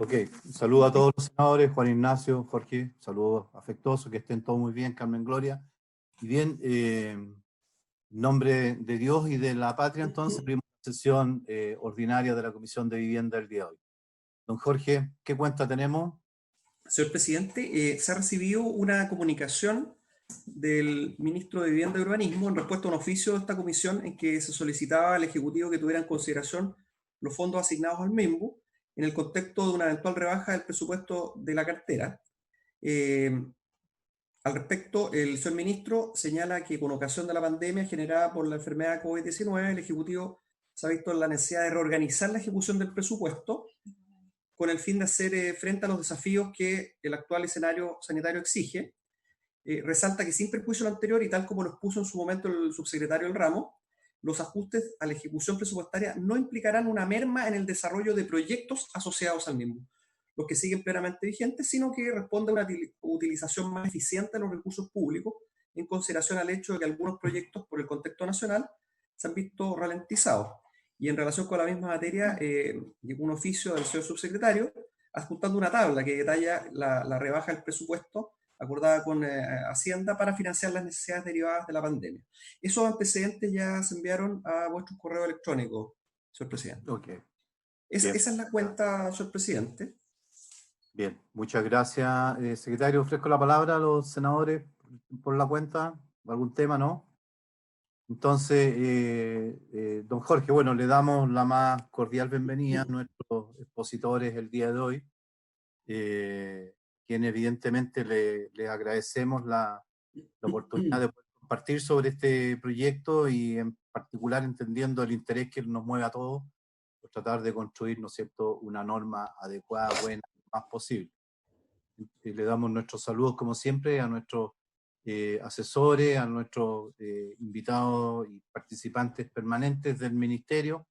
Ok, saludo a todos los senadores, Juan Ignacio, Jorge, saludos afectuosos, que estén todos muy bien, Carmen Gloria. Y bien, en nombre de Dios y de la patria, entonces, abrimos la sesión ordinaria de la Comisión de Vivienda el día de hoy. Don Jorge, ¿qué cuenta tenemos? Señor presidente, se ha recibido una comunicación del ministro de Vivienda y Urbanismo en respuesta a un oficio de esta comisión en que se solicitaba al Ejecutivo que tuviera en consideración los fondos asignados al MIMBU en el contexto de una eventual rebaja del presupuesto de la cartera. Eh, Al respecto, el señor ministro señala que con ocasión de la pandemia generada por la enfermedad COVID-19, el Ejecutivo se ha visto en la necesidad de reorganizar la ejecución del presupuesto con el fin de hacer frente a los desafíos que el actual escenario sanitario exige. Resalta que sin perjuicio de lo anterior y tal como lo expuso en su momento el subsecretario del ramo, los ajustes a la ejecución presupuestaria no implicarán una merma en el desarrollo de proyectos asociados al mismo, los que siguen plenamente vigentes, sino que responde a una utilización más eficiente de los recursos públicos en consideración al hecho de que algunos proyectos, por el contexto nacional, se han visto ralentizados. Y en relación con la misma materia, llegó un oficio del señor subsecretario adjuntando una tabla que detalla la rebaja del presupuesto acordada con Hacienda para financiar las necesidades derivadas de la pandemia. Esos antecedentes ya se enviaron a vuestro correo electrónico, señor presidente. Ok, Esa bien. es la cuenta, señor presidente. Bien, muchas gracias, secretario. Ofrezco la palabra a los senadores por la cuenta. ¿Algún tema, no? Entonces, don Jorge, bueno, le damos la más cordial bienvenida a nuestros expositores el día de hoy, quien evidentemente le agradecemos la oportunidad de poder compartir sobre este proyecto y en particular entendiendo el interés que nos mueve a todos por tratar de construir, ¿no es cierto?, una norma adecuada, buena, lo más posible. Le damos nuestros saludos, como siempre, a nuestros asesores, a nuestros invitados y participantes permanentes del Ministerio.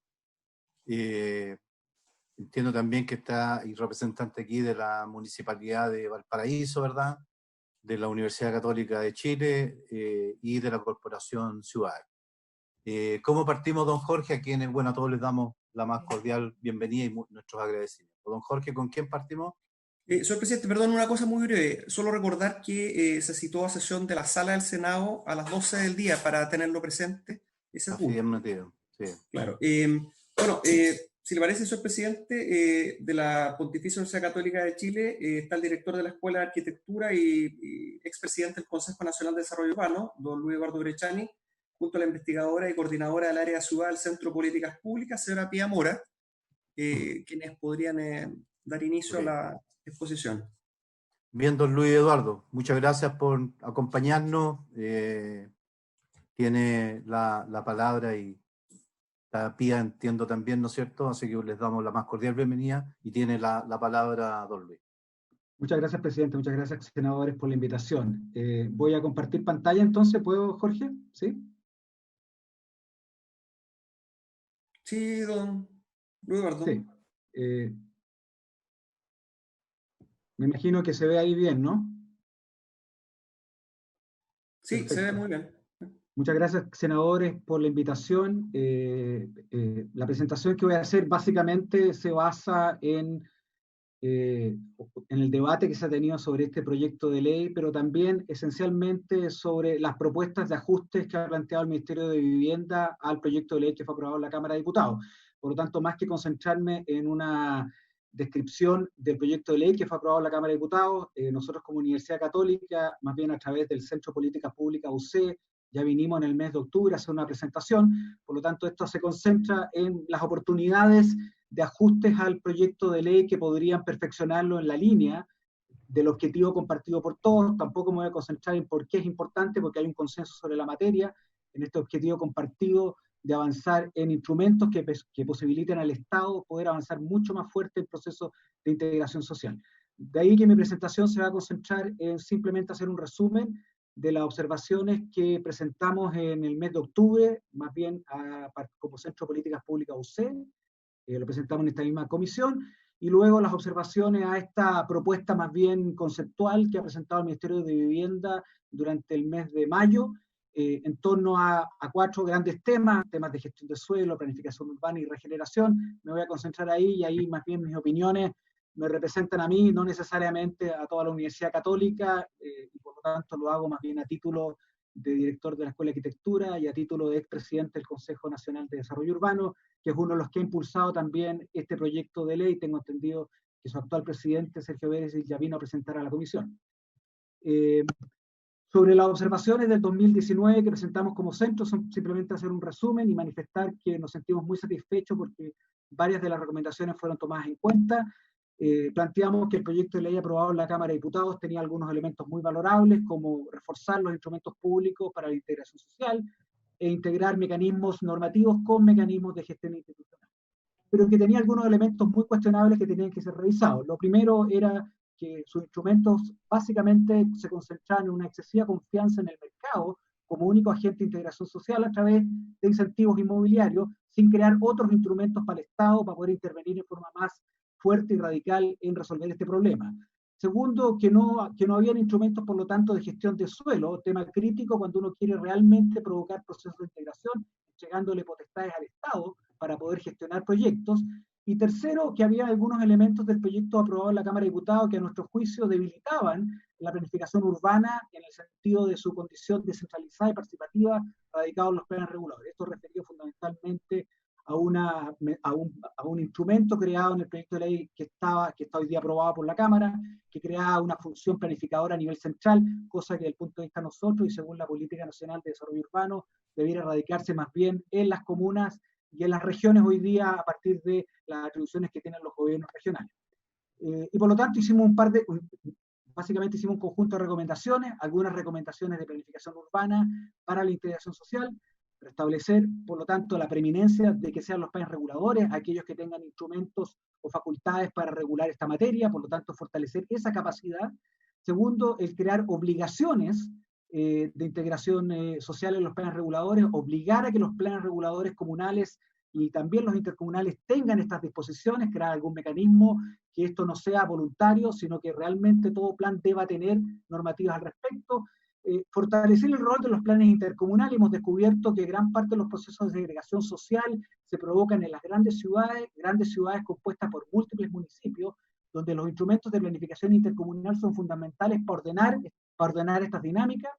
Entiendo también que está el representante aquí de la Municipalidad de Valparaíso, ¿verdad?, de la Universidad Católica de Chile y de la Corporación Ciudad. ¿Cómo partimos, don Jorge? A quienes, bueno, a todos les damos la más cordial bienvenida y nuestros agradecimientos. Don Jorge, ¿con quién partimos? Señor presidente, perdón, una cosa muy breve. Solo recordar que se citó a sesión de la sala del Senado a las 12 del día para tenerlo presente. Ese punto. Afirmativo, sí. Claro. Bueno, si le parece, señor presidente, de la Pontificia Universidad Católica de Chile está el director de la Escuela de Arquitectura y expresidente del Consejo Nacional de Desarrollo Urbano, don Luis Eduardo Brecciani, junto a la investigadora y coordinadora del área de ciudad del Centro de Políticas Públicas, señora Pía Mora, quienes podrían dar inicio a Okay. la exposición. Bien, don Luis Eduardo, muchas gracias por acompañarnos. Tiene la palabra y la Pía, entiendo también, ¿no es cierto? Así que les damos la más cordial bienvenida y tiene la palabra don Luis. Muchas gracias, presidente. Muchas gracias, senadores, por la invitación. Voy a compartir pantalla entonces, ¿puedo, Jorge? ¿Sí? Sí, don Luis Eduardo. Sí. Me imagino que se ve ahí bien, ¿no? Sí, Perfecto. se ve muy bien. Muchas gracias, senadores, por la invitación. La presentación que voy a hacer básicamente se basa en el debate que se ha tenido sobre este proyecto de ley, pero también esencialmente sobre las propuestas de ajustes que ha planteado el Ministerio de Vivienda al proyecto de ley que fue aprobado en la Cámara de Diputados. Por lo tanto, más que concentrarme en una descripción del proyecto de ley que fue aprobado en la Cámara de Diputados, nosotros como Universidad Católica, más bien a través del Centro de Políticas Públicas UC, ya vinimos en el mes de octubre a hacer una presentación, por lo tanto esto se concentra en las oportunidades de ajustes al proyecto de ley que podrían perfeccionarlo en la línea del objetivo compartido por todos. Tampoco me voy a concentrar en por qué es importante, porque hay un consenso sobre la materia, en este objetivo compartido de avanzar en instrumentos que posibiliten al Estado poder avanzar mucho más fuerte en el proceso de integración social. De ahí que mi presentación se va a concentrar en simplemente hacer un resumen de las observaciones que presentamos en el mes de octubre, más bien como Centro de Políticas Públicas UC, lo presentamos en esta misma comisión, y luego las observaciones a esta propuesta más bien conceptual que ha presentado el Ministerio de Vivienda durante el mes de mayo, en torno a 4 grandes temas de gestión de suelo, planificación urbana y regeneración. Me voy a concentrar ahí y ahí más bien mis opiniones me representan a mí, no necesariamente a toda la Universidad Católica, y por lo tanto lo hago más bien a título de director de la Escuela de Arquitectura y a título de expresidente del Consejo Nacional de Desarrollo Urbano, que es uno de los que ha impulsado también este proyecto de ley. Tengo entendido que su actual presidente, Sergio Vélez, ya vino a presentar a la comisión. Sobre las observaciones del 2019 que presentamos como centro, son simplemente hacer un resumen y manifestar que nos sentimos muy satisfechos porque varias de las recomendaciones fueron tomadas en cuenta. Planteamos que el proyecto de ley aprobado en la Cámara de Diputados tenía algunos elementos muy valorables, como reforzar los instrumentos públicos para la integración social e integrar mecanismos normativos con mecanismos de gestión institucional, pero que tenía algunos elementos muy cuestionables que tenían que ser revisados. Lo primero era que sus instrumentos básicamente se concentraban en una excesiva confianza en el mercado como único agente de integración social a través de incentivos inmobiliarios, sin crear otros instrumentos para el Estado para poder intervenir en forma más fuerte y radical en resolver este problema. Segundo, que no habían instrumentos, por lo tanto, de gestión de suelo, tema crítico cuando uno quiere realmente provocar procesos de integración, entregándole potestades al Estado para poder gestionar proyectos. Y tercero, que había algunos elementos del proyecto aprobado en la Cámara de Diputados que a nuestro juicio debilitaban la planificación urbana en el sentido de su condición descentralizada y participativa radicada en los planes reguladores. Esto referido fundamentalmente a un instrumento creado en el proyecto de ley que está hoy día aprobado por la Cámara, que creaba una función planificadora a nivel central, cosa que desde el punto de vista de nosotros y según la Política Nacional de Desarrollo Urbano debiera radicarse más bien en las comunas y en las regiones hoy día a partir de las atribuciones que tienen los gobiernos regionales. Y por lo tanto básicamente hicimos un conjunto de recomendaciones, algunas recomendaciones de planificación urbana para la integración social, restablecer, por lo tanto, la preeminencia de que sean los planes reguladores, aquellos que tengan instrumentos o facultades para regular esta materia, por lo tanto, fortalecer esa capacidad. Segundo, el crear obligaciones de integración social en los planes reguladores, obligar a que los planes reguladores comunales y también los intercomunales tengan estas disposiciones, crear algún mecanismo, que esto no sea voluntario, sino que realmente todo plan deba tener normativas al respecto. Fortalecer el rol de los planes intercomunales. Hemos descubierto que gran parte de los procesos de segregación social se provocan en las grandes ciudades compuestas por múltiples municipios, donde los instrumentos de planificación intercomunal son fundamentales para ordenar estas dinámicas,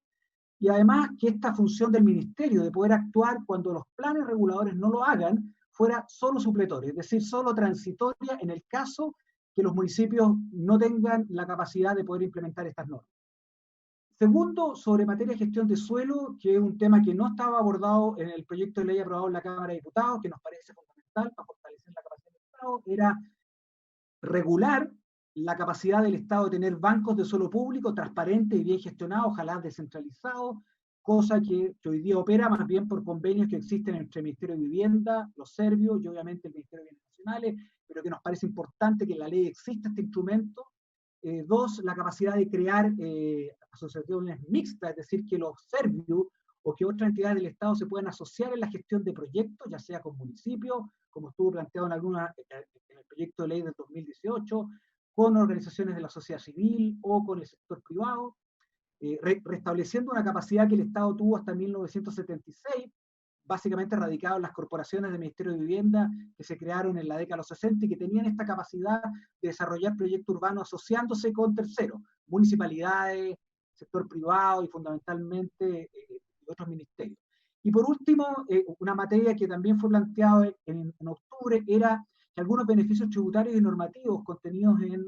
y además que esta función del ministerio de poder actuar cuando los planes reguladores no lo hagan fuera solo supletoria, es decir, solo transitoria en el caso que los municipios no tengan la capacidad de poder implementar estas normas. Segundo, sobre materia de gestión de suelo, que es un tema que no estaba abordado en el proyecto de ley aprobado en la Cámara de Diputados, que nos parece fundamental para fortalecer la capacidad del Estado, era regular la capacidad del Estado de tener bancos de suelo público transparentes y bien gestionados, ojalá descentralizados, cosa que hoy día opera más bien por convenios que existen entre el Ministerio de Vivienda, los serbios y obviamente el Ministerio de Bienes Nacionales, pero que nos parece importante que en la ley exista este instrumento. Dos, la capacidad de crear asociaciones mixtas, es decir, que los serbios o que otras entidades del Estado se puedan asociar en la gestión de proyectos, ya sea con municipios, como estuvo planteado en el proyecto de ley del 2018, con organizaciones de la sociedad civil o con el sector privado, restableciendo una capacidad que el Estado tuvo hasta 1976, básicamente radicado en las corporaciones del Ministerio de Vivienda que se crearon en la década de los 60 y que tenían esta capacidad de desarrollar proyectos urbanos asociándose con terceros, municipalidades, sector privado y fundamentalmente otros ministerios. Y por último, una materia que también fue planteada en octubre era que algunos beneficios tributarios y normativos contenidos en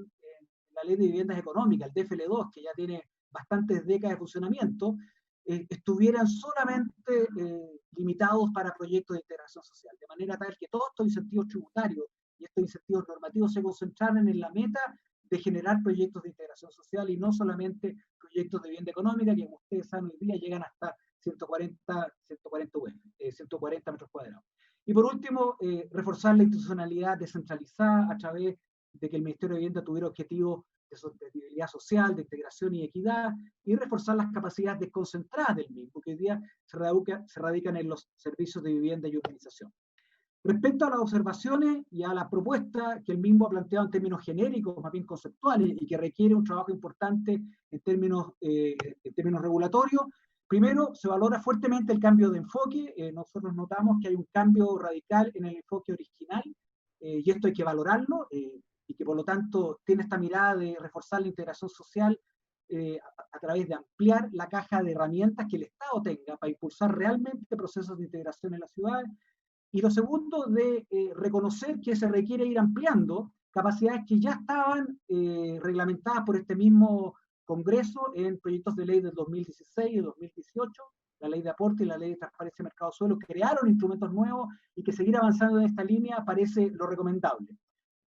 la Ley de Viviendas Económicas, el DFL2, que ya tiene bastantes décadas de funcionamiento, estuvieran solamente limitados para proyectos de integración social, de manera tal que todos estos incentivos tributarios y estos incentivos normativos se concentraran en la meta de generar proyectos de integración social y no solamente proyectos de vivienda económica, que como ustedes saben hoy día llegan hasta 140 metros cuadrados. Y por último, reforzar la institucionalidad descentralizada a través de que el Ministerio de Vivienda tuviera objetivos de sostenibilidad social, de integración y equidad, y reforzar las capacidades desconcentradas del mismo, que hoy día se radican en los servicios de vivienda y urbanización. Respecto a las observaciones y a la propuesta que el mismo ha planteado en términos genéricos, más bien conceptuales, y que requiere un trabajo importante en términos regulatorios, primero, se valora fuertemente el cambio de enfoque. Nosotros notamos que hay un cambio radical en el enfoque original, y esto hay que valorarlo. y que por lo tanto tiene esta mirada de reforzar la integración social a través de ampliar la caja de herramientas que el Estado tenga para impulsar realmente procesos de integración en la ciudad. Y lo segundo, de reconocer que se requiere ir ampliando capacidades que ya estaban reglamentadas por este mismo Congreso en proyectos de ley del 2016 y 2018, la ley de aporte y la ley de transparencia de mercado de suelo, crearon instrumentos nuevos y que seguir avanzando en esta línea parece lo recomendable.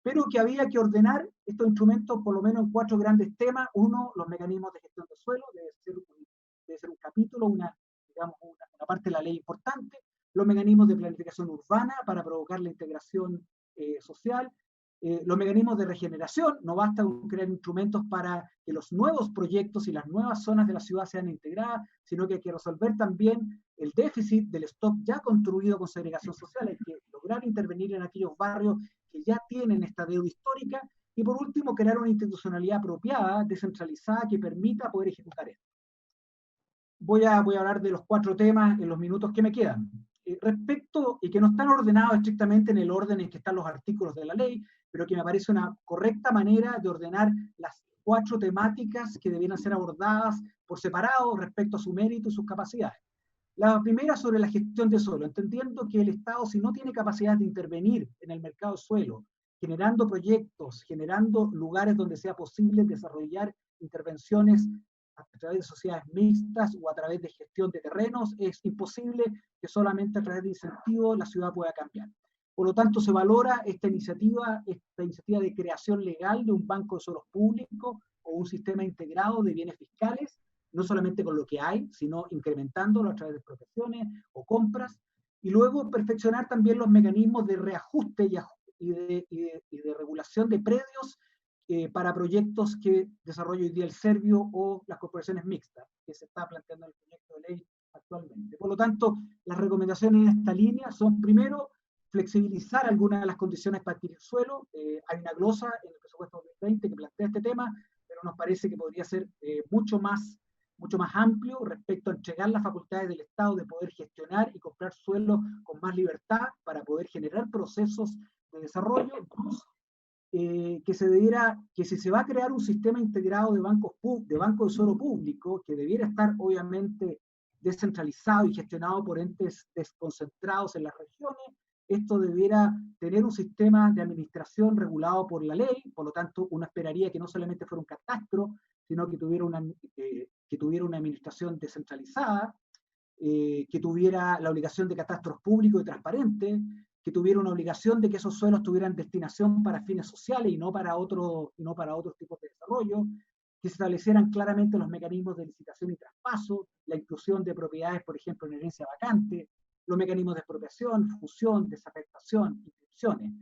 Pero que había que ordenar estos instrumentos por lo menos en 4 grandes temas. Uno, los mecanismos de gestión de suelo, debe ser un capítulo, digamos, una parte de la ley importante. Los mecanismos de planificación urbana para provocar la integración social. Los mecanismos de regeneración, no basta con crear instrumentos para que los nuevos proyectos y las nuevas zonas de la ciudad sean integradas, sino que hay que resolver también el déficit del stock ya construido con segregación social. Hay que lograr intervenir en aquellos barrios que ya tienen esta deuda histórica, y por último, crear una institucionalidad apropiada, descentralizada, que permita poder ejecutar esto. Voy a hablar de los 4 temas en los minutos que me quedan. Respecto, y que no están ordenados estrictamente en el orden en que están los artículos de la ley, pero que me parece una correcta manera de ordenar las 4 temáticas que debieran ser abordadas por separado respecto a su mérito y sus capacidades. La primera, sobre la gestión de suelo, entendiendo que el Estado, si no tiene capacidad de intervenir en el mercado de suelo, generando proyectos, generando lugares donde sea posible desarrollar intervenciones a través de sociedades mixtas o a través de gestión de terrenos, es imposible que solamente a través de incentivos la ciudad pueda cambiar. Por lo tanto, se valora esta iniciativa de creación legal de un banco de suelos públicos o un sistema integrado de bienes fiscales, no solamente con lo que hay, sino incrementándolo a través de expropiaciones o compras, y luego perfeccionar también los mecanismos de reajuste y de regulación de predios para proyectos que desarrolla hoy día el Servio o las corporaciones mixtas, que se está planteando en el proyecto de ley actualmente. Por lo tanto, las recomendaciones en esta línea son, primero, flexibilizar algunas de las condiciones para adquirir suelo. Hay una glosa en el presupuesto 2020 que plantea este tema, pero nos parece que podría ser mucho más amplio respecto a entregar las facultades del Estado de poder gestionar y comprar suelo con más libertad para poder generar procesos de desarrollo. Que si se va a crear un sistema integrado de banco de suelo público, que debiera estar obviamente descentralizado y gestionado por entes desconcentrados en las regiones, esto debiera tener un sistema de administración regulado por la ley. Por lo tanto, uno esperaría que no solamente fuera un catastro, sino que tuviera una administración descentralizada, que tuviera la obligación de catastros públicos y transparentes, que tuviera una obligación de que esos suelos tuvieran destinación para fines sociales y no para otros tipos de desarrollo, que se establecieran claramente los mecanismos de licitación y traspaso, la inclusión de propiedades, por ejemplo, en herencia vacante, los mecanismos de expropiación, fusión, desafectación, inscripciones.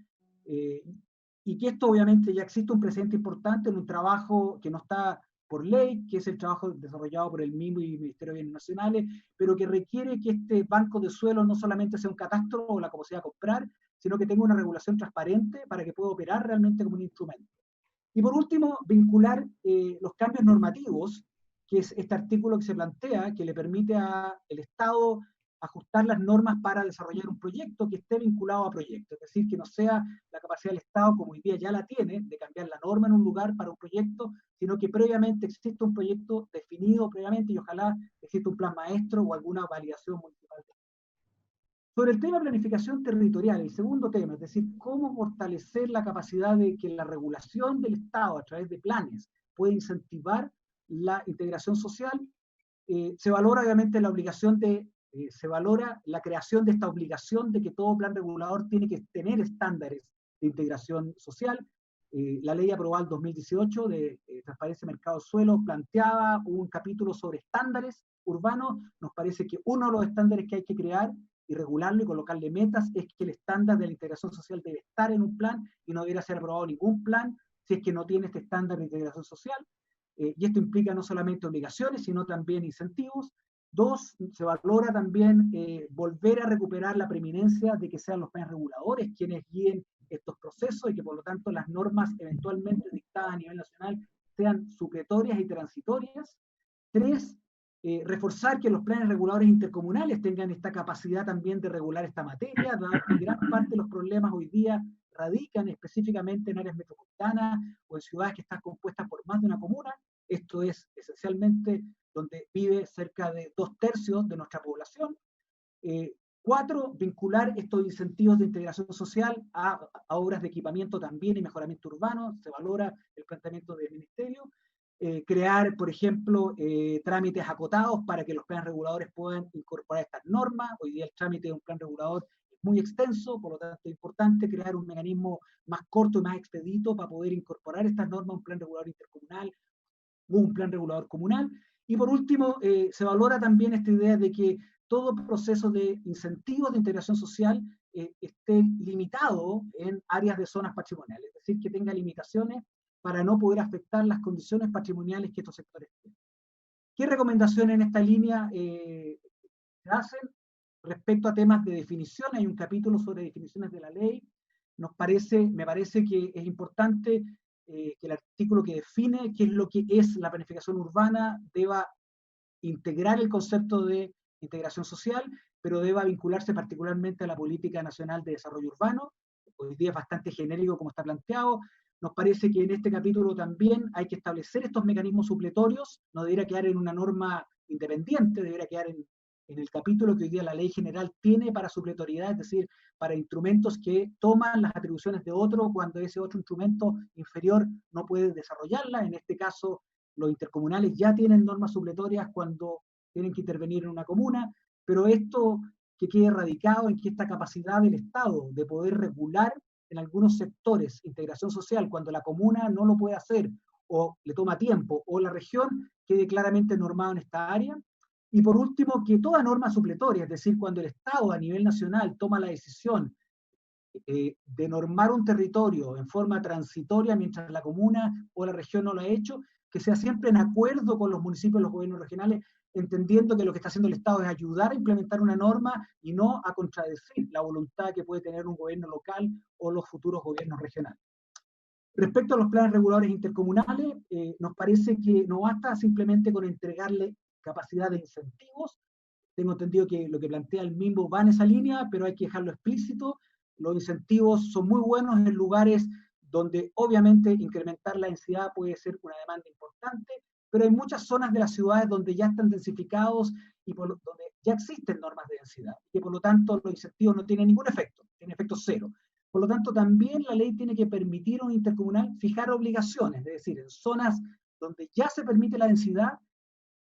Y que esto obviamente ya existe un precedente importante en un trabajo que no está por ley, que es el trabajo desarrollado por el MIMO y el Ministerio de Bienes Nacionales, pero que requiere que este banco de suelo no solamente sea un catastro o la capacidad de comprar, sino que tenga una regulación transparente para que pueda operar realmente como un instrumento. Y por último, vincular los cambios normativos, que es este artículo que se plantea, que le permite al Estado ajustar las normas para desarrollar un proyecto que esté vinculado a proyectos, es decir, que no sea la capacidad del Estado, como hoy día ya la tiene, de cambiar la norma en un lugar para un proyecto, sino que previamente existe un proyecto definido previamente y ojalá exista un plan maestro o alguna validación municipal. Sobre el tema de planificación territorial, el segundo tema, es decir, cómo fortalecer la capacidad de que la regulación del Estado a través de planes puede incentivar la integración social, se valora obviamente la obligación se valora la creación de esta obligación de que todo plan regulador tiene que tener estándares de integración social. La ley aprobada en 2018 de Transparencia de Mercado de Suelo planteaba un capítulo sobre estándares urbanos. Nos parece que uno de los estándares que hay que crear y regularlo y colocarle metas es que el estándar de la integración social debe estar en un plan y no debería ser aprobado ningún plan si es que no tiene este estándar de integración social. Y esto implica no solamente obligaciones, sino también incentivos. 2, se valora también volver a recuperar la preeminencia de que sean los planes reguladores quienes guíen estos procesos y que por lo tanto las normas eventualmente dictadas a nivel nacional sean supletorias y transitorias. 3, reforzar que los planes reguladores intercomunales tengan esta capacidad también de regular esta materia, dado que gran parte de los problemas hoy día radican específicamente en áreas metropolitanas o en ciudades que están compuestas por más de una comuna. Esto es esencialmente donde vive cerca de 2/3 de nuestra población. 4, vincular estos incentivos de integración social a obras de equipamiento también y mejoramiento urbano. Se valora el planteamiento del Ministerio. Crear, por ejemplo, trámites acotados para que los planes reguladores puedan incorporar estas normas. Hoy día el trámite de un plan regulador es muy extenso, por lo tanto es importante crear un mecanismo más corto y más expedito para poder incorporar estas normas a un plan regulador intercomunal o un plan regulador comunal. Y por último, se valora también esta idea de que todo proceso de incentivos de integración social esté limitado en áreas de zonas patrimoniales, es decir, que tenga limitaciones para no poder afectar las condiciones patrimoniales que estos sectores tienen. ¿Qué recomendaciones en esta línea se hacen? Respecto a temas de definición, hay un capítulo sobre definiciones de la ley. Me parece que es importante que el artículo que define qué es lo que es la planificación urbana deba integrar el concepto de integración social, pero deba vincularse particularmente a la Política Nacional de Desarrollo Urbano. Hoy día es bastante genérico como está planteado. Nos parece que en este capítulo también hay que establecer estos mecanismos supletorios, no debería quedar en una norma independiente, debería quedar en el capítulo que hoy día la ley general tiene para supletoriedad, es decir, para instrumentos que toman las atribuciones de otro cuando ese otro instrumento inferior no puede desarrollarla. En este caso, los intercomunales ya tienen normas supletorias cuando tienen que intervenir en una comuna, pero esto que quede radicado en que esta capacidad del Estado de poder regular en algunos sectores integración social cuando la comuna no lo puede hacer o le toma tiempo, o la región quede claramente normado en esta área. Y por último, que toda norma supletoria, es decir, cuando el Estado a nivel nacional toma la decisión de normar un territorio en forma transitoria mientras la comuna o la región no lo ha hecho, que sea siempre en acuerdo con los municipios y los gobiernos regionales, entendiendo que lo que está haciendo el Estado es ayudar a implementar una norma y no a contradecir la voluntad que puede tener un gobierno local o los futuros gobiernos regionales. Respecto a los planes reguladores intercomunales, nos parece que no basta simplemente con entregarle capacidad de incentivos. Tengo entendido que lo que plantea el MIMBO va en esa línea, pero hay que dejarlo explícito. Los incentivos son muy buenos en lugares donde obviamente incrementar la densidad puede ser una demanda importante, pero hay muchas zonas de las ciudades donde ya están densificados y donde ya existen normas de densidad, y que por lo tanto los incentivos no tienen ningún efecto, tienen efecto cero. Por lo tanto, también la ley tiene que permitir a un intercomunal fijar obligaciones, es decir, en zonas donde ya se permite la densidad,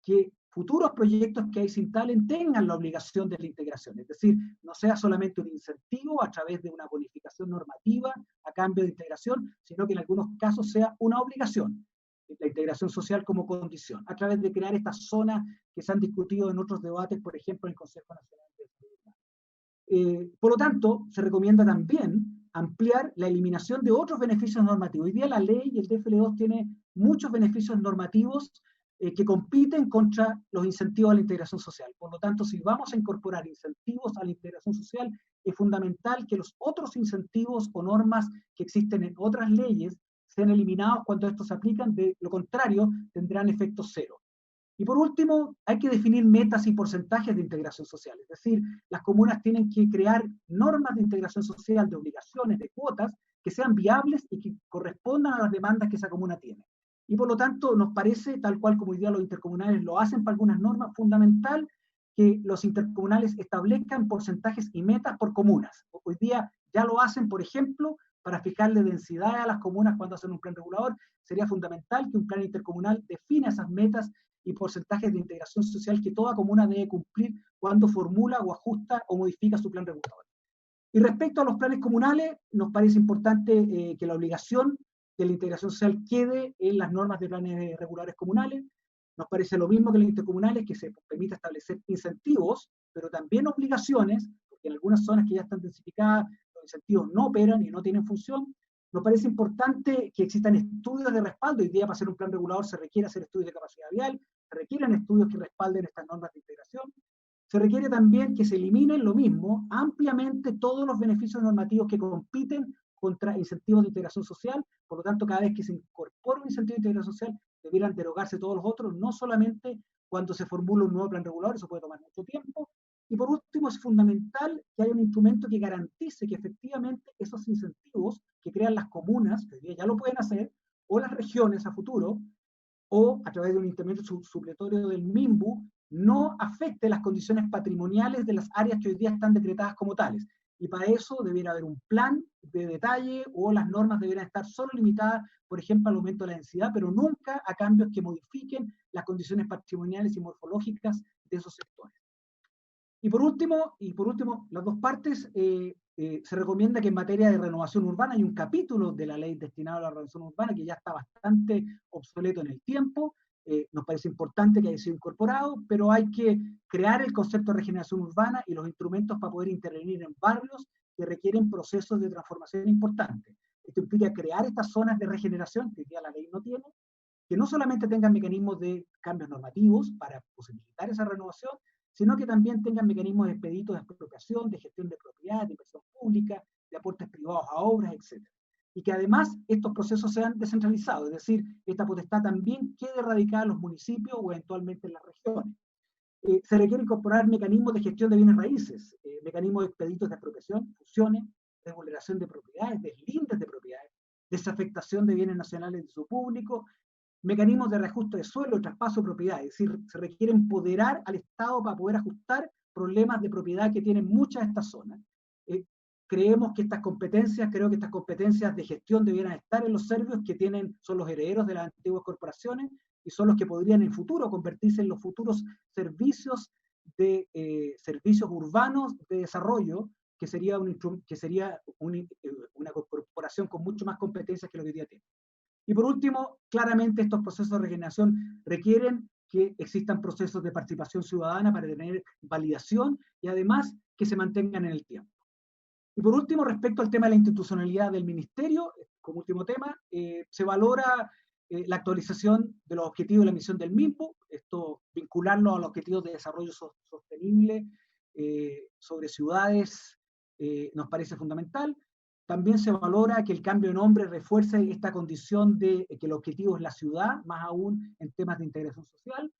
que futuros proyectos que ahí se instalen tengan la obligación de la integración, es decir, no sea solamente un incentivo a través de una bonificación normativa a cambio de integración, sino que en algunos casos sea una obligación, la integración social como condición, a través de crear estas zonas que se han discutido en otros debates, por ejemplo, en el Consejo Nacional de Seguridad. Por lo tanto, se recomienda también ampliar la eliminación de otros beneficios normativos. Hoy día la ley y el DFL2 tiene muchos beneficios normativos que compiten contra los incentivos a la integración social. Por lo tanto, si vamos a incorporar incentivos a la integración social, es fundamental que los otros incentivos o normas que existen en otras leyes sean eliminados cuando estos se aplican, de lo contrario, tendrán efecto cero. Y por último, hay que definir metas y porcentajes de integración social, es decir, las comunas tienen que crear normas de integración social, de obligaciones, de cuotas, que sean viables y que correspondan a las demandas que esa comuna tiene. Y por lo tanto, nos parece, tal cual como hoy día los intercomunales lo hacen para algunas normas, fundamental que los intercomunales establezcan porcentajes y metas por comunas. Hoy día ya lo hacen, por ejemplo, para fijarle densidad a las comunas cuando hacen un plan regulador. Sería fundamental que un plan intercomunal defina esas metas y porcentajes de integración social que toda comuna debe cumplir cuando formula o ajusta o modifica su plan regulador. Y respecto a los planes comunales, nos parece importante que la obligación de la integración social quede en las normas de planes regulares comunales. Nos parece lo mismo que los intercomunales, que se permita establecer incentivos, pero también obligaciones, porque en algunas zonas que ya están densificadas, los incentivos no operan y no tienen función. Nos parece importante que existan estudios de respaldo. Hoy día, para hacer un plan regulador, se requiere hacer estudios de capacidad vial, se requieren estudios que respalden estas normas de integración. Se requiere también que se eliminen lo mismo ampliamente todos los beneficios normativos que compiten contra incentivos de integración social. Por lo tanto, cada vez que se incorpora un incentivo de integración social, debieran derogarse todos los otros, no solamente cuando se formula un nuevo plan regulador, eso puede tomar mucho tiempo. Y por último, es fundamental que haya un instrumento que garantice que efectivamente esos incentivos que crean las comunas, que hoy día ya lo pueden hacer, o las regiones a futuro, o a través de un instrumento supletorio del MIMBU, no afecte las condiciones patrimoniales de las áreas que hoy día están decretadas como tales. Y para eso debiera haber un plan de detalle, o las normas deberían estar solo limitadas, por ejemplo, al aumento de la densidad, pero nunca a cambios que modifiquen las condiciones patrimoniales y morfológicas de esos sectores. Y por último, las dos partes, se recomienda que en materia de renovación urbana hay un capítulo de la ley destinado a la renovación urbana que ya está bastante obsoleto en el tiempo. Nos parece importante que haya sido incorporado, pero hay que crear el concepto de regeneración urbana y los instrumentos para poder intervenir en barrios que requieren procesos de transformación importantes. Esto implica crear estas zonas de regeneración, que ya la ley no tiene, que no solamente tengan mecanismos de cambios normativos para posibilitar esa renovación, sino que también tengan mecanismos de expedito de expropiación, de gestión de propiedad, de inversión pública, de aportes privados a obras, etc. Y que además estos procesos sean descentralizados, es decir, esta potestad también quede radicada en los municipios o eventualmente en las regiones. Se requiere incorporar mecanismos de gestión de bienes raíces, mecanismos de expeditos de expropiación, fusiones, regulación de propiedades, deslindes de propiedades, desafectación de bienes nacionales de su público, mecanismos de reajuste de suelo, traspaso de propiedad, es decir, se requiere empoderar al Estado para poder ajustar problemas de propiedad que tienen muchas de estas zonas. Creo que estas competencias de gestión debieran estar en los servicios que son los herederos de las antiguas corporaciones y son los que podrían en el futuro convertirse en los futuros servicios urbanos de desarrollo, que sería una corporación con mucho más competencias que lo que hoy día tiene. Y por último, claramente estos procesos de regeneración requieren que existan procesos de participación ciudadana para tener validación y además que se mantengan en el tiempo. Y por último, respecto al tema de la institucionalidad del ministerio, como último tema, se valora la actualización de los objetivos de la misión del MIMPU, esto vincularlo a los objetivos de desarrollo sostenible sobre ciudades nos parece fundamental. También se valora que el cambio de nombre refuerce esta condición de que el objetivo es la ciudad, más aún en temas de integración social.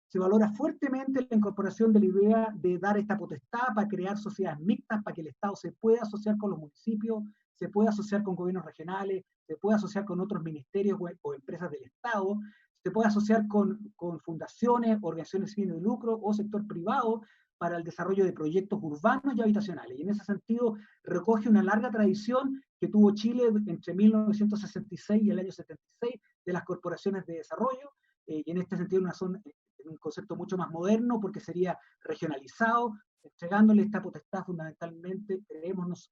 Se valora fuertemente la incorporación de la idea de dar esta potestad para crear sociedades mixtas, para que el Estado se pueda asociar con los municipios, se pueda asociar con gobiernos regionales, se pueda asociar con otros ministerios o empresas del Estado, se puede asociar con fundaciones, organizaciones sin fines de lucro o sector privado para el desarrollo de proyectos urbanos y habitacionales. Y en ese sentido recoge una larga tradición que tuvo Chile entre 1966 y el año 76 de las corporaciones de desarrollo, y en este sentido un concepto mucho más moderno porque sería regionalizado, entregándole esta potestad fundamentalmente,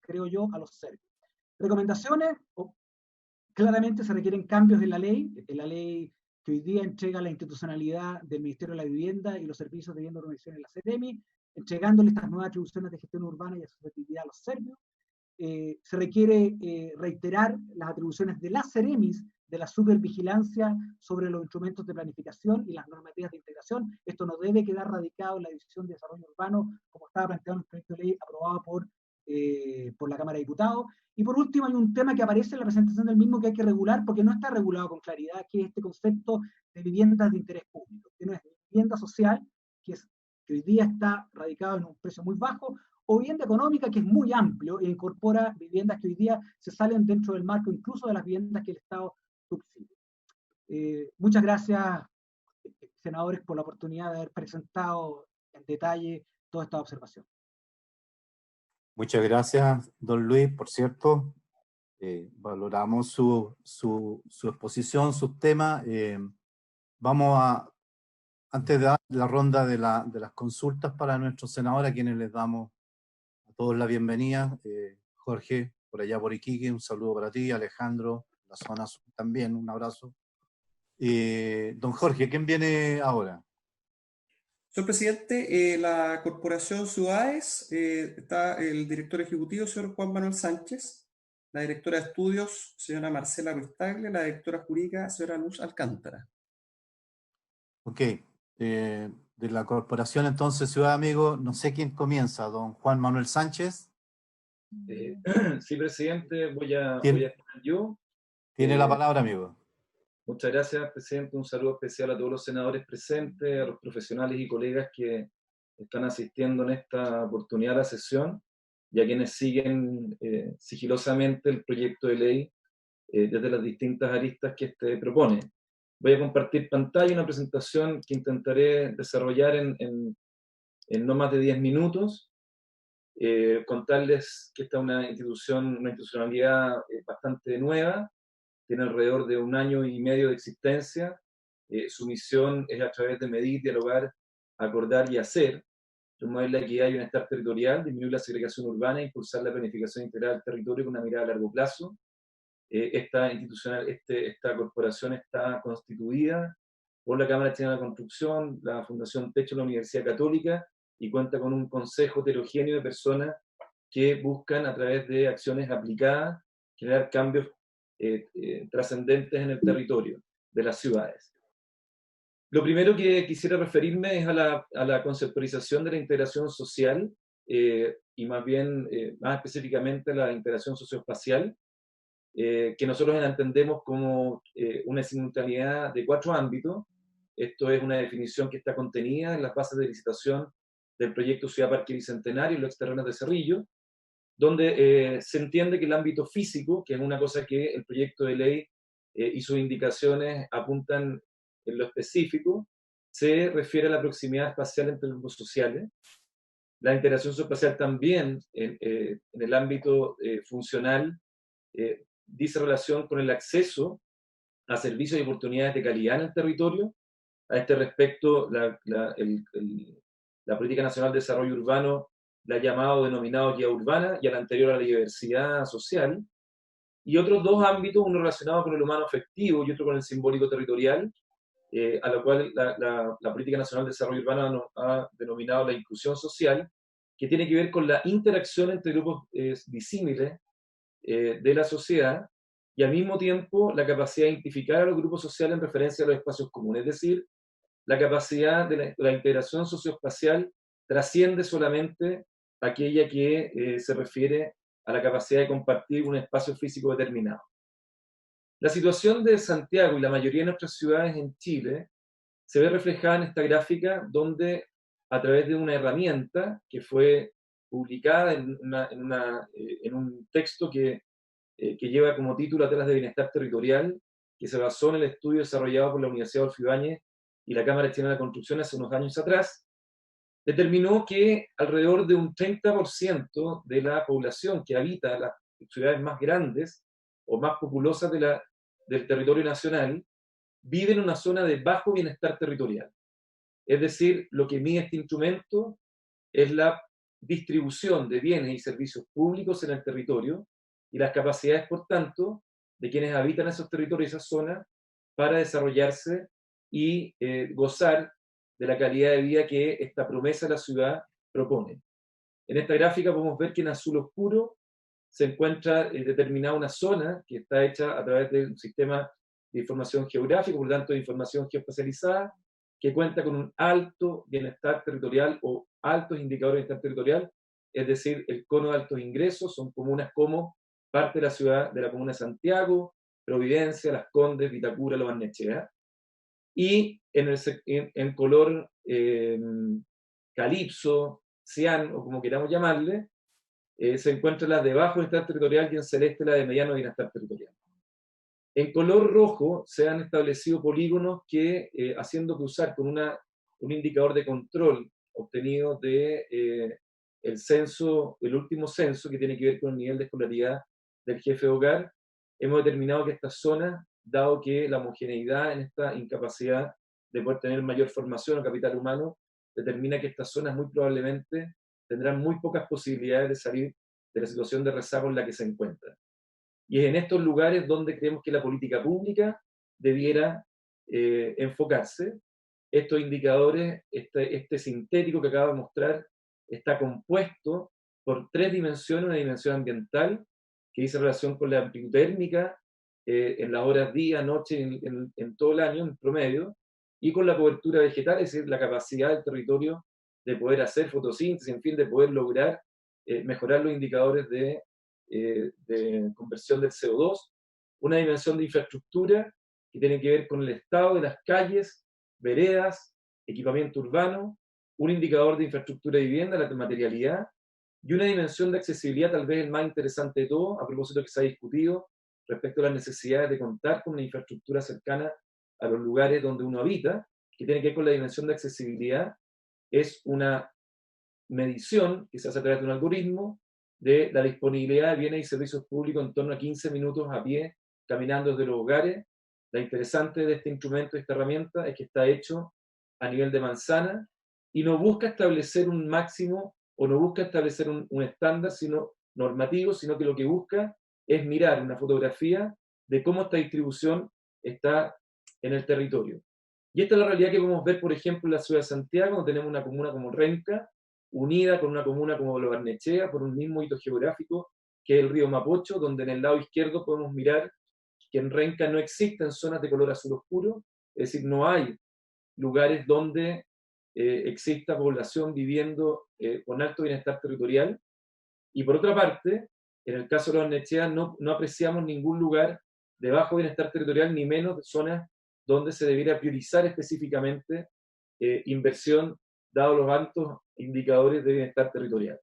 creo yo, a los serbios. Recomendaciones, claramente se requieren cambios en la ley que hoy día entrega la institucionalidad del Ministerio de la Vivienda y los servicios de vivienda y urbanización en la CEREMI, entregándole estas nuevas atribuciones de gestión urbana y asociatividad a los serbios. Se requiere reiterar las atribuciones de las CEREMIs de la supervigilancia sobre los instrumentos de planificación y las normativas de integración. Esto no debe quedar radicado en la División de Desarrollo Urbano, como estaba planteado en el proyecto de ley aprobado por la Cámara de Diputados. Y por último, hay un tema que aparece en la presentación del mismo que hay que regular porque no está regulado con claridad, que es este concepto de viviendas de interés público, que no es vivienda social, que hoy día está radicado en un precio muy bajo, o vivienda económica, que es muy amplio e incorpora viviendas que hoy día se salen dentro del marco incluso de las viviendas que el Estado subsidia. Muchas gracias, senadores, por la oportunidad de haber presentado en detalle toda esta observación. Muchas gracias, don Luis. Por cierto, valoramos su exposición, sus temas. Antes de dar la ronda de las consultas para nuestros senadores, a quienes les damos a todos la bienvenida. Jorge, por allá por Iquique, un saludo para ti. Alejandro, la zona sur también, un abrazo. Don Jorge, ¿quién viene ahora? Señor presidente, la Corporación Ciudades, está el director ejecutivo, señor Juan Manuel Sánchez, la directora de estudios, señora Marcela Ruiz Tagle, la directora jurídica, señora Luz Alcántara. Ok, de la Corporación entonces Ciudad Amigo, no sé quién comienza, don Juan Manuel Sánchez. Sí, presidente, voy a estar yo. Tiene la palabra, amigo. Muchas gracias, presidente. Un saludo especial a todos los senadores presentes, a los profesionales y colegas que están asistiendo en esta oportunidad a la sesión y a quienes siguen sigilosamente el proyecto de ley desde las distintas aristas que este propone. Voy a compartir pantalla, una presentación que intentaré desarrollar en no más de 10 minutos. Contarles que esta es una institucionalidad bastante nueva, tiene alrededor de 1 año y medio de existencia. Su misión es, a través de medir, dialogar, acordar y hacer, promover la equidad y bienestar territorial, disminuir la segregación urbana e impulsar la planificación integral del territorio con una mirada a largo plazo. Esta corporación está constituida por la Cámara Chilena de la Construcción, la Fundación Techo de la Universidad Católica, y cuenta con un consejo heterogéneo de personas que buscan, a través de acciones aplicadas, generar cambios trascendentes en el territorio de las ciudades. Lo primero que quisiera referirme es a la conceptualización de la integración social, y más bien, más específicamente, la integración socioespacial, que nosotros la entendemos como una simultaneidad de 4 ámbitos. Esto es una definición que está contenida en las bases de licitación del proyecto Ciudad Parque Bicentenario y los terrenos de Cerrillo, donde se entiende que el ámbito físico, que es una cosa que el proyecto de ley y sus indicaciones apuntan en lo específico, se refiere a la proximidad espacial entre grupos sociales. La integración espacial también, en el ámbito funcional, dice relación con el acceso a servicios y oportunidades de calidad en el territorio. A este respecto, la Política Nacional de Desarrollo Urbano la ha llamado, denominado guía urbana, y a la anterior a la diversidad social. Y otros 2 ámbitos, uno relacionado con el humano afectivo y otro con el simbólico territorial, a lo cual la Política Nacional de Desarrollo Urbano ha denominado la inclusión social, que tiene que ver con la interacción entre grupos disímiles de la sociedad, y al mismo tiempo la capacidad de identificar a los grupos sociales en referencia a los espacios comunes. Es decir, la capacidad de la integración socioespacial trasciende solamente aquella que se refiere a la capacidad de compartir un espacio físico determinado. La situación de Santiago y la mayoría de nuestras ciudades en Chile se ve reflejada en esta gráfica, donde, a través de una herramienta que fue publicada en un texto que lleva como título Atlas de Bienestar Territorial, que se basó en el estudio desarrollado por la Universidad Adolfo Ibáñez y la Cámara Chilena de la Construcción hace unos años atrás, determinó que alrededor de un 30% de la población que habita las ciudades más grandes o más populosas del territorio nacional vive en una zona de bajo bienestar territorial. Es decir, lo que mide este instrumento es la distribución de bienes y servicios públicos en el territorio y las capacidades, por tanto, de quienes habitan esos territorios, esas zonas, para desarrollarse y gozar de la calidad de vida que esta promesa de la ciudad propone. En esta gráfica podemos ver que en azul oscuro se encuentra determinada una zona que está hecha a través de un sistema de información geográfica, por lo tanto de información geoespecializada, que cuenta con un alto bienestar territorial o altos indicadores de bienestar territorial, es decir, el cono de altos ingresos. Son comunas como parte de la ciudad, de la comuna de Santiago, Providencia, Las Condes, Vitacura, Lo Barnechea. Y en color calipso, cian, o como queramos llamarle, se encuentra la de bajo bienestar territorial, y en celeste la de mediano bienestar territorial. En color rojo se han establecido polígonos que, haciendo cruzar con un indicador de control obtenido de el último censo, que tiene que ver con el nivel de escolaridad del jefe de hogar, hemos determinado que estas zonas, dado que la homogeneidad en esta incapacidad de poder tener mayor formación o capital humano, determina que estas zonas muy probablemente tendrán muy pocas posibilidades de salir de la situación de rezago en la que se encuentran. Y es en estos lugares donde creemos que la política pública debiera enfocarse. Estos indicadores, este sintético que acabo de mostrar, está compuesto por 3 dimensiones: una dimensión ambiental, que dice relación con la amplitud térmica en las horas día, noche, en todo el año, en promedio, y con la cobertura vegetal, es decir, la capacidad del territorio de poder hacer fotosíntesis, en fin, de poder lograr mejorar los indicadores de conversión del CO2, una dimensión de infraestructura que tiene que ver con el estado de las calles, veredas, equipamiento urbano, un indicador de infraestructura de vivienda, la materialidad, y una dimensión de accesibilidad, tal vez el más interesante de todo, a propósito que se ha discutido respecto a las necesidades de contar con una infraestructura cercana a los lugares donde uno habita, que tiene que ver con la dimensión de accesibilidad. Es una medición que se hace a través de un algoritmo de la disponibilidad de bienes y servicios públicos en torno a 15 minutos a pie, caminando desde los hogares. Lo interesante de este instrumento, de esta herramienta, es que está hecho a nivel de manzana y no busca establecer un máximo o no busca establecer un estándar sino normativo, sino que lo que busca es mirar una fotografía de cómo esta distribución está en el territorio. Y esta es la realidad que podemos ver, por ejemplo, en la ciudad de Santiago, donde tenemos una comuna como Renca, unida con una comuna como Lo Barnechea, por un mismo hito geográfico, que es el río Mapocho, donde en el lado izquierdo podemos mirar que en Renca no existen zonas de color azul oscuro, es decir, no hay lugares donde exista población viviendo con alto bienestar territorial. Y por otra parte, en el caso de Lo Barnechea no apreciamos ningún lugar de bajo bienestar territorial, ni menos de zonas donde se debiera priorizar específicamente inversión, dado los altos indicadores de bienestar territorial.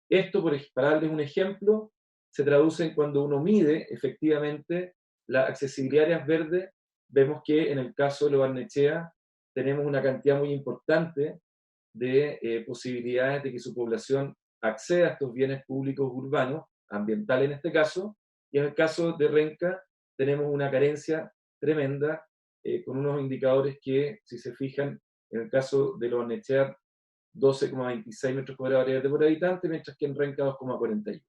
Esto, para darles un ejemplo, se traduce en cuando uno mide efectivamente la accesibilidad de áreas verdes, vemos que en el caso de Lo Barnechea tenemos una cantidad muy importante de posibilidades de que su población acceda a estos bienes públicos urbanos, ambientales en este caso, y en el caso de Renca tenemos una carencia tremenda, con unos indicadores que, si se fijan, en el caso de Lo Barnechea, 12,26 metros cuadrados por habitante, mientras que en Renca 2,41.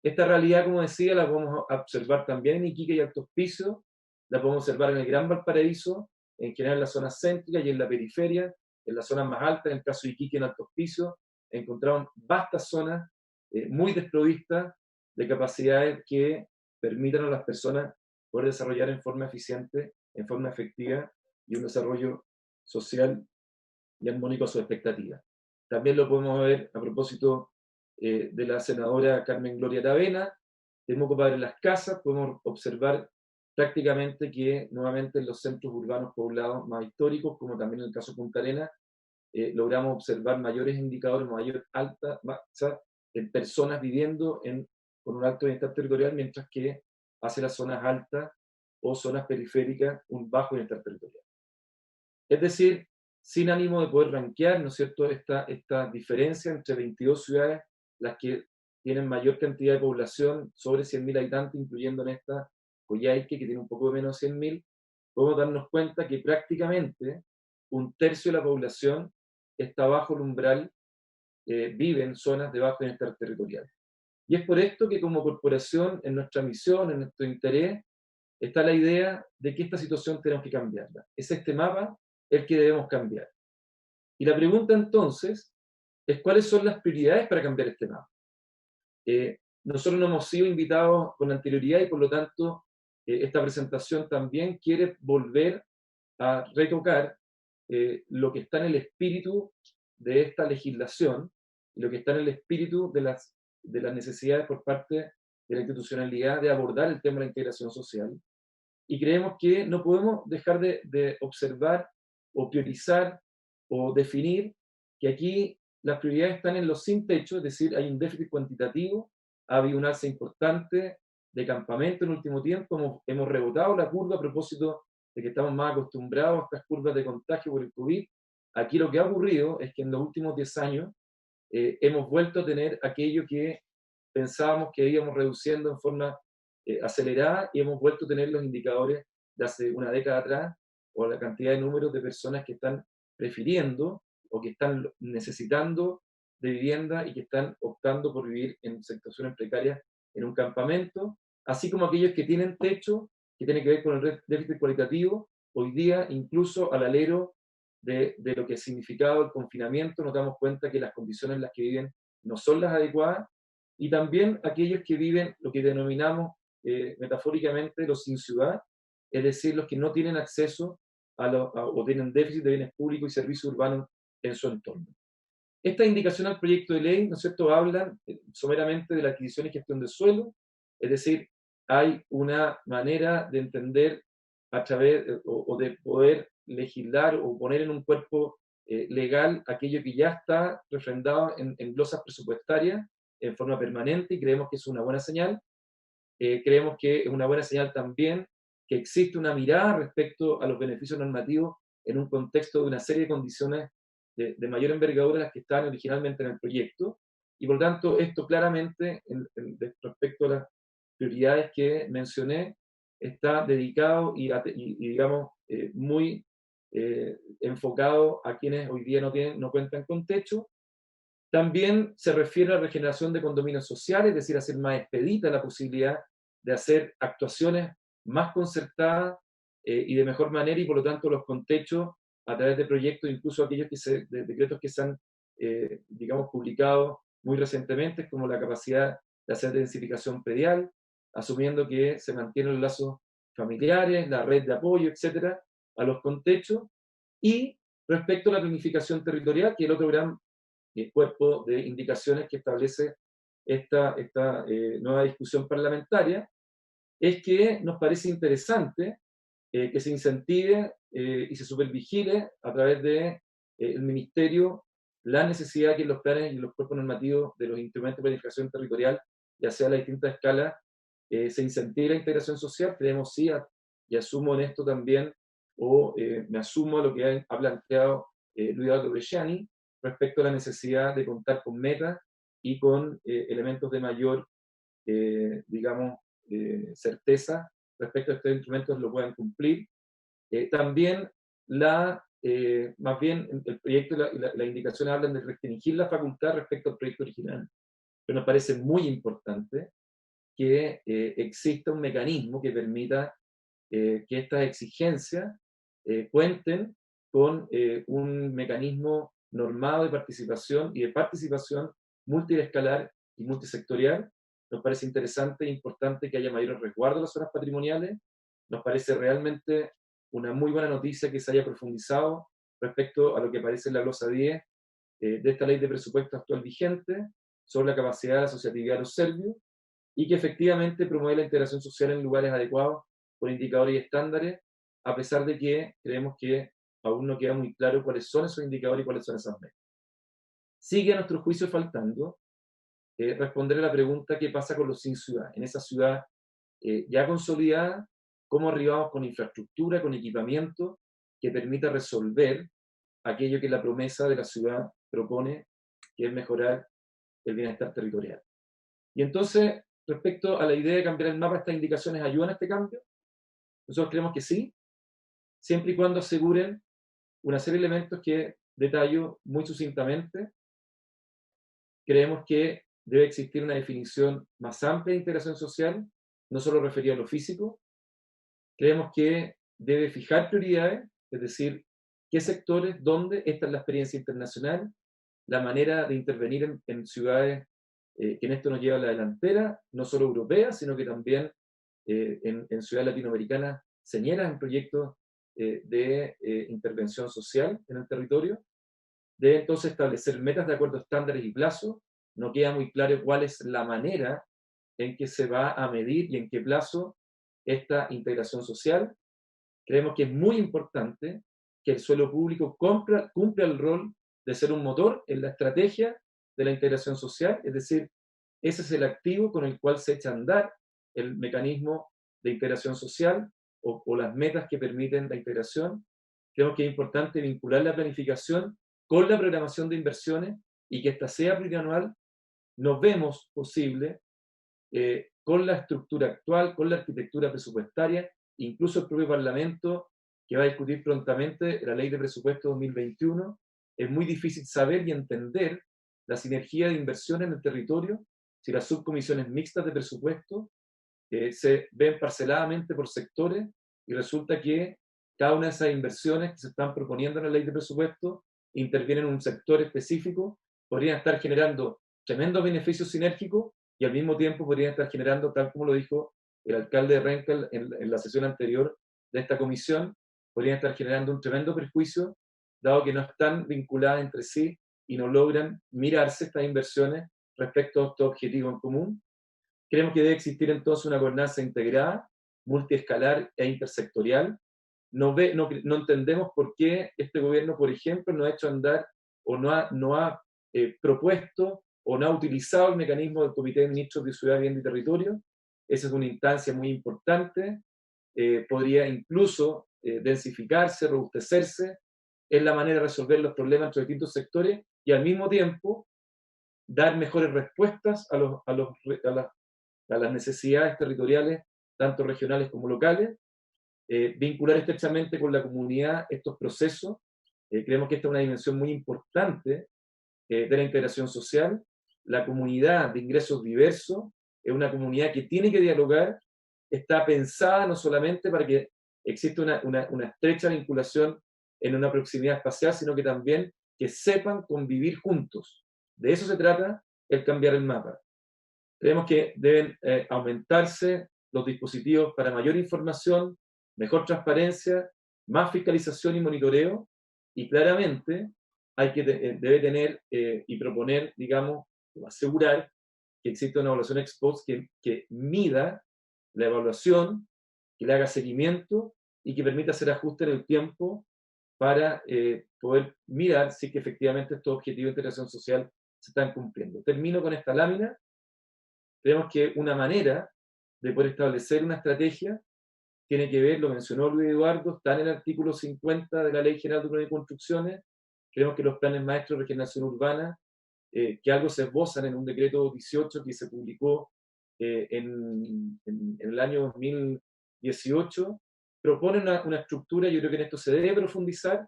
Esta realidad, como decía, la podemos observar también en Iquique y Alto Hospicio, la podemos observar en el Gran Valparaíso, en general en la zona céntrica y en la periferia, en las zonas más altas, en el caso de Iquique y en Alto Hospicio, encontramos vastas zonas muy desprovistas de capacidades que permitan a las personas poder desarrollar en forma eficiente, en forma efectiva, y un desarrollo social y armónico a su expectativa. También lo podemos ver a propósito de la senadora Carmen Gloria Aravena, de Moco Padre en las Casas, podemos observar prácticamente que nuevamente en los centros urbanos poblados más históricos, como también en el caso de Punta Arenas, logramos observar mayores indicadores, mayor alta masa en personas viviendo con un alto bienestar territorial, mientras que hacia las zonas altas o zonas periféricas un bajo bienestar territorial. Es decir, sin ánimo de poder rankear, ¿no es cierto?, esta diferencia entre 22 ciudades, las que tienen mayor cantidad de población, sobre 100.000 habitantes, incluyendo en esta Coyhaique, que tiene un poco menos de 100.000, podemos darnos cuenta que prácticamente un tercio de la población está bajo el umbral, vive en zonas de bajo bienestar territorial. Y es por esto que como corporación, en nuestra misión, en nuestro interés, está la idea de que esta situación tenemos que cambiarla. Es este mapa el que debemos cambiar. Y la pregunta entonces es cuáles son las prioridades para cambiar este mapa. Nosotros no hemos sido invitados con anterioridad y por lo tanto esta presentación también quiere volver a retocar lo que está en el espíritu de esta legislación, lo que está en el espíritu de las necesidades por parte de la institucionalidad de abordar el tema de la integración social. Y creemos que no podemos dejar de observar o priorizar o definir que aquí las prioridades están en los sin techo, es decir, hay un déficit cuantitativo, ha habido un alza importante de campamento en el último tiempo, hemos rebotado la curva a propósito de que estamos más acostumbrados a estas curvas de contagio por el COVID. Aquí lo que ha ocurrido es que en los últimos 10 años hemos vuelto a tener aquello que pensábamos que íbamos reduciendo en forma acelerada y hemos vuelto a tener los indicadores de hace una década atrás o la cantidad de números de personas que están prefiriendo o que están necesitando de vivienda y que están optando por vivir en situaciones precarias en un campamento, así como aquellos que tienen techo, que tiene que ver con el déficit cualitativo. Hoy día, incluso al alero de lo que ha significado el confinamiento, nos damos cuenta que las condiciones en las que viven no son las adecuadas, y también aquellos que viven lo que denominamos metafóricamente los sin ciudad, es decir, los que no tienen acceso o tienen déficit de bienes públicos y servicios urbanos en su entorno. Esta indicación al proyecto de ley, ¿no es cierto?, hablan someramente de la adquisición y gestión del suelo, es decir, hay una manera de entender a través o de poder legislar o poner en un cuerpo legal aquello que ya está refrendado en glosas presupuestarias en forma permanente, y creemos que es una buena señal. Creemos que es una buena señal también que existe una mirada respecto a los beneficios normativos en un contexto de una serie de condiciones de mayor envergadura a las que estaban originalmente en el proyecto, y por lo tanto esto claramente, respecto a las prioridades que mencioné, está dedicado y digamos, muy enfocado a quienes hoy día no cuentan con techo. También se refiere a la regeneración de condominios sociales, es decir, hacer más expedita la posibilidad de hacer actuaciones más concertadas y de mejor manera, y por lo tanto los contechos a través de proyectos, incluso aquellos de decretos que se han, digamos, publicado muy recientemente, como la capacidad de hacer densificación predial, asumiendo que se mantienen los lazos familiares, la red de apoyo, etcétera, a los contechos. Y respecto a la planificación territorial, que es el otro gran cuerpo de indicaciones que establece esta nueva discusión parlamentaria, es que nos parece interesante que se incentive y se supervigile a través de el Ministerio la necesidad que los planes y los cuerpos normativos de los instrumentos de planificación territorial, ya sea a las distintas escalas, se incentive la integración social. Creemos sí, y asumo en esto también, o me asumo a lo que ha planteado Luis Eduardo Bresciani respecto a la necesidad de contar con metas y con elementos de mayor, digamos, certeza respecto a estos instrumentos lo puedan cumplir. También más bien el proyecto y la indicación hablan de restringir la facultad respecto al proyecto original, pero nos parece muy importante que exista un mecanismo que permita que estas exigencias cuenten con un mecanismo normado de participación y de participación multiescalar y multisectorial. Nos parece interesante e importante que haya mayor resguardo de las zonas patrimoniales. Nos parece realmente una muy buena noticia que se haya profundizado respecto a lo que aparece en la glosa 10 de esta ley de presupuesto actual vigente sobre la capacidad de la asociatividad de los serbios, y que efectivamente promueve la integración social en lugares adecuados por indicadores y estándares, a pesar de que creemos que aún no queda muy claro cuáles son esos indicadores y cuáles son esas metas. Sigue a nuestro juicio faltando responder a la pregunta qué pasa con los sin ciudad. En esa ciudad ya consolidada, cómo arribamos con infraestructura, con equipamiento que permita resolver aquello que la promesa de la ciudad propone, que es mejorar el bienestar territorial. Y entonces, respecto a la idea de cambiar el mapa, ¿estas indicaciones ayudan a este cambio? Nosotros creemos que sí, siempre y cuando aseguren una serie de elementos que detallo muy sucintamente. Creemos que debe existir una definición más amplia de integración social, no solo referida a lo físico. Creemos que debe fijar prioridades, es decir, qué sectores, dónde. Esta es la experiencia internacional, la manera de intervenir en ciudades que en esto nos lleva a la delantera, no solo europea, sino que también en ciudades latinoamericanas señeras en proyectos de intervención social en el territorio. Debe entonces establecer metas de acuerdo a estándares y plazos. No queda muy claro cuál es la manera en que se va a medir y en qué plazo esta integración social. Creemos que es muy importante que el suelo público cumpla el rol de ser un motor en la estrategia de la integración social, es decir, ese es el activo con el cual se echa a andar el mecanismo de integración social o las metas que permiten la integración. Creemos que es importante vincular la planificación con la programación de inversiones y que esta sea plurianual. Nos vemos posible con la estructura actual, con la arquitectura presupuestaria, incluso el propio Parlamento, que va a discutir prontamente la Ley de Presupuesto 2021, es muy difícil saber y entender la sinergia de inversión en el territorio si las subcomisiones mixtas de presupuesto se ven parceladamente por sectores y resulta que cada una de esas inversiones que se están proponiendo en la Ley de Presupuesto intervienen en un sector específico, podrían estar generando tremendos beneficios sinérgicos y al mismo tiempo podrían estar generando, tal como lo dijo el alcalde de Renca en la sesión anterior de esta comisión, podrían estar generando un tremendo perjuicio, dado que no están vinculadas entre sí y no logran mirarse estas inversiones respecto a estos objetivos en común. Creemos que debe existir entonces una gobernanza integrada, multiescalar e intersectorial, no entendemos por qué este gobierno, por ejemplo, no ha hecho andar o no ha propuesto o no ha utilizado el mecanismo del Comité de Ministros de Ciudad, Vivienda y Territorio. Esa es una instancia muy importante. Podría incluso densificarse, robustecerse. Es la manera de resolver los problemas entre distintos sectores y al mismo tiempo dar mejores respuestas a las necesidades territoriales, tanto regionales como locales, vincular estrechamente con la comunidad estos procesos. Creemos que esta es una dimensión muy importante de la integración social. La comunidad de ingresos diversos es una comunidad que tiene que dialogar, está pensada no solamente para que exista una estrecha vinculación en una proximidad espacial, sino que también que sepan convivir juntos. De eso se trata el cambiar el mapa. Creemos que deben aumentarse los dispositivos para mayor información, mejor transparencia, más fiscalización y monitoreo, y claramente debe tener y proponer, digamos, o asegurar que exista una evaluación ex post que mida la evaluación, que le haga seguimiento y que permita hacer ajustes en el tiempo para poder mirar si que efectivamente estos objetivos de integración social se están cumpliendo. Termino con esta lámina. Creemos que una manera de poder establecer una estrategia tiene que ver, lo mencionó Luis Eduardo, está en el artículo 50 de la Ley General de Urbanismo y Construcciones. Creemos que los planes maestros de regeneración urbana, que algo se esbozan en un decreto 18 que se publicó en el año 2018, proponen una estructura. Yo creo que en esto se debe profundizar.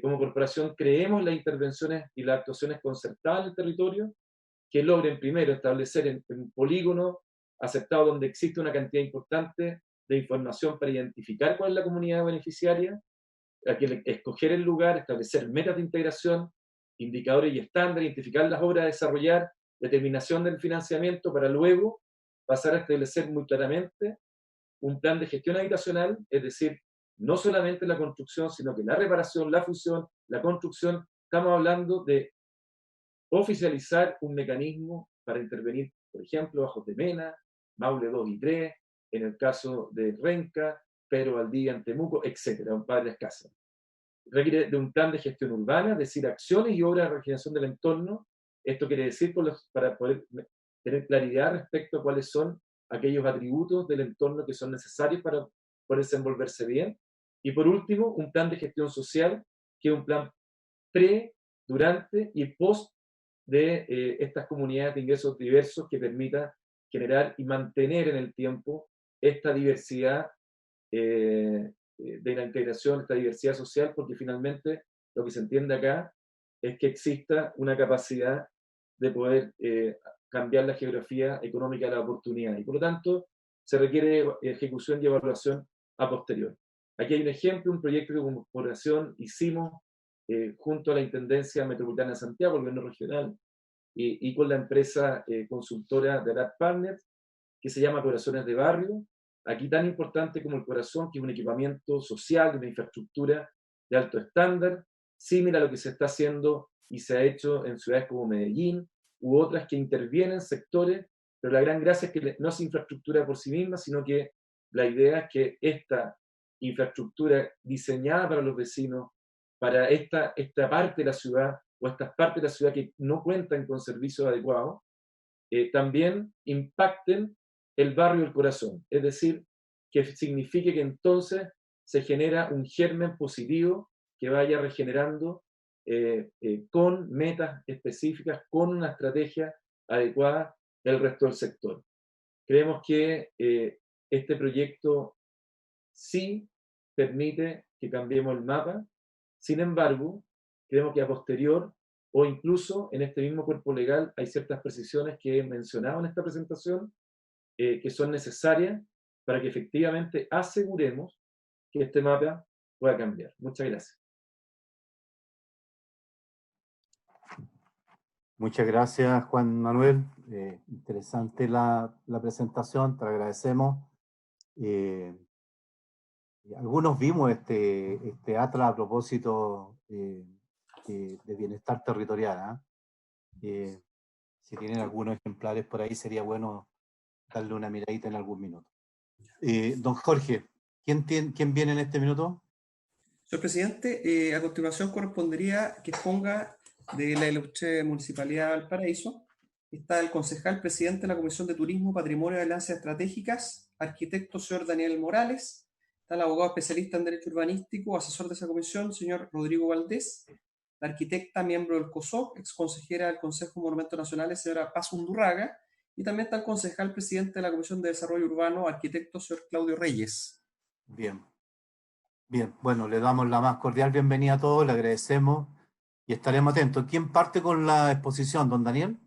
Como corporación creemos en las intervenciones y las actuaciones concertadas en el territorio, que logren primero establecer en un polígono aceptado donde existe una cantidad importante de información para identificar cuál es la comunidad beneficiaria, escoger el lugar, establecer metas de integración, indicadores y estándares, identificar las obras a desarrollar, determinación del financiamiento, para luego pasar a establecer muy claramente un plan de gestión habitacional, es decir, no solamente la construcción, sino que la reparación, la fusión, la construcción. Estamos hablando de oficializar un mecanismo para intervenir, por ejemplo, bajo Temena, Maule 2 y 3, en el caso de Renca, Pedro Valdivia en Temuco, etcétera, un par de escasas. Requiere de un plan de gestión urbana, es decir, acciones y obras de regeneración del entorno. Esto quiere decir, para poder tener claridad respecto a cuáles son aquellos atributos del entorno que son necesarios para poder desenvolverse bien. Y por último, un plan de gestión social, que es un plan pre, durante y post de estas comunidades de ingresos diversos, que permita generar y mantener en el tiempo esta diversidad de la integración, esta diversidad social, porque finalmente lo que se entiende acá es que exista una capacidad de poder cambiar la geografía económica de la oportunidad, y por lo tanto se requiere ejecución y evaluación a posteriori. Aquí hay un ejemplo, un proyecto que como corporación hicimos junto a la Intendencia Metropolitana de Santiago, el gobierno regional, y con la empresa consultora de Arat Partners, que se llama Corazones de Barrio. Aquí tan importante como el corazón, que es un equipamiento social, una infraestructura de alto estándar, similar a lo que se está haciendo y se ha hecho en ciudades como Medellín u otras que intervienen sectores, pero la gran gracia es que no es infraestructura por sí misma, sino que la idea es que esta infraestructura diseñada para los vecinos, para esta parte de la ciudad o estas partes de la ciudad que no cuentan con servicios adecuados, también impacten el barrio del corazón. Es decir, que signifique que entonces se genera un germen positivo que vaya regenerando con metas específicas, con una estrategia adecuada del resto del sector. Creemos que este proyecto sí permite que cambiemos el mapa. Sin embargo, creemos que a posterior o incluso en este mismo cuerpo legal hay ciertas precisiones que he mencionado en esta presentación que son necesarias para que efectivamente aseguremos que este mapa pueda cambiar. Muchas gracias. Muchas gracias, Juan Manuel. Interesante la presentación, te agradecemos. Algunos vimos este atlas a propósito de bienestar territorial. Si tienen algunos ejemplares por ahí, sería bueno darle una miradita en algún minuto. Don Jorge, ¿Quién viene en este minuto? Señor presidente, a continuación correspondería que exponga de la ilustre Municipalidad de Valparaíso. Está el concejal presidente de la Comisión de Turismo, Patrimonio y Alianzas Estratégicas, arquitecto señor Daniel Morales. Está el abogado especialista en Derecho Urbanístico, asesor de esa comisión, señor Rodrigo Valdés. La arquitecta, miembro del COSOC, ex consejera del Consejo de Monumentos Nacionales, señora Paz Undurraga. Y también está el concejal presidente de la Comisión de Desarrollo Urbano, arquitecto señor Claudio Reyes. Bien. Bien, bueno, le damos la más cordial bienvenida a todos, le agradecemos y estaremos atentos. ¿Quién parte con la exposición, don Daniel?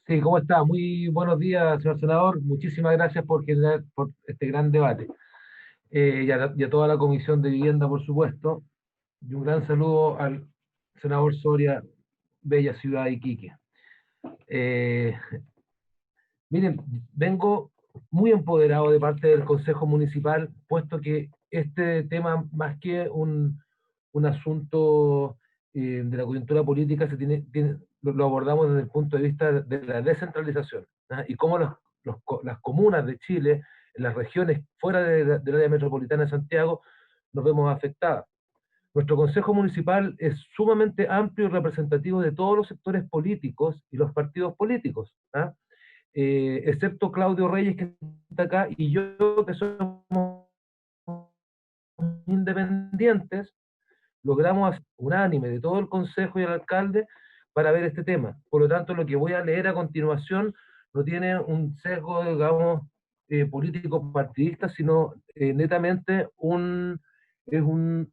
Sí, ¿cómo está? Muy buenos días, señor senador. Muchísimas gracias por este gran debate. Y a toda la Comisión de Vivienda, por supuesto. Y un gran saludo al senador Soria, bella ciudad de Iquique. Miren, vengo muy empoderado de parte del Consejo Municipal, puesto que este tema, más que un asunto de la coyuntura política, lo abordamos desde el punto de vista de la descentralización, ¿ah? Y cómo las comunas de Chile, en las regiones fuera del área metropolitana de Santiago, nos vemos afectadas. Nuestro Consejo Municipal es sumamente amplio y representativo de todos los sectores políticos y los partidos políticos, ¿ah? Excepto Claudio Reyes, que está acá, y yo, que somos independientes, logramos unánime de todo el Consejo y el alcalde para ver este tema. Por lo tanto, lo que voy a leer a continuación no tiene un sesgo, digamos, político partidista, sino netamente es un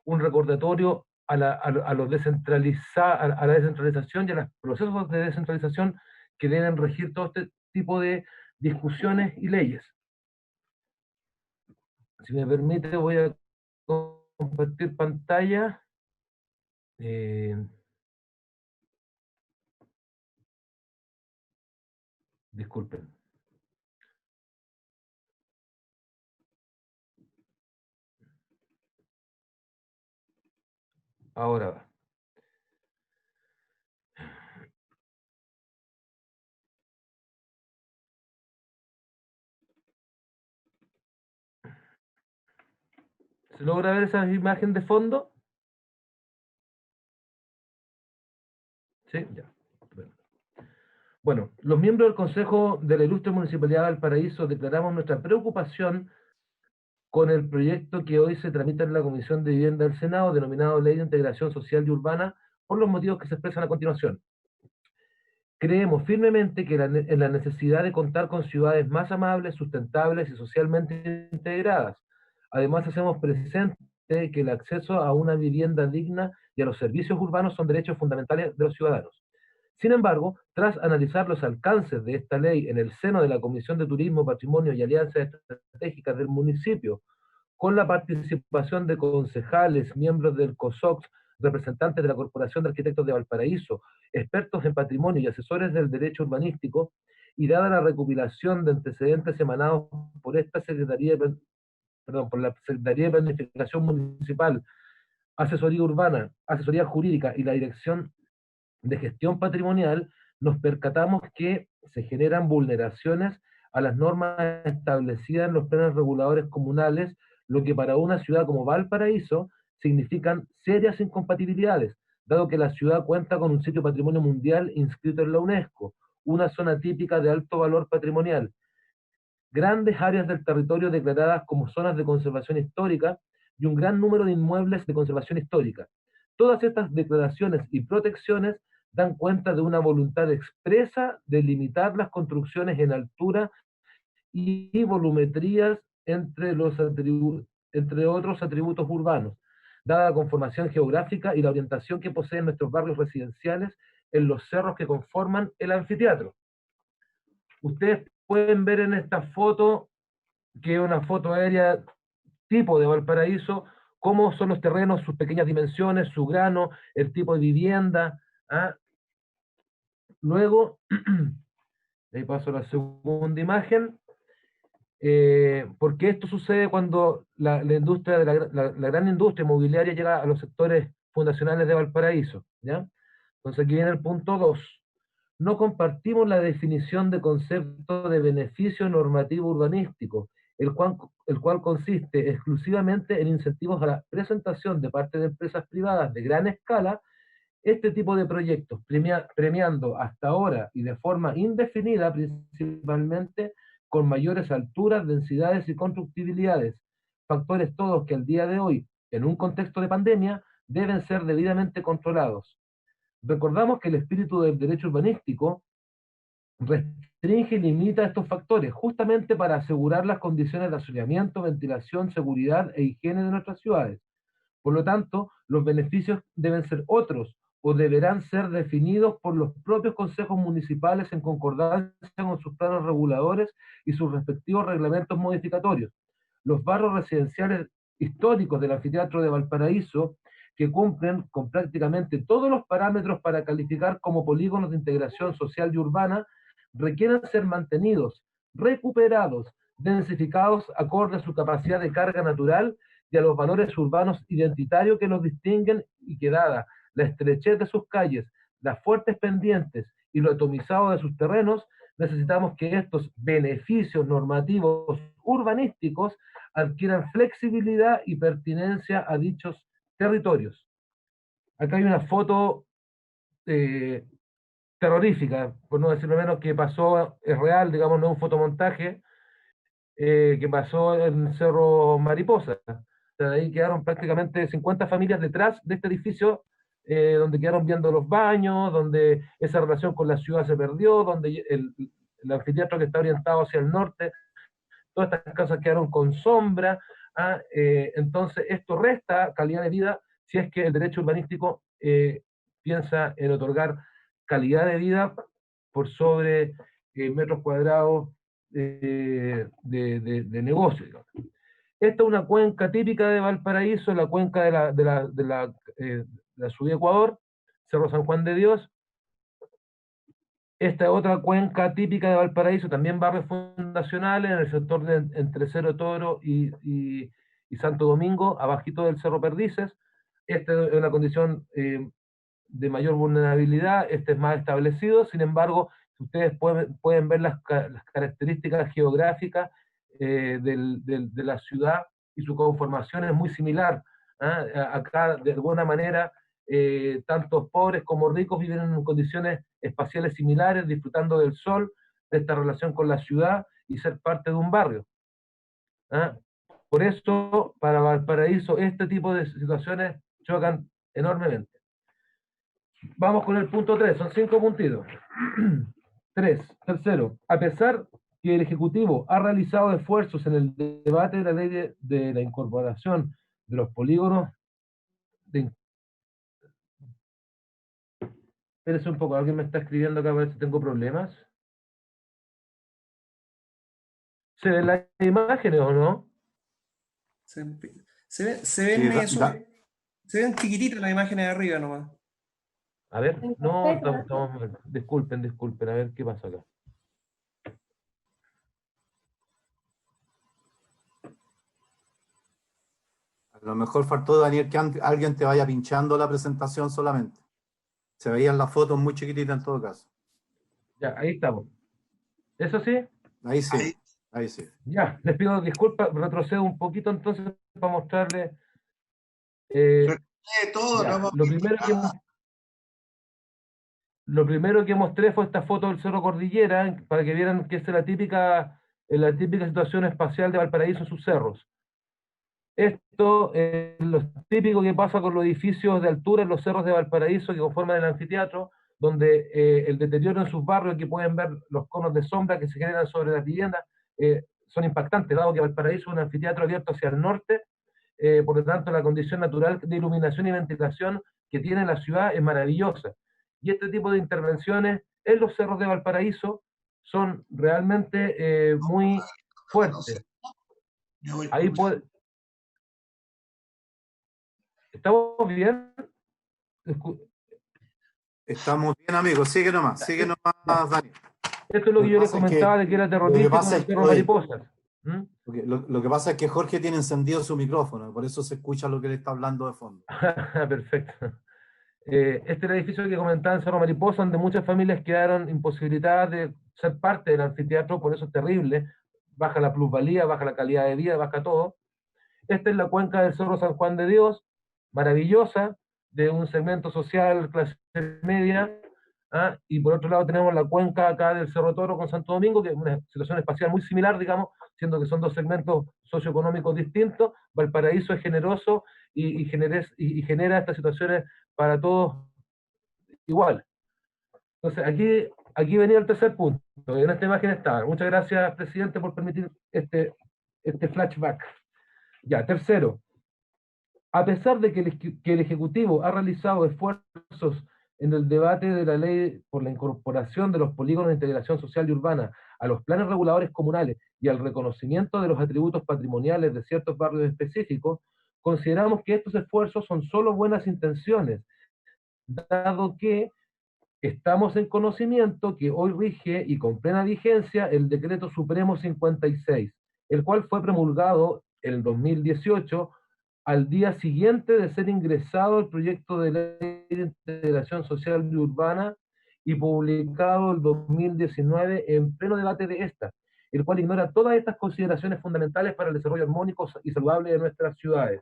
recordatorio a la descentralización y a los procesos de descentralización que deben regir todo este tipo de discusiones y leyes. Si me permite, voy a compartir pantalla. Disculpen. Ahora va. ¿Se logra ver esa imagen de fondo? Sí, ya. Bueno, los miembros del Consejo de la Ilustre Municipalidad de Valparaíso declaramos nuestra preocupación con el proyecto que hoy se tramita en la Comisión de Vivienda del Senado, denominado Ley de Integración Social y Urbana, por los motivos que se expresan a continuación. Creemos firmemente que en la necesidad de contar con ciudades más amables, sustentables y socialmente integradas. Además, hacemos presente que el acceso a una vivienda digna y a los servicios urbanos son derechos fundamentales de los ciudadanos. Sin embargo, tras analizar los alcances de esta ley en el seno de la Comisión de Turismo, Patrimonio y Alianzas Estratégicas del municipio, con la participación de concejales, miembros del COSOC, representantes de la Corporación de Arquitectos de Valparaíso, expertos en patrimonio y asesores del derecho urbanístico, y dada la recopilación de antecedentes emanados por esta por la Secretaría de Planificación Municipal, Asesoría Urbana, Asesoría Jurídica y la Dirección de Gestión Patrimonial, nos percatamos que se generan vulneraciones a las normas establecidas en los planes reguladores comunales, lo que para una ciudad como Valparaíso significan serias incompatibilidades, dado que la ciudad cuenta con un sitio patrimonio mundial inscrito en la UNESCO, una zona típica de alto valor patrimonial, grandes áreas del territorio declaradas como zonas de conservación histórica y un gran número de inmuebles de conservación histórica. Todas estas declaraciones y protecciones dan cuenta de una voluntad expresa de limitar las construcciones en altura y volumetrías entre otros atributos urbanos, dada la conformación geográfica y la orientación que poseen nuestros barrios residenciales en los cerros que conforman el anfiteatro. Ustedes pueden ver en esta foto, que es una foto aérea tipo de Valparaíso, cómo son los terrenos, sus pequeñas dimensiones, su grano, el tipo de vivienda. ¿Ah? Luego, ahí paso a la segunda imagen, porque esto sucede cuando la industria, la gran industria inmobiliaria llega a los sectores fundacionales de Valparaíso, ¿ya? Entonces aquí viene el punto 2. no compartimos la definición de concepto de beneficio normativo urbanístico, el cual consiste exclusivamente en incentivos a la presentación de parte de empresas privadas de gran escala este tipo de proyectos, premiando hasta ahora y de forma indefinida principalmente con mayores alturas, densidades y constructibilidades, factores todos que al día de hoy, en un contexto de pandemia, deben ser debidamente controlados. Recordamos que el espíritu del derecho urbanístico restringe y limita estos factores, justamente para asegurar las condiciones de asoleamiento, ventilación, seguridad e higiene de nuestras ciudades. Por lo tanto, los beneficios deben ser otros, o deberán ser definidos por los propios consejos municipales en concordancia con sus planos reguladores y sus respectivos reglamentos modificatorios. Los barrios residenciales históricos del anfiteatro de Valparaíso, que cumplen con prácticamente todos los parámetros para calificar como polígonos de integración social y urbana, requieren ser mantenidos, recuperados, densificados acorde a su capacidad de carga natural y a los valores urbanos identitarios que los distinguen, y que dada la estrechez de sus calles, las fuertes pendientes y lo atomizado de sus terrenos, necesitamos que estos beneficios normativos urbanísticos adquieran flexibilidad y pertinencia a dichos territorios. Acá hay una foto terrorífica, por no decirlo menos, que pasó, es real, digamos, no es un fotomontaje, que pasó en Cerro Mariposa. O sea, ahí quedaron prácticamente 50 familias detrás de este edificio, donde quedaron viendo los baños, donde esa relación con la ciudad se perdió, donde el anfiteatro que está orientado hacia el norte, todas estas casas quedaron con sombra. Entonces, esto resta calidad de vida si es que el derecho urbanístico piensa en otorgar calidad de vida por sobre metros cuadrados de negocio, digamos. Esta es una cuenca típica de Valparaíso, la cuenca de la subida Ecuador, Cerro San Juan de Dios. Esta es otra cuenca típica de Valparaíso, también barrios fundacionales, en el sector entre Cerro Toro y Santo Domingo, abajito del Cerro Perdices. Esta es una condición de mayor vulnerabilidad, este es más establecido. Sin embargo, ustedes pueden ver las características geográficas de la ciudad, y su conformación es muy similar. Acá, de alguna manera, tanto pobres como ricos viven en condiciones espaciales similares, disfrutando del sol, de esta relación con la ciudad y ser parte de un barrio. Por eso, para Valparaíso, este tipo de situaciones chocan enormemente. Vamos con el punto 3, son 5 puntitos. 3. Tercero, a pesar que el Ejecutivo ha realizado esfuerzos en el debate de la ley de la incorporación de los polígonos Espérese un poco, alguien me está escribiendo acá, a ver si tengo problemas. ¿Se ven las imágenes o no? Se ven chiquititas las imágenes de arriba nomás. A ver, no, disculpen, a ver qué pasa acá. A lo mejor faltó, Daniel, que alguien te vaya pinchando la presentación solamente. Se veían las fotos muy chiquititas en todo caso. Ya, ahí estamos. ¿Eso sí? Ahí sí, ahí sí. Ya, les pido disculpas, retrocedo un poquito entonces para mostrarles. Lo primero que mostré fue esta foto del Cerro Cordillera, para que vieran que esta es la típica situación espacial de Valparaíso en sus cerros. Esto es lo típico que pasa con los edificios de altura en los cerros de Valparaíso que conforman el anfiteatro, donde el deterioro en sus barrios, que pueden ver los conos de sombra que se generan sobre las viviendas, son impactantes, dado que Valparaíso es un anfiteatro abierto hacia el norte. Por lo tanto, la condición natural de iluminación y ventilación que tiene la ciudad es maravillosa. Y este tipo de intervenciones en los cerros de Valparaíso son realmente muy fuertes. Ahí puede... ¿Estamos bien? Estamos bien, amigos. Sigue nomás, Daniel. Esto es lo que yo les comentaba, de que era terrorífico con el Cerro Mariposas. Lo que pasa es que Jorge tiene encendido su micrófono, por eso se escucha lo que le está hablando de fondo. Perfecto. Este es el edificio que comentaba en Cerro Mariposa, donde muchas familias quedaron imposibilitadas de ser parte del anfiteatro, por eso es terrible, baja la plusvalía, baja la calidad de vida, baja todo. Esta es la cuenca del Cerro San Juan de Dios, maravillosa, de un segmento social clase media, ¿ah? Y por otro lado tenemos la cuenca acá del Cerro Toro con Santo Domingo, que es una situación espacial muy similar, digamos, siendo que son dos segmentos socioeconómicos distintos. Valparaíso es generoso y genera estas situaciones para todos igual. Entonces, aquí venía el tercer punto, en esta imagen está. Muchas gracias, presidente, por permitir este flashback. Ya, tercero, a pesar de que el Ejecutivo ha realizado esfuerzos en el debate de la ley por la incorporación de los polígonos de integración social y urbana a los planes reguladores comunales y al reconocimiento de los atributos patrimoniales de ciertos barrios específicos, consideramos que estos esfuerzos son solo buenas intenciones, dado que estamos en conocimiento que hoy rige y con plena vigencia el Decreto Supremo 56, el cual fue promulgado en el 2018 al día siguiente de ser ingresado el proyecto de ley de integración social y urbana y publicado el 2019 en pleno debate de esta, el cual ignora todas estas consideraciones fundamentales para el desarrollo armónico y saludable de nuestras ciudades.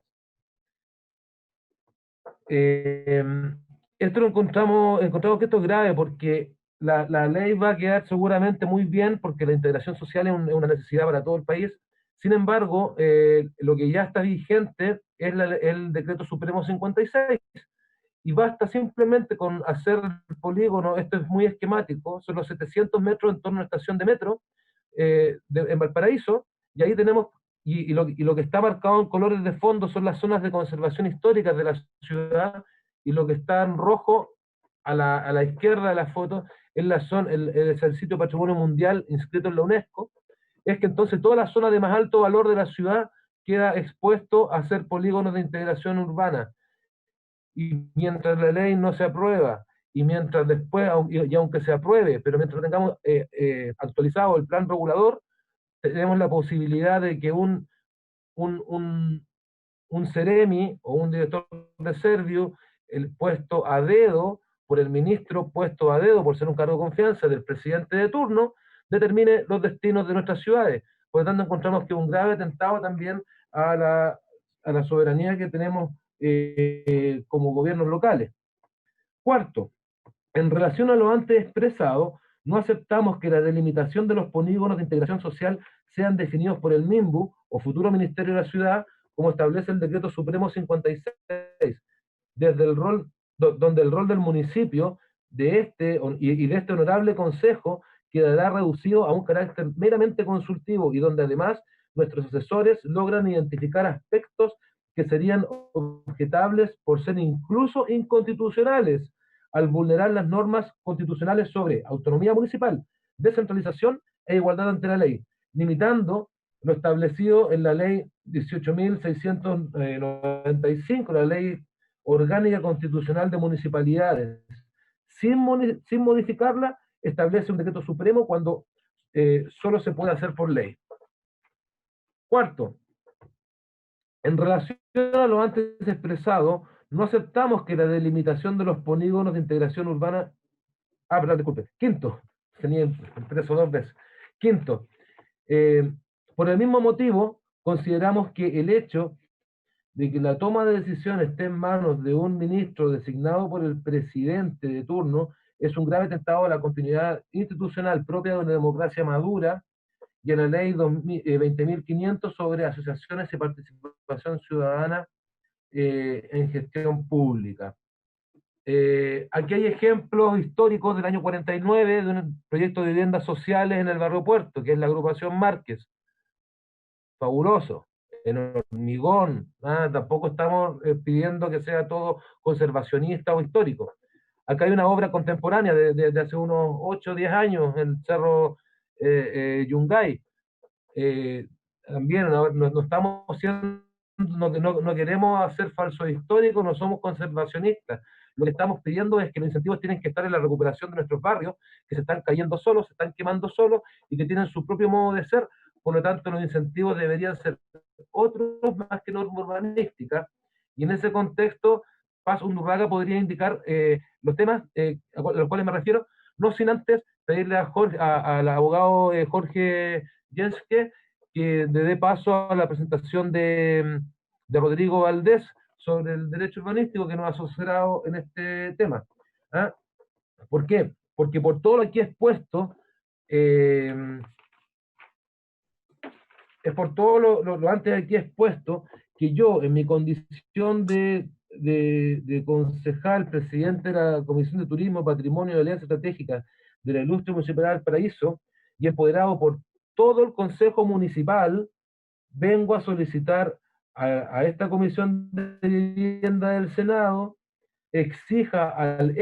Esto lo encontramos que esto es grave porque la ley va a quedar seguramente muy bien porque la integración social es una necesidad para todo el país. Sin embargo, lo que ya está vigente es el Decreto Supremo 56 y basta simplemente con hacer el polígono, esto es muy esquemático, son los 700 metros en torno a una estación de metro en Valparaíso, y ahí tenemos, y lo que está marcado en colores de fondo son las zonas de conservación histórica de la ciudad, y lo que está en rojo a la izquierda de la foto es el sitio Patrimonio Mundial inscrito en la UNESCO. Es que entonces toda la zona de más alto valor de la ciudad queda expuesto a ser polígonos de integración urbana. Y mientras la ley no se aprueba, y mientras después, y aunque se apruebe, pero mientras tengamos actualizado el plan regulador, tenemos la posibilidad de que un Ceremi o un director de Servio, el puesto a dedo por el ministro, puesto a dedo por ser un cargo de confianza del presidente de turno, determine los destinos de nuestras ciudades. Por lo tanto, encontramos que es un grave atentado también a la soberanía que tenemos como gobiernos locales. Cuarto, en relación a lo antes expresado, no aceptamos que la delimitación de los polígonos de integración social sean definidos por el MIMBU o futuro Ministerio de la Ciudad, como establece el Decreto Supremo 56, desde donde el rol del municipio de este honorable consejo quedará reducido a un carácter meramente consultivo y donde además nuestros asesores logran identificar aspectos que serían objetables por ser incluso inconstitucionales al vulnerar las normas constitucionales sobre autonomía municipal, descentralización e igualdad ante la ley, limitando lo establecido en la ley 18.695, la ley orgánica constitucional de municipalidades. Sin modificarla, establece un decreto supremo cuando solo se puede hacer por ley. Cuarto, en relación a lo antes expresado, no aceptamos que la delimitación de los polígonos de integración urbana... perdón, disculpe. Quinto, tenía impreso dos veces. Quinto, por el mismo motivo, consideramos que el hecho de que la toma de decisiones esté en manos de un ministro designado por el presidente de turno es un grave atentado a la continuidad institucional propia de una democracia madura y a la ley 20.500 sobre asociaciones y participación ciudadana en gestión pública. Aquí hay ejemplos históricos del año 49 de un proyecto de viviendas sociales en el barrio Puerto, que es la agrupación Márquez. Fabuloso, en hormigón, tampoco estamos pidiendo que sea todo conservacionista o histórico. Acá hay una obra contemporánea de hace unos 8 o 10 años en el Cerro Yungay. También no estamos siendo, no queremos hacer falsos históricos, no somos conservacionistas. Lo que estamos pidiendo es que los incentivos tienen que estar en la recuperación de nuestros barrios, que se están cayendo solos, se están quemando solos y que tienen su propio modo de ser. Por lo tanto, los incentivos deberían ser otros más que norma urbanística. Y en ese contexto, Paz Undurraga podría indicar los temas a los cuales me refiero, no sin antes pedirle al abogado Jorge Jenske que le dé paso a la presentación de Rodrigo Valdés sobre el derecho urbanístico que nos ha asesorado en este tema. ¿Ah? ¿Por qué? Porque por todo lo aquí expuesto, es por todo lo antes aquí expuesto, que yo, en mi condición de concejal, presidente de la Comisión de Turismo, Patrimonio y Alianza Estratégica de la Ilustre Municipalidad del Paraíso, y empoderado por todo el Consejo Municipal, vengo a solicitar a esta Comisión de Vivienda del Senado exija al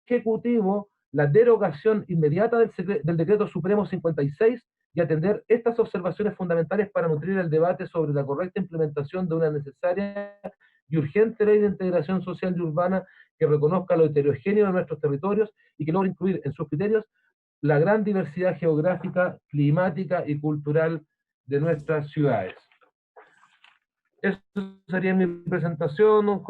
Ejecutivo la derogación inmediata del Decreto Supremo 56 y atender estas observaciones fundamentales para nutrir el debate sobre la correcta implementación de una necesaria y urgente ley de integración social y urbana que reconozca lo heterogéneo de nuestros territorios y que logre incluir en sus criterios la gran diversidad geográfica, climática y cultural de nuestras ciudades. Eso sería mi presentación,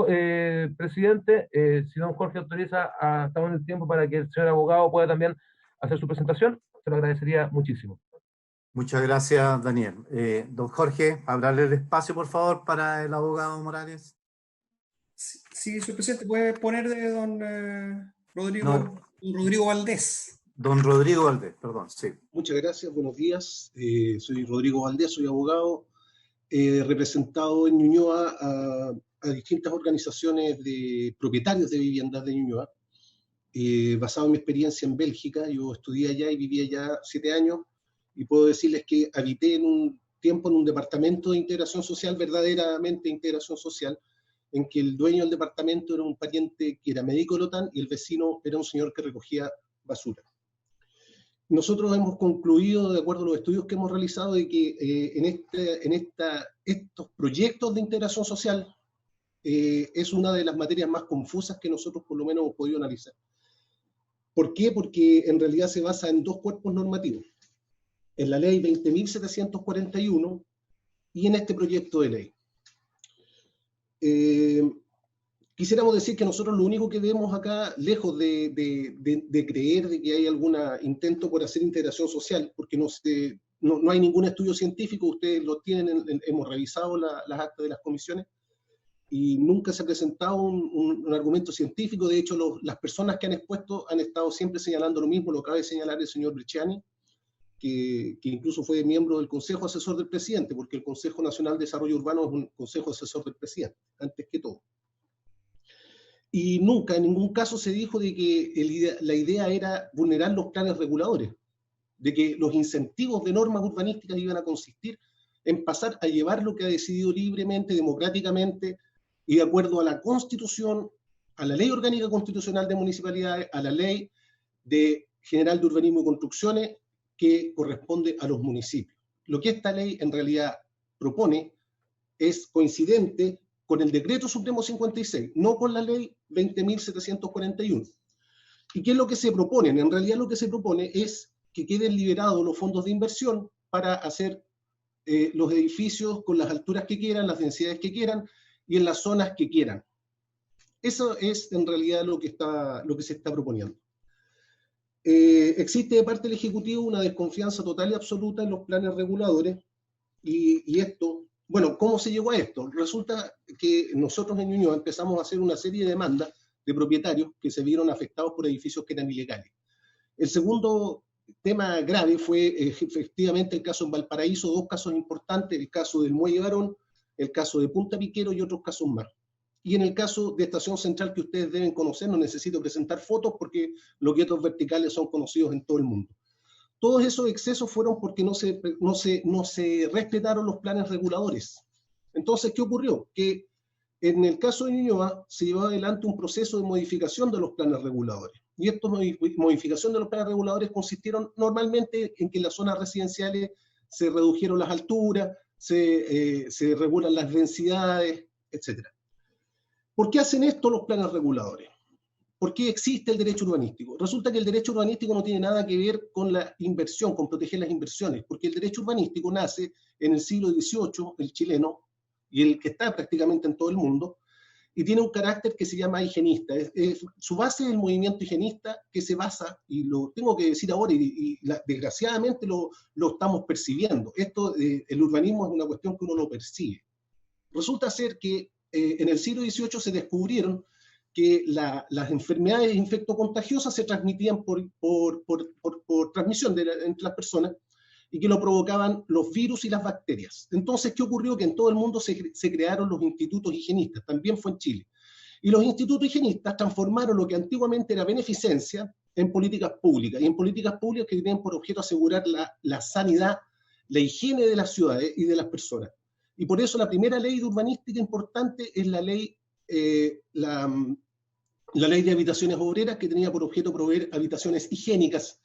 presidente. Si don Jorge autoriza, estamos en el tiempo para que el señor abogado pueda también hacer su presentación, se lo agradecería muchísimo. Muchas gracias, Daniel. Don Jorge, abrirle el espacio, por favor, para el abogado Morales. Sí, señor presidente, puede poner de don Rodrigo, No. don Rodrigo Valdés. Don Rodrigo Valdés, perdón, sí. Muchas gracias, buenos días. Soy Rodrigo Valdés, soy abogado, representado en Ñuñoa a distintas organizaciones de propietarios de viviendas de Ñuñoa. Basado en mi experiencia en Bélgica, yo estudié allá y viví allá 7 años, y puedo decirles que habité en un tiempo en un departamento de integración social, verdaderamente integración social, en que el dueño del departamento era un pariente que era médico de Lotán y el vecino era un señor que recogía basura. Nosotros hemos concluido, de acuerdo a los estudios que hemos realizado, de que estos proyectos de integración social es una de las materias más confusas que nosotros por lo menos hemos podido analizar. ¿Por qué? Porque en realidad se basa en 2 cuerpos normativos, en la ley 20.741 y en este proyecto de ley. Quisiéramos decir que nosotros lo único que vemos acá, lejos de creer de que hay algún intento por hacer integración social, porque no hay ningún estudio científico, ustedes lo tienen, hemos revisado las actas de las comisiones, y nunca se ha presentado un argumento científico. De hecho, las personas que han expuesto han estado siempre señalando lo mismo, lo acaba de señalar el señor Bresciani, que incluso fue miembro del Consejo Asesor del Presidente, porque el Consejo Nacional de Desarrollo Urbano es un Consejo Asesor del Presidente, antes que todo. Y nunca, en ningún caso, se dijo de que la idea era vulnerar los planes reguladores, de que los incentivos de normas urbanísticas iban a consistir en pasar a llevar lo que ha decidido libremente, democráticamente, y de acuerdo a la Constitución, a la Ley Orgánica Constitucional de Municipalidades, a la Ley General de Urbanismo y Construcciones, que corresponde a los municipios. Lo que esta ley en realidad propone es coincidente con el Decreto Supremo 56, no con la Ley 20.741. ¿Y qué es lo que se propone? En realidad lo que se propone es que queden liberados los fondos de inversión para hacer los edificios con las alturas que quieran, las densidades que quieran y en las zonas que quieran. Eso es en realidad lo que se está proponiendo. Existe de parte del Ejecutivo una desconfianza total y absoluta en los planes reguladores, y esto, bueno, ¿cómo se llegó a esto? Resulta que nosotros en Ñuñoa empezamos a hacer una serie de demandas de propietarios que se vieron afectados por edificios que eran ilegales. El segundo tema grave fue efectivamente el caso en Valparaíso, 2 casos importantes, el caso del Muelle Barón, el caso de Punta Piquero y otros casos más. Y en el caso de Estación Central, que ustedes deben conocer, no necesito presentar fotos porque los guetos verticales son conocidos en todo el mundo. Todos esos excesos fueron porque no se respetaron los planes reguladores. Entonces, ¿qué ocurrió? Que en el caso de Ñuñoa se llevó adelante un proceso de modificación de los planes reguladores. Y estas modificaciones de los planes reguladores consistieron normalmente en que en las zonas residenciales se redujeron las alturas, se regulan las densidades, etc. ¿Por qué hacen esto los planes reguladores? ¿Por qué existe el derecho urbanístico? Resulta que el derecho urbanístico no tiene nada que ver con la inversión, con proteger las inversiones, porque el derecho urbanístico nace en el siglo XVIII, el chileno, y el que está prácticamente en todo el mundo, y tiene un carácter que se llama higienista. Su base es el movimiento higienista, que se basa, y lo tengo que decir ahora, desgraciadamente lo estamos percibiendo. El urbanismo es una cuestión que uno lo percibe. Resulta ser que en el siglo XVIII se descubrieron que las enfermedades infectocontagiosas se transmitían por transmisión entre las personas, y que lo provocaban los virus y las bacterias. Entonces, ¿qué ocurrió? Que en todo el mundo se crearon los institutos higienistas, también fue en Chile. Y los institutos higienistas transformaron lo que antiguamente era beneficencia en políticas públicas, y en políticas públicas que tienen por objeto asegurar la sanidad, la higiene de las ciudades y de las personas. Y por eso la primera ley de urbanística importante es la ley de habitaciones obreras, que tenía por objeto proveer habitaciones higiénicas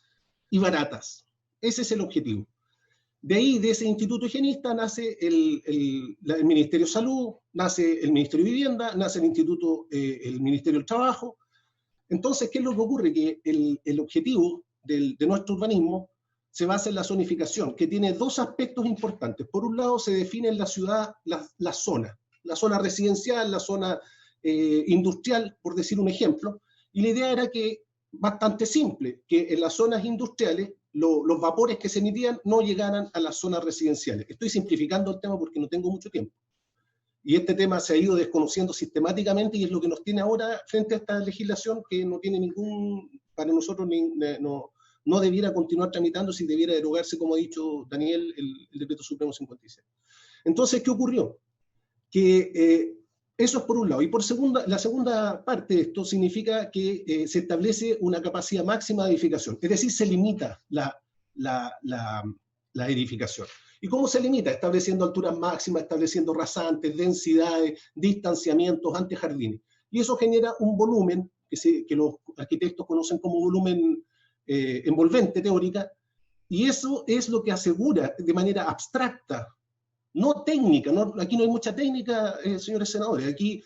y baratas. Ese es el objetivo. De ahí, de ese instituto higienista, nace el Ministerio de Salud, nace el Ministerio de Vivienda, nace el Ministerio del Trabajo. Entonces, ¿qué es lo que ocurre? Que el objetivo de nuestro urbanismo se basa en la zonificación, que tiene dos aspectos importantes. Por un lado, se define en la ciudad la zona residencial, la zona industrial, por decir un ejemplo, y la idea era que, bastante simple, que en las zonas industriales los vapores que se emitían no llegaran a las zonas residenciales. Estoy simplificando el tema porque no tengo mucho tiempo. Y este tema se ha ido desconociendo sistemáticamente, y es lo que nos tiene ahora frente a esta legislación, que no tiene para nosotros no debiera continuar tramitando, si debiera derogarse, como ha dicho Daniel, el Decreto Supremo 56. Entonces, ¿qué ocurrió? Que eso es por un lado. Y la segunda parte de esto significa que se establece una capacidad máxima de edificación. Es decir, se limita la edificación. ¿Y cómo se limita? Estableciendo alturas máximas, estableciendo rasantes, densidades, distanciamientos, antejardines. Y eso genera un volumen que los arquitectos conocen como volumen envolvente teórica, y eso es lo que asegura de manera abstracta, no técnica, aquí no hay mucha técnica, señores senadores, aquí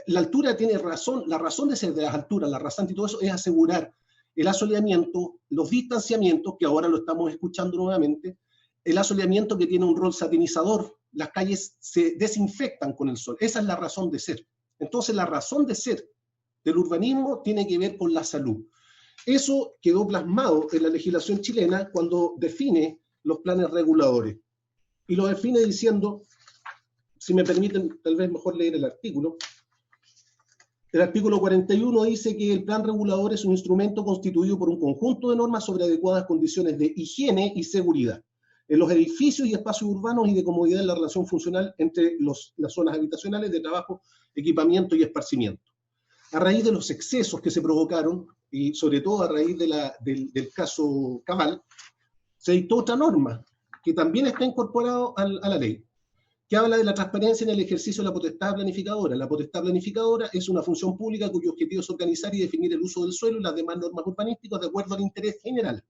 la altura tiene razón, la razón de ser de las alturas, la rasante y todo eso es asegurar el asoleamiento, los distanciamientos, que ahora lo estamos escuchando nuevamente, el asoleamiento que tiene un rol satinizador, las calles se desinfectan con el sol, esa es la razón de ser. Entonces la razón de ser del urbanismo tiene que ver con la salud. Eso quedó plasmado en la legislación chilena cuando define los planes reguladores. Y lo define diciendo, si me permiten tal vez mejor leer el artículo. El artículo 41 dice que el plan regulador es un instrumento constituido por un conjunto de normas sobre adecuadas condiciones de higiene y seguridad en los edificios y espacios urbanos, y de comodidad en la relación funcional entre las zonas habitacionales, de trabajo, equipamiento y esparcimiento. A raíz de los excesos que se provocaron, y sobre todo a raíz del caso Cabal, se dictó otra norma que también está incorporado a la ley, que habla de la transparencia en el ejercicio de la potestad planificadora. La potestad planificadora es una función pública cuyo objetivo es organizar y definir el uso del suelo y las demás normas urbanísticas de acuerdo al interés general.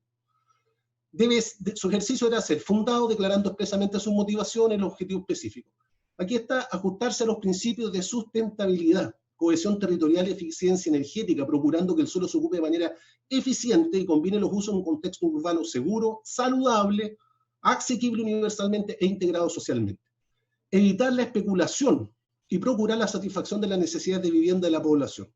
Su ejercicio debe ser fundado declarando expresamente sus motivaciones y los objetivos específicos. Aquí está: ajustarse a los principios de sustentabilidad, cohesión territorial y eficiencia energética, procurando que el suelo se ocupe de manera eficiente y combine los usos en un contexto urbano seguro, saludable, asequible universalmente e integrado socialmente. Evitar la especulación y procurar la satisfacción de las necesidades de vivienda de la población.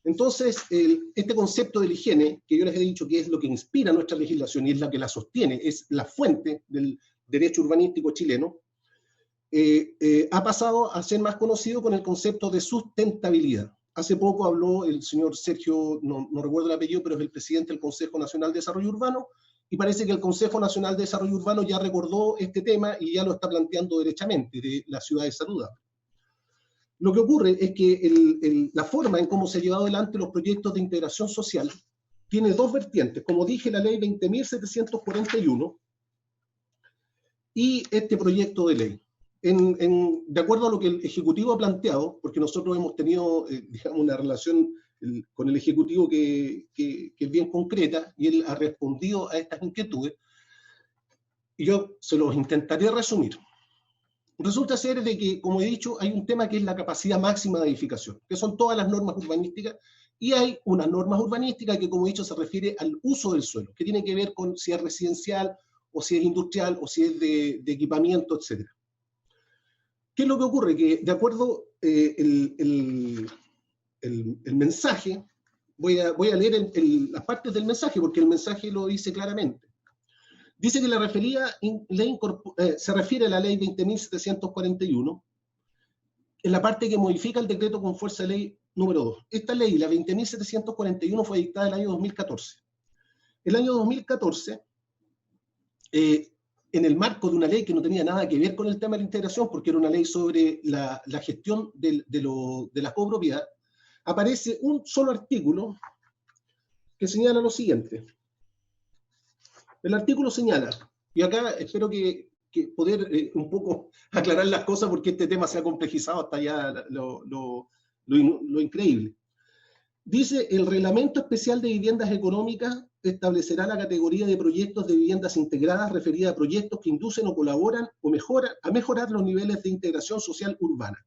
Entonces, este concepto de la higiene, que yo les he dicho que es lo que inspira nuestra legislación y es la que la sostiene, es la fuente del derecho urbanístico chileno, ha pasado a ser más conocido con el concepto de sustentabilidad. Hace poco habló el señor Sergio, no recuerdo el apellido, pero es el presidente del Consejo Nacional de Desarrollo Urbano, y parece que el Consejo Nacional de Desarrollo Urbano ya recordó este tema y ya lo está planteando derechamente, de las ciudades saludables. Lo que ocurre es que la forma en cómo se ha llevado adelante los proyectos de integración social tiene dos vertientes. Como dije, la ley 20.741 y este proyecto de ley. De acuerdo a lo que el Ejecutivo ha planteado, porque nosotros hemos tenido, digamos, una relación con el Ejecutivo que es bien concreta, y él ha respondido a estas inquietudes, y yo se los intentaré resumir. Resulta ser de que, como he dicho, hay un tema que es la capacidad máxima de edificación, que son todas las normas urbanísticas, y hay unas normas urbanísticas que, como he dicho, se refiere al uso del suelo, que tiene que ver con si es residencial, o si es industrial, o si es de equipamiento, etc. ¿Qué es lo que ocurre? Que de acuerdo el mensaje, voy a leer las partes del mensaje, porque el mensaje lo dice claramente. Dice que la referida ley se refiere a la ley 20.741, en la parte que modifica el decreto con fuerza de ley número 2. Esta ley, la 20.741, fue dictada en el año 2014. El año 2014, en el marco de una ley que no tenía nada que ver con el tema de la integración, porque era una ley sobre la gestión de la copropiedad, aparece un solo artículo que señala lo siguiente. El artículo señala, y acá espero que poder un poco aclarar las cosas, porque este tema se ha complejizado hasta ya lo increíble. Dice, el Reglamento Especial de Viviendas Económicas establecerá la categoría de proyectos de viviendas integradas referida a proyectos que inducen o colaboran a mejorar los niveles de integración social urbana.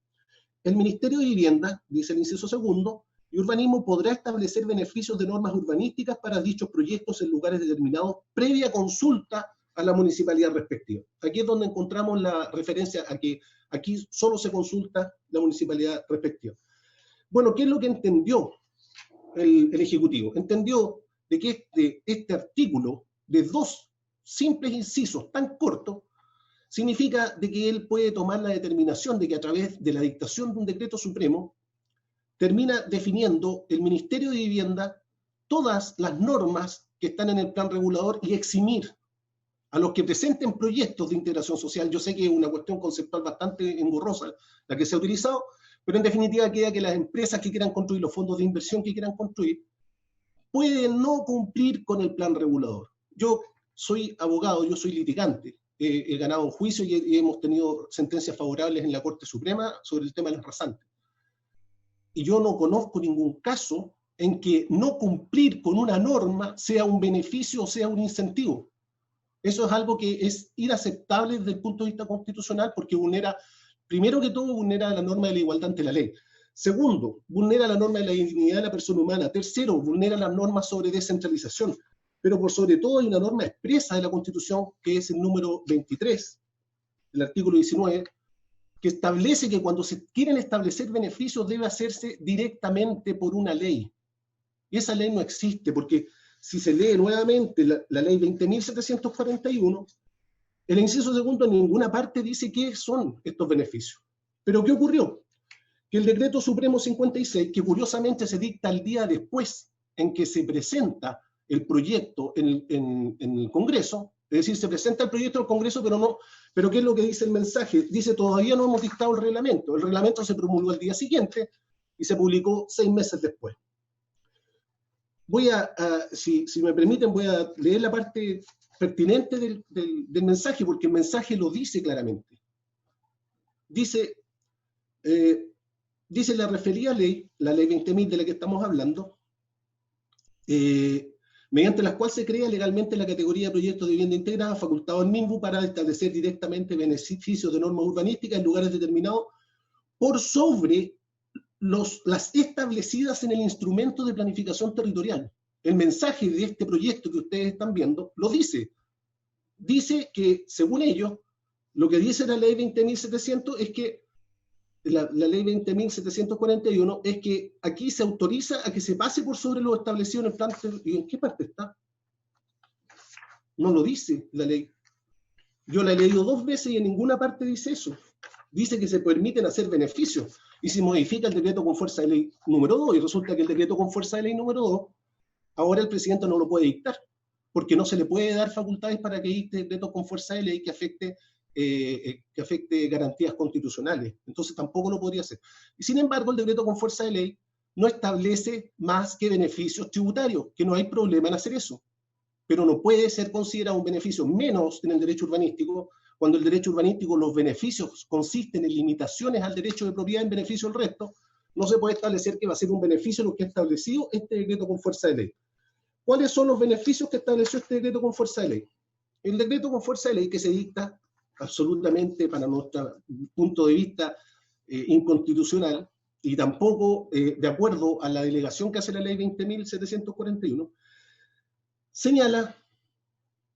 El Ministerio de Vivienda, dice el inciso segundo, y Urbanismo podrá establecer beneficios de normas urbanísticas para dichos proyectos en lugares determinados previa consulta a la municipalidad respectiva. Aquí es donde encontramos la referencia a que aquí solo se consulta la municipalidad respectiva. Bueno, ¿qué es lo que entendió el Ejecutivo? Entendió de que este artículo de 2 simples incisos tan cortos significa de que él puede tomar la determinación de que a través de la dictación de un decreto supremo termina definiendo el Ministerio de Vivienda todas las normas que están en el plan regulador y eximir a los que presenten proyectos de integración social. Yo sé que es una cuestión conceptual bastante engorrosa la que se ha utilizado, pero en definitiva queda que las empresas que quieran construir, los fondos de inversión que quieran construir, pueden no cumplir con el plan regulador. Yo soy abogado, yo soy litigante, he ganado un juicio y hemos tenido sentencias favorables en la Corte Suprema sobre el tema de los rasantes. Y yo no conozco ningún caso en que no cumplir con una norma sea un beneficio o sea un incentivo. Eso es algo que es inaceptable desde el punto de vista constitucional, porque vulnera, primero que todo, vulnera la norma de la igualdad ante la ley. Segundo, vulnera la norma de la dignidad de la persona humana. Tercero, vulnera las normas sobre descentralización. Pero por sobre todo hay una norma expresa de la Constitución, que es el número 23, el artículo 19, que establece que cuando se quieren establecer beneficios debe hacerse directamente por una ley. Y esa ley no existe, porque si se lee nuevamente la ley 20.741, el inciso segundo en ninguna parte dice qué son estos beneficios. ¿Pero qué ocurrió? Que el Decreto Supremo 56, que curiosamente se dicta el día después en que se presenta el proyecto en el Congreso, es decir, se presenta el proyecto al Congreso, pero ¿qué es lo que dice el mensaje? Dice, todavía no hemos dictado el reglamento se promulgó el día siguiente y se publicó 6 meses después. Voy si me permiten, voy a leer la parte pertinente del mensaje, porque el mensaje lo dice claramente. Dice la referida ley, la ley 20.000 de la que estamos hablando, mediante la cual se crea legalmente la categoría de proyectos de vivienda integrada, facultado al MIMBU para establecer directamente beneficios de normas urbanísticas en lugares determinados por sobre las establecidas en el instrumento de planificación territorial. El mensaje de este proyecto que ustedes están viendo lo dice. Dice que, según ellos, lo que dice la ley 20.700 es que la ley 20.741 es que aquí se autoriza a que se pase por sobre lo establecido en el plan. ¿Y en qué parte está? No lo dice la ley. Yo la he leído 2 veces y en ninguna parte dice eso. Dice que se permiten hacer beneficios y se modifica el decreto con fuerza de ley número 2 y resulta que el decreto con fuerza de ley número 2 ahora el presidente no lo puede dictar porque no se le puede dar facultades para que dicte decretos con fuerza de ley que afecte garantías constitucionales. Entonces tampoco lo podría hacer. Y sin embargo, el decreto con fuerza de ley no establece más que beneficios tributarios, que no hay problema en hacer eso. Pero no puede ser considerado un beneficio menos en el derecho urbanístico, cuando el derecho urbanístico los beneficios consisten en limitaciones al derecho de propiedad en beneficio del resto, no se puede establecer que va a ser un beneficio lo que ha establecido este decreto con fuerza de ley. ¿Cuáles son los beneficios que estableció este decreto con fuerza de ley? El decreto con fuerza de ley que se dicta absolutamente, para nuestro punto de vista, inconstitucional, y tampoco de acuerdo a la delegación que hace la ley 20.741, señala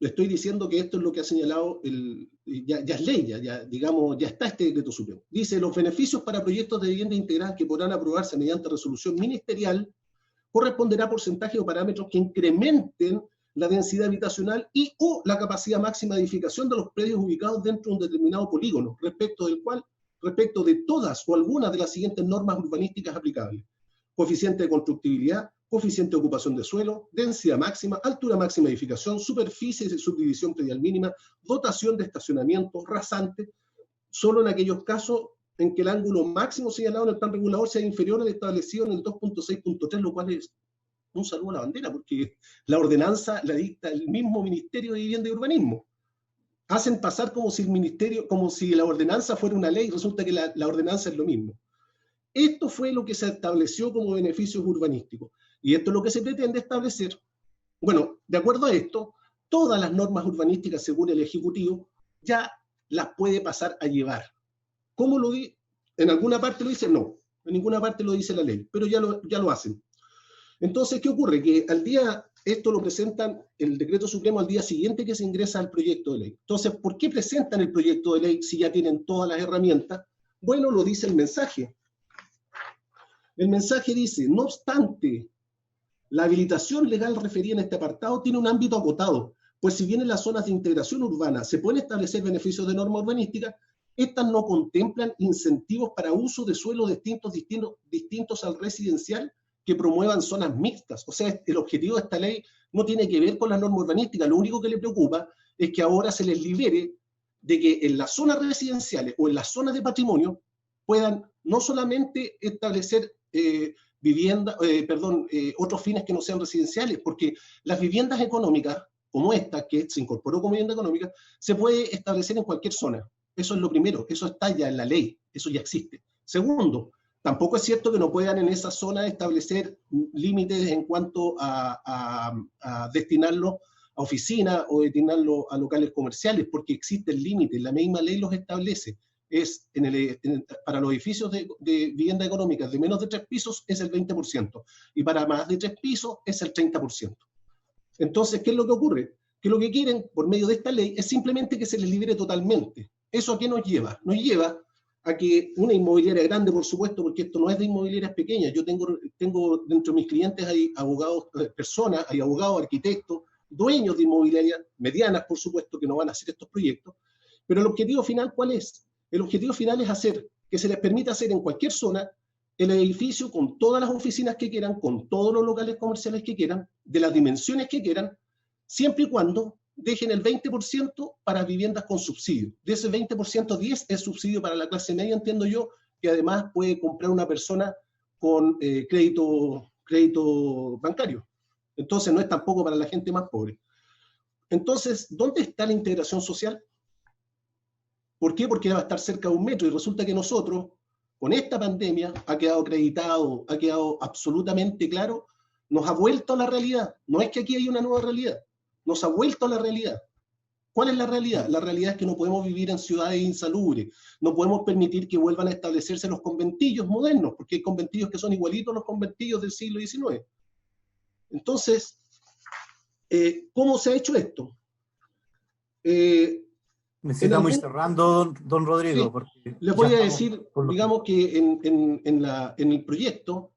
le estoy diciendo que esto es lo que ha señalado, ya es ley, digamos, ya está este decreto supremo. Dice, los beneficios para proyectos de vivienda integral que podrán aprobarse mediante resolución ministerial corresponderá a porcentaje o parámetros que incrementen la densidad habitacional y o la capacidad máxima de edificación de los predios ubicados dentro de un determinado polígono, respecto de todas o algunas de las siguientes normas urbanísticas aplicables: coeficiente de constructibilidad, coeficiente de ocupación de suelo, densidad máxima, altura máxima de edificación, superficie de subdivisión predial mínima, dotación de estacionamiento, rasante, solo en aquellos casos en que el ángulo máximo señalado en el plan regulador sea inferior al establecido en el 2.6.3, lo cual es un saludo a la bandera, porque la ordenanza la dicta el mismo Ministerio de Vivienda y Urbanismo. Hacen pasar como si la ordenanza fuera una ley, resulta que la ordenanza es lo mismo. Esto fue lo que se estableció como beneficios urbanísticos. Y esto es lo que se pretende establecer. Bueno, de acuerdo a esto, todas las normas urbanísticas, según el Ejecutivo, ya las puede pasar a llevar. ¿Cómo lo dice? ¿En alguna parte lo dice? No. En ninguna parte lo dice la ley, pero ya lo hacen. Entonces, ¿qué ocurre? Que esto lo presentan el decreto supremo al día siguiente que se ingresa al proyecto de ley. Entonces, ¿por qué presentan el proyecto de ley si ya tienen todas las herramientas? Bueno, lo dice el mensaje. El mensaje dice, no obstante, la habilitación legal referida en este apartado tiene un ámbito acotado, pues si bien en las zonas de integración urbana se pueden establecer beneficios de norma urbanística, estas no contemplan incentivos para uso de suelos distintos al residencial que promuevan zonas mixtas. O sea, el objetivo de esta ley no tiene que ver con la norma urbanística. Lo único que le preocupa es que ahora se les libere de que en las zonas residenciales o en las zonas de patrimonio puedan no solamente establecer otros fines que no sean residenciales, porque las viviendas económicas, como esta, que se incorporó como vivienda económica, se puede establecer en cualquier zona. Eso es lo primero, eso está ya en la ley, eso ya existe. Segundo, tampoco es cierto que no puedan en esa zona establecer límites en cuanto a destinarlo a oficinas o destinarlo a locales comerciales, porque existen límites, la misma ley los establece. Para los edificios de vivienda económica de menos de 3 pisos es el 20%, y para más de 3 pisos es el 30%. Entonces, ¿qué es lo que ocurre? Que lo que quieren, por medio de esta ley, es simplemente que se les libere totalmente. ¿Eso a qué nos lleva? Nos lleva a que una inmobiliaria grande, por supuesto, porque esto no es de inmobiliarias pequeñas, yo tengo dentro de mis clientes hay abogados, personas, hay abogados, arquitectos, dueños de inmobiliarias medianas, por supuesto, que no van a hacer estos proyectos, pero el objetivo final, ¿cuál es? El objetivo final es hacer que se les permita hacer en cualquier zona el edificio con todas las oficinas que quieran, con todos los locales comerciales que quieran, de las dimensiones que quieran, siempre y cuando dejen el 20% para viviendas con subsidio. De ese 20%, 10% es subsidio para la clase media, entiendo yo, que además puede comprar una persona con crédito bancario. Entonces no es tampoco para la gente más pobre. Entonces, ¿dónde está la integración social? ¿Por qué? Porque va a estar cerca de 1 metro, y resulta que nosotros, con esta pandemia, ha quedado acreditado, ha quedado absolutamente claro, nos ha vuelto a la realidad. No es que aquí haya una nueva realidad, nos ha vuelto a la realidad. ¿Cuál es la realidad? La realidad es que no podemos vivir en ciudades insalubres, no podemos permitir que vuelvan a establecerse los conventillos modernos, porque hay conventillos que son igualitos a los conventillos del siglo XIX. Entonces, ¿cómo se ha hecho esto? Necesitamos ir cerrando, don Rodrigo. Sí, porque les voy a decir, digamos que en el proyecto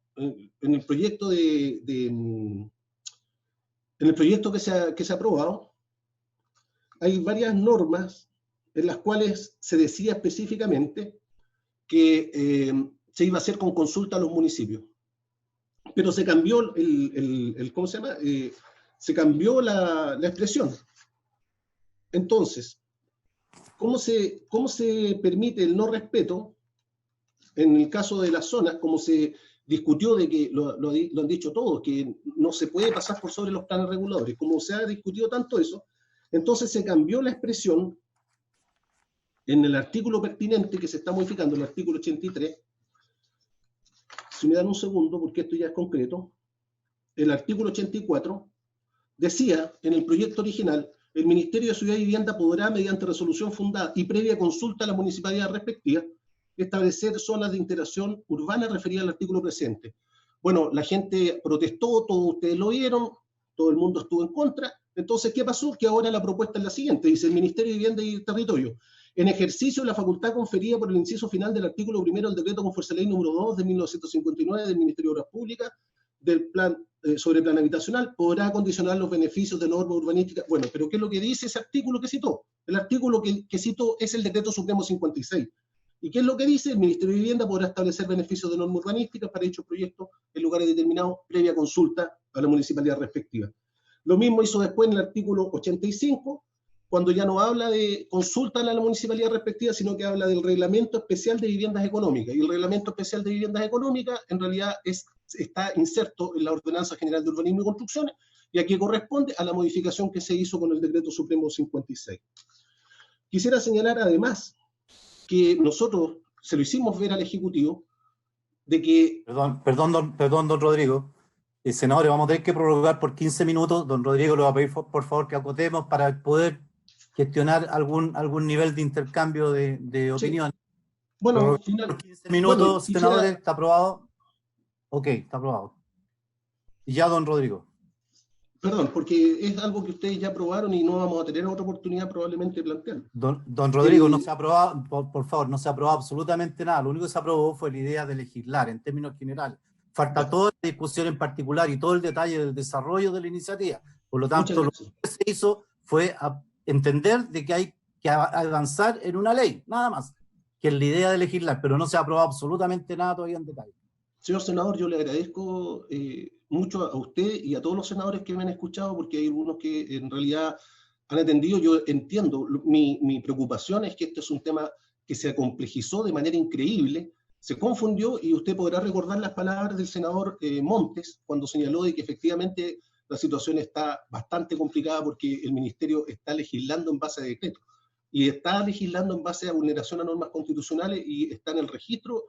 que se ha aprobado, hay varias normas en las cuales se decía específicamente que se iba a hacer con consulta a los municipios. Pero se cambió ¿cómo se llama? Se cambió la expresión. Entonces, ¿cómo se permite el no respeto en el caso de las zonas, como se discutió de que, lo han dicho todos, que no se puede pasar por sobre los planes reguladores? Como se ha discutido tanto eso, entonces se cambió la expresión en el artículo pertinente que se está modificando, el artículo 83. Si me dan un segundo, porque esto ya es concreto. El artículo 84 decía, en el proyecto original, el Ministerio de Ciudad y Vivienda podrá, mediante resolución fundada y previa consulta a la municipalidad respectiva, establecer zonas de integración urbana referidas al artículo presente. Bueno, la gente protestó, todos ustedes lo vieron, todo el mundo estuvo en contra, Entonces, ¿qué pasó? Que ahora la propuesta es la siguiente, dice el Ministerio de Vivienda y Territorio, en ejercicio de la facultad conferida por el inciso final del artículo 1 del decreto con fuerza de ley número 2 de 1959 del Ministerio de Obras Públicas, del plan sobre plan habitacional, podrá condicionar los beneficios de norma urbanística. Bueno, pero ¿qué es lo que dice ese artículo que citó? El artículo que citó es el decreto supremo 56. ¿Y qué es lo que dice? El Ministerio de Vivienda podrá establecer beneficios de norma urbanística para dichos proyectos en lugares determinados previa consulta a la municipalidad respectiva. Lo mismo hizo después en el artículo 85, cuando ya no habla de consulta a la municipalidad respectiva, sino que habla del reglamento especial de viviendas económicas. Y el reglamento especial de viviendas económicas en realidad está inserto en la Ordenanza General de Urbanismo y Construcciones, y aquí corresponde a la modificación que se hizo con el Decreto Supremo 56. Quisiera señalar además que nosotros se lo hicimos ver al Ejecutivo de que... Perdón, don Rodrigo. Senadores, vamos a tener que prorrogar por 15 minutos. Don Rodrigo, le va a pedir por favor que acotemos para poder gestionar algún nivel de intercambio de opinión. Bueno, por 15 minutos, bueno, senadores, ¿está aprobado? Ok, está aprobado. Y ya, don Rodrigo. Perdón, porque es algo que ustedes ya aprobaron y no vamos a tener otra oportunidad probablemente de plantearlo. Don Rodrigo, no se ha aprobado, por favor, no se ha aprobado absolutamente nada. Lo único que se aprobó fue la idea de legislar en términos generales. Falta toda la discusión en particular y todo el detalle del desarrollo de la iniciativa. Por lo tanto, lo que se hizo fue entender de que hay que avanzar en una ley, nada más, que es la idea de legislar, pero no se ha aprobado absolutamente nada todavía en detalle. Señor senador, yo le agradezco mucho a usted y a todos los senadores que me han escuchado, porque hay algunos que en realidad han atendido. Yo entiendo, mi preocupación es que este es un tema que se complejizó de manera increíble, se confundió, y usted podrá recordar las palabras del senador Montes cuando señaló de que efectivamente la situación está bastante complicada porque el ministerio está legislando en base a decretos y está legislando en base a vulneración a normas constitucionales y está en el registro.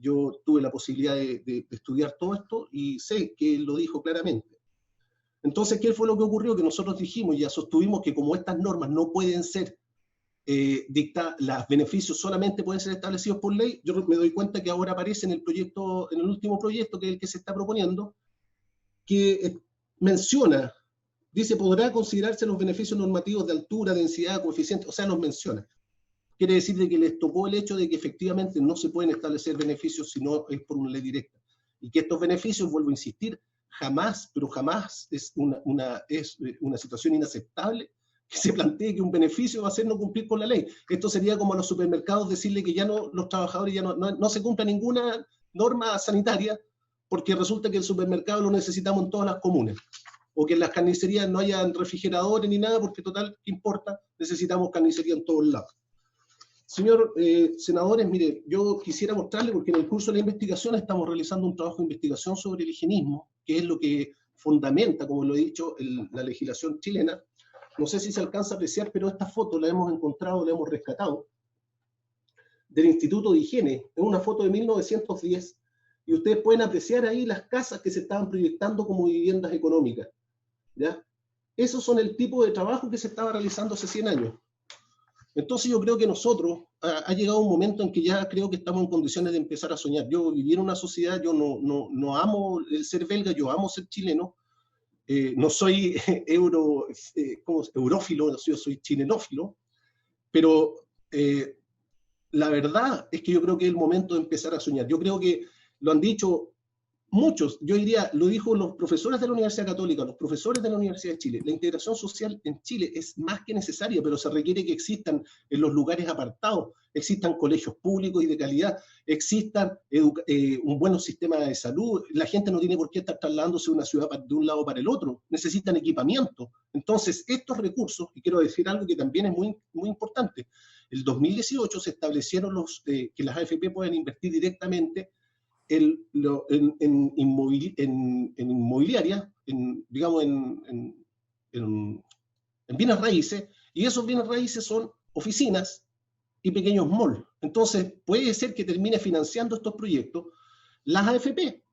Yo tuve la posibilidad de estudiar todo esto y sé que él lo dijo claramente. Entonces, ¿qué fue lo que ocurrió? Que nosotros dijimos, ya sostuvimos que como estas normas no pueden ser los beneficios solamente pueden ser establecidos por ley, yo me doy cuenta que ahora aparece en el proyecto, en el último proyecto, que es el que se está proponiendo, que menciona, dice, podrá considerarse los beneficios normativos de altura, densidad, coeficiente, o sea, los menciona. Quiere decir de que les tocó el hecho de que efectivamente no se pueden establecer beneficios si no es por una ley directa. Y que estos beneficios, vuelvo a insistir, jamás, pero jamás es una situación inaceptable que se plantee que un beneficio va a ser no cumplir con la ley. Esto sería como a los supermercados decirle que ya no, los trabajadores ya no se cumple ninguna norma sanitaria porque resulta que el supermercado lo necesitamos en todas las comunas. O que en las carnicerías no haya refrigeradores ni nada porque total, ¿qué importa? Necesitamos carnicería en todos lados. Señor senadores, mire, yo quisiera mostrarle, porque en el curso de la investigación estamos realizando un trabajo de investigación sobre el higienismo, que es lo que fundamenta, como lo he dicho, la legislación chilena. No sé si se alcanza a apreciar, pero esta foto la hemos encontrado, la hemos rescatado, del Instituto de Higiene. Es una foto de 1910, y ustedes pueden apreciar ahí las casas que se estaban proyectando como viviendas económicas, ¿ya? Esos son el tipo de trabajo que se estaba realizando hace 100 años. Entonces yo creo que nosotros, ha llegado un momento en que ya creo que estamos en condiciones de empezar a soñar. Yo viví en una sociedad, yo no amo el ser belga, yo amo ser chileno. No soy eurófilo, yo soy chilenófilo, pero la verdad es que yo creo que es el momento de empezar a soñar. Yo creo que lo han dicho muchos, yo diría, lo dijo los profesores de la Universidad Católica, los profesores de la Universidad de Chile. La integración social en Chile es más que necesaria, pero se requiere que existan en los lugares apartados, existan colegios públicos y de calidad, existan un buen sistema de salud. La gente no tiene por qué estar trasladándose de una ciudad de un lado para el otro, necesitan equipamiento. Entonces, estos recursos, y quiero decir algo que también es muy, muy importante, el 2018 se establecieron que las AFP pueden invertir directamente en inmobiliaria, digamos en bienes raíces, y esos bienes raíces son oficinas y pequeños malls. Entonces, puede ser que termine financiando estos proyectos las AFP.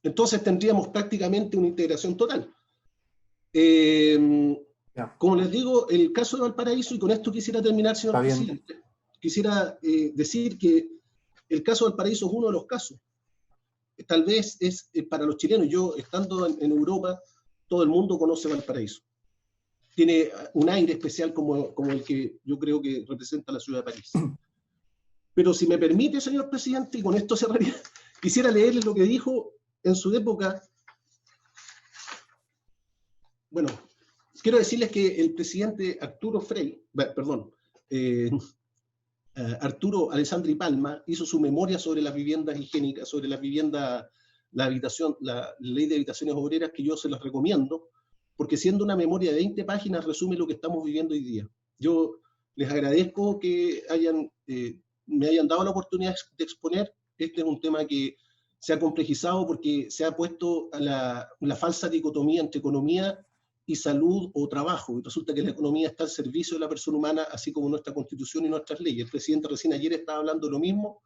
Entonces, tendríamos prácticamente una integración total. Como les digo, el caso de Valparaíso, y con esto quisiera terminar, señor presidente, quisiera decir que el caso de Valparaíso es uno de los casos. Tal vez es para los chilenos, yo estando en Europa, todo el mundo conoce Valparaíso. tiene un aire especial como el que yo creo que representa la ciudad de París. Pero si me permite, señor presidente, y con esto cerraría, quisiera leerle lo que dijo en su época. Bueno, quiero decirles que el presidente Arturo Frei, perdón, Arturo Alessandri Palma hizo su memoria sobre las viviendas higiénicas, sobre las viviendas, la habitación, la ley de habitaciones obreras, que yo se las recomiendo, porque siendo una memoria de 20 páginas resume lo que estamos viviendo hoy día. Yo les agradezco que me hayan dado la oportunidad de exponer. Este es un tema que se ha complejizado porque se ha puesto a la falsa dicotomía entre economía y salud o trabajo, y resulta que la economía está al servicio de la persona humana, así como nuestra Constitución y nuestras leyes. El presidente recién ayer estaba hablando de lo mismo.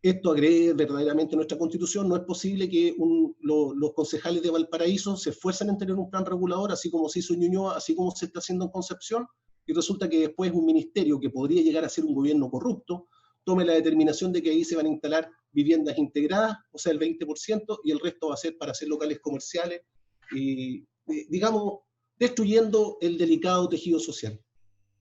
Esto agrede verdaderamente nuestra Constitución. No es posible que los concejales de Valparaíso se esfuercen en tener un plan regulador, así como se hizo en Ñuñoa, así como se está haciendo en Concepción, y resulta que después un ministerio que podría llegar a ser un gobierno corrupto tome la determinación de que ahí se van a instalar viviendas integradas, o sea, el 20%, y el resto va a ser para hacer locales comerciales, y digamos, destruyendo el delicado tejido social.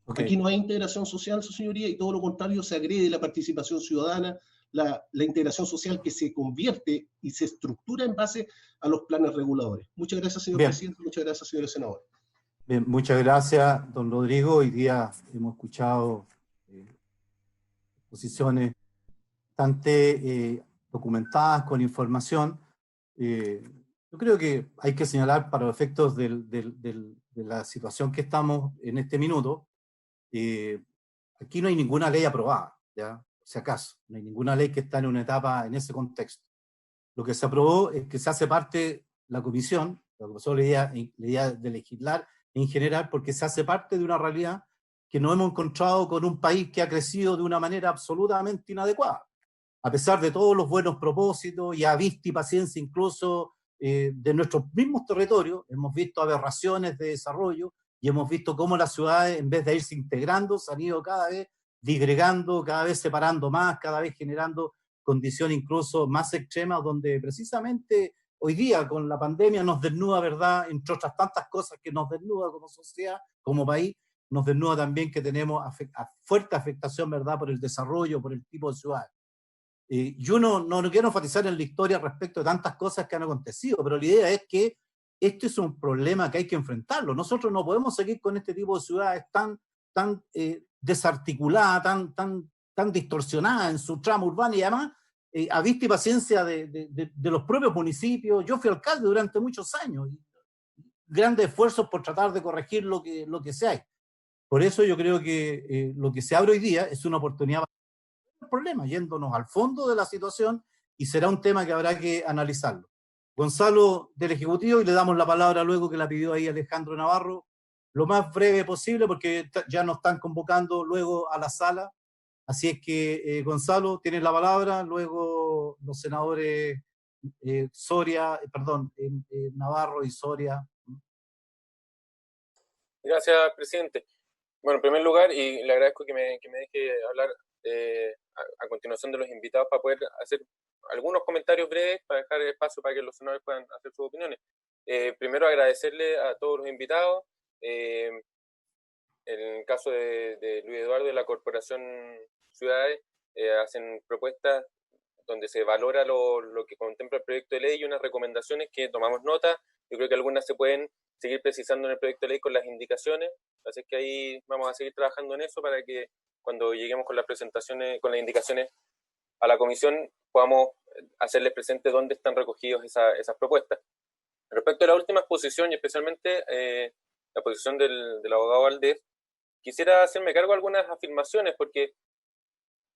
Okay. Aquí no hay integración social, su señoría, y todo lo contrario, se agrede la participación ciudadana, la integración social que se convierte y se estructura en base a los planes reguladores. Muchas gracias, señor presidente, muchas gracias, señores senadores. Bien, muchas gracias, don Rodrigo. Hoy día hemos escuchado posiciones bastante documentadas, con información. Yo creo que hay que señalar, para los efectos de la situación que estamos en este minuto, aquí no hay ninguna ley aprobada, ¿ya? Si acaso, no hay ninguna ley que está en una etapa en ese contexto. Lo que se aprobó es que se hace parte la comisión la idea de legislar en general, porque se hace parte de una realidad que nos hemos encontrado con un país que ha crecido de una manera absolutamente inadecuada. A pesar de todos los buenos propósitos y a vista y paciencia incluso de nuestros mismos territorios, hemos visto aberraciones de desarrollo y hemos visto cómo las ciudades, en vez de irse integrando, se han ido cada vez disgregando, cada vez separando más, cada vez generando condiciones incluso más extremas, donde precisamente hoy día con la pandemia nos desnuda, ¿verdad?, entre otras tantas cosas que nos desnuda como sociedad, como país, nos desnuda también que tenemos fuerte afectación, ¿verdad?, por el desarrollo, por el tipo de ciudades. Yo no quiero enfatizar en la historia respecto de tantas cosas que han acontecido, pero la idea es que este es un problema que hay que enfrentarlo. Nosotros no podemos seguir con este tipo de ciudades tan desarticuladas, tan distorsionadas en su trama urbana, y además a vista y paciencia de los propios municipios. Yo fui alcalde durante muchos años, y grandes esfuerzos por tratar de corregir lo que se hay. Por eso yo creo que lo que se abre hoy día es una oportunidad para el problema, yéndonos al fondo de la situación, y será un tema que habrá que analizarlo. Gonzalo, del Ejecutivo, y le damos la palabra luego, que la pidió ahí Alejandro Navarro, lo más breve posible, porque ya nos están convocando luego a la sala. Así es que, Gonzalo, tienes la palabra, luego los senadores Navarro y Soria. Gracias, presidente. Bueno, en primer lugar, y le agradezco que me deje hablar a continuación de los invitados, para poder hacer algunos comentarios breves, para dejar espacio para que los senadores puedan hacer sus opiniones. Primero, agradecerle a todos los invitados. En el caso de Luis Eduardo, de la Corporación Ciudades, hacen propuestas donde se valora lo que contempla el proyecto de ley y unas recomendaciones que tomamos nota. Yo creo que algunas se pueden seguir precisando en el proyecto de ley con las indicaciones, así que ahí vamos a seguir trabajando en eso, para que cuando lleguemos con las presentaciones, con las indicaciones a la comisión, podamos hacerles presente dónde están recogidos esas propuestas. Respecto a la última exposición, y especialmente la posición del abogado Valdés, quisiera hacerme cargo de algunas afirmaciones, porque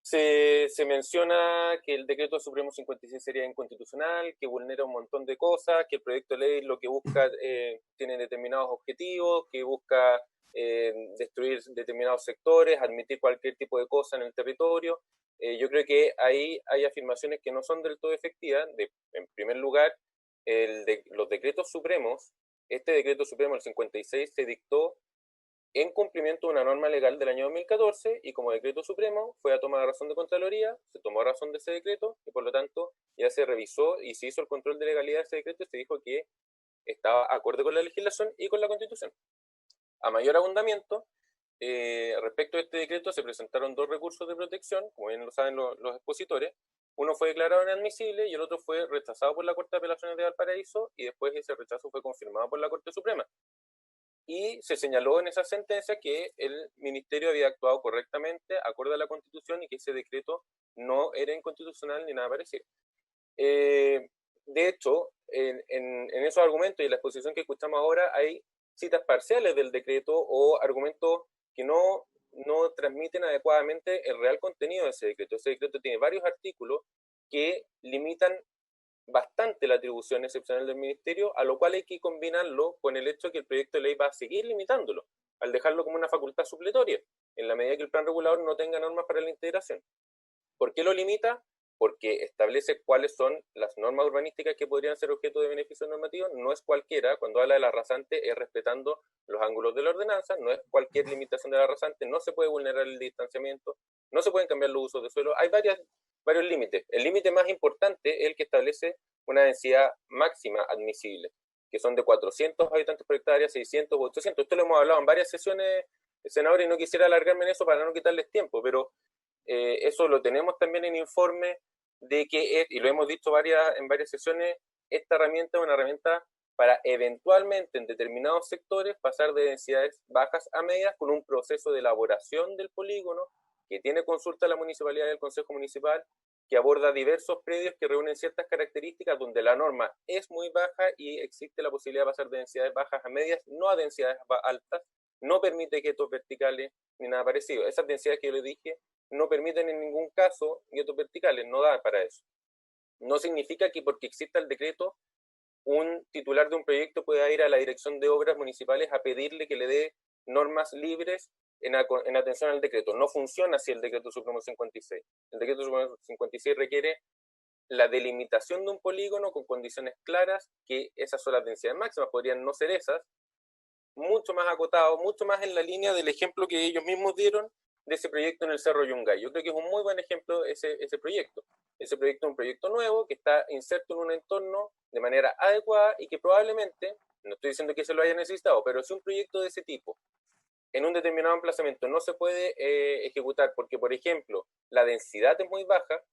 se menciona que el decreto Supremo 56 sería inconstitucional, que vulnera un montón de cosas, que el proyecto de ley lo que busca tiene determinados objetivos, que busca destruir determinados sectores, admitir cualquier tipo de cosa en el territorio. Yo creo que ahí hay afirmaciones que no son del todo efectivas. En primer lugar, los decretos supremos, este decreto supremo, el 56, se dictó en cumplimiento de una norma legal del año 2014, y como decreto supremo fue a tomar la razón de Contraloría, se tomó razón de ese decreto, y por lo tanto ya se revisó y se hizo el control de legalidad de ese decreto, y se dijo que estaba acorde con la legislación y con la Constitución. a mayor abundamiento, respecto a este decreto se presentaron 2 recursos de protección, como bien lo saben los expositores. Uno fue declarado inadmisible y el otro fue rechazado por la Corte de Apelaciones de Valparaíso, y después ese rechazo fue confirmado por la Corte Suprema. Y se señaló en esa sentencia que el Ministerio había actuado correctamente, acorde a la Constitución, y que ese decreto no era inconstitucional ni nada parecido. De hecho, en esos argumentos y en la exposición que escuchamos ahora hay citas parciales del decreto o argumentos que no transmiten adecuadamente el real contenido de ese decreto. Ese decreto tiene varios artículos que limitan bastante la atribución excepcional del Ministerio, a lo cual hay que combinarlo con el hecho de que el proyecto de ley va a seguir limitándolo, al dejarlo como una facultad supletoria, en la medida que el plan regulador no tenga normas para la integración. ¿Por qué lo limita? Porque establece cuáles son las normas urbanísticas que podrían ser objeto de beneficio normativo. No es cualquiera, cuando habla de la rasante es respetando los ángulos de la ordenanza, no es cualquier limitación de la rasante, no se puede vulnerar el distanciamiento, no se pueden cambiar los usos de suelo, hay varios límites. El límite más importante es el que establece una densidad máxima admisible, que son de 400 habitantes por hectárea, 600 o 800. Esto lo hemos hablado en varias sesiones, senador, y no quisiera alargarme en eso para no quitarles tiempo, pero eso lo tenemos también en informe de que, y lo hemos dicho en varias sesiones, esta herramienta es una herramienta para eventualmente en determinados sectores pasar de densidades bajas a medias con un proceso de elaboración del polígono que tiene consulta a la municipalidad y al Consejo Municipal, que aborda diversos predios que reúnen ciertas características donde la norma es muy baja y existe la posibilidad de pasar de densidades bajas a medias, no a densidades altas, no permite guetos verticales ni nada parecido. Esas densidades que yo les dije no permiten en ningún caso guetos verticales, no da para eso. No significa que porque exista el decreto, un titular de un proyecto pueda ir a la Dirección de Obras Municipales a pedirle que le dé normas libres en atención al decreto. No funciona así el Decreto Supremo 56. El Decreto Supremo 56 requiere la delimitación de un polígono con condiciones claras, que esas son las densidades máximas, podrían no ser esas, mucho más acotado, mucho más en la línea del ejemplo que ellos mismos dieron de ese proyecto en el Cerro Yungay. Yo creo que es un muy buen ejemplo ese proyecto. Ese proyecto es un proyecto nuevo que está inserto en un entorno de manera adecuada y que probablemente, no estoy diciendo que se lo haya necesitado, pero si un proyecto de ese tipo en un determinado emplazamiento no se puede ejecutar porque, por ejemplo, la densidad es muy baja,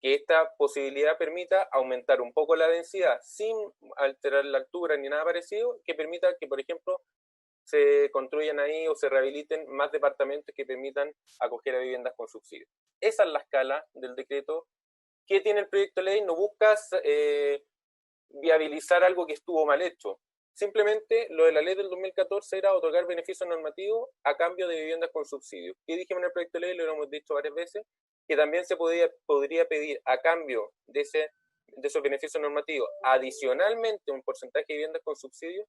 que esta posibilidad permita aumentar un poco la densidad sin alterar la altura ni nada parecido, que permita que, por ejemplo, se construyan ahí o se rehabiliten más departamentos que permitan acoger a viviendas con subsidio. Esa es la escala del decreto. ¿Qué tiene el proyecto de ley? No buscas viabilizar algo que estuvo mal hecho. Simplemente lo de la ley del 2014 era otorgar beneficios normativos a cambio de viviendas con subsidio. ¿Qué dijimos en el proyecto de ley? Lo hemos dicho varias veces, que también se podría pedir a cambio de esos beneficios normativos, adicionalmente un porcentaje de viviendas con subsidio,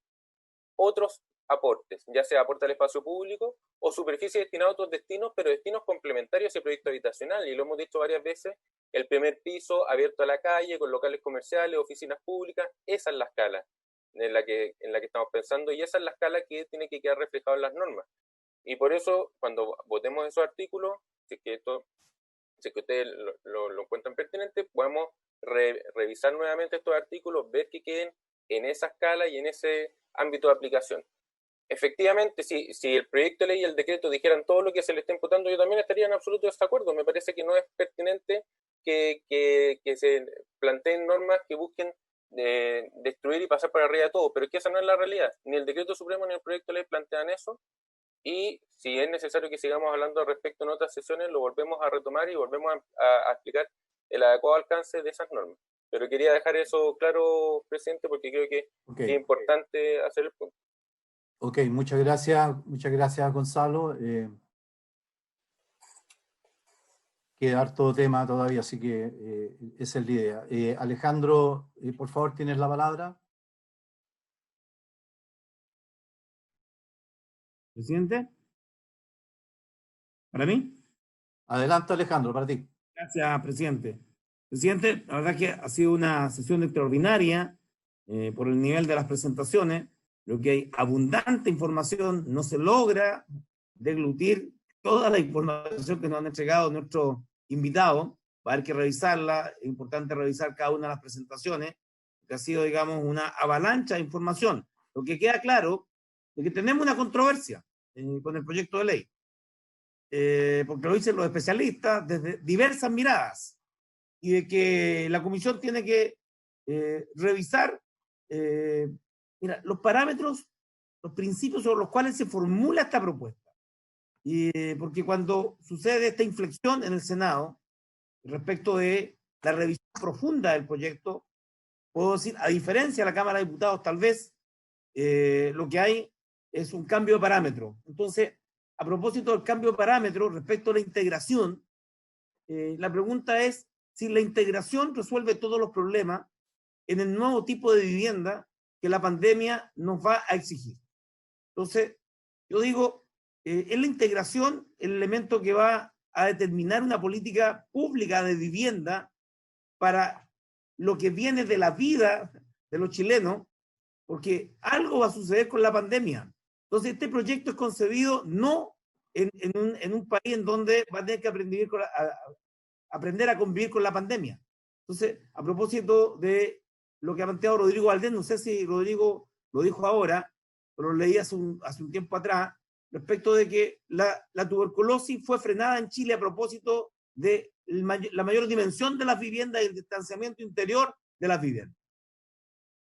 otros aportes, ya sea aporte al espacio público o superficie destinada a otros destinos, pero destinos complementarios a ese proyecto habitacional. Y lo hemos dicho varias veces, el primer piso abierto a la calle, con locales comerciales, oficinas públicas, esa es la escala en la que estamos pensando, y esa es la escala que tiene que quedar reflejada en las normas. Y por eso, cuando votemos esos artículos, si es que ustedes lo encuentran pertinente, podemos revisar nuevamente estos artículos, ver que queden en esa escala y en ese ámbito de aplicación. Efectivamente, si el proyecto de ley y el decreto dijeran todo lo que se le está imputando, yo también estaría en absoluto desacuerdo. Me parece que no es pertinente que se planteen normas que busquen destruir y pasar por arriba de todo, pero es que esa no es la realidad. Ni el decreto supremo ni el proyecto de ley plantean eso, y si es necesario que sigamos hablando al respecto en otras sesiones, lo volvemos a retomar y volvemos a explicar el adecuado alcance de esas normas. Pero quería dejar eso claro, presidente, porque creo que es importante hacer el punto. Ok, muchas gracias Gonzalo. Queda harto tema todavía, así que esa es la idea. Alejandro, por favor, tienes la palabra. Presidente, ¿para mí? Adelante, Alejandro, para ti. Gracias, presidente. Presidente, la verdad que ha sido una sesión extraordinaria por el nivel de las presentaciones. Creo que hay abundante información, no se logra deglutir toda la información que nos han entregado nuestros invitados. Va a haber que revisarla, es importante revisar cada una de las presentaciones, que ha sido, digamos, una avalancha de información. Lo que queda claro de que tenemos una controversia con el proyecto de ley, porque lo dicen los especialistas desde diversas miradas, y de que la comisión tiene que revisar mira, los parámetros, los principios sobre los cuales se formula esta propuesta. Porque cuando sucede esta inflexión en el Senado respecto de la revisión profunda del proyecto, puedo decir, a diferencia de la Cámara de Diputados, tal vez lo que hay es un cambio de parámetro. Entonces, a propósito del cambio de parámetro respecto a la integración, la pregunta es si la integración resuelve todos los problemas en el nuevo tipo de vivienda que la pandemia nos va a exigir. Entonces, yo digo, es la integración el elemento que va a determinar una política pública de vivienda para lo que viene de la vida de los chilenos, porque algo va a suceder con la pandemia. Entonces, este proyecto es concebido no en un país en donde va a tener que aprender a convivir con la pandemia. Entonces, a propósito de lo que ha planteado Rodrigo Valdés, no sé si Rodrigo lo dijo ahora, pero lo leí hace un tiempo atrás, respecto de que la tuberculosis fue frenada en Chile a propósito de la mayor dimensión de las viviendas y el distanciamiento interior de las viviendas.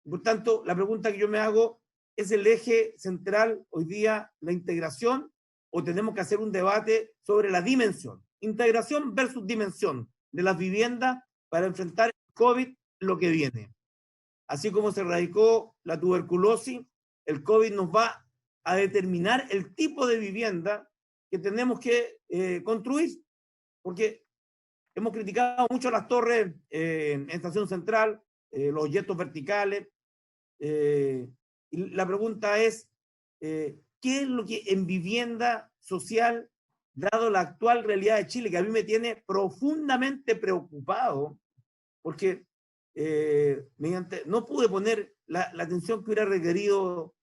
Por tanto, la pregunta que yo me hago, ¿es el eje central hoy día la integración o tenemos que hacer un debate sobre la dimensión? Integración versus dimensión de las viviendas para enfrentar el COVID, lo que viene. Así como se erradicó la tuberculosis, el COVID nos va a determinar el tipo de vivienda que tenemos que construir, porque hemos criticado mucho las torres en Estación Central, los yetos verticales, y la pregunta es, ¿qué es lo que en vivienda social, dado la actual realidad de Chile, que a mí me tiene profundamente preocupado, porque no pude poner la atención que hubiera requerido,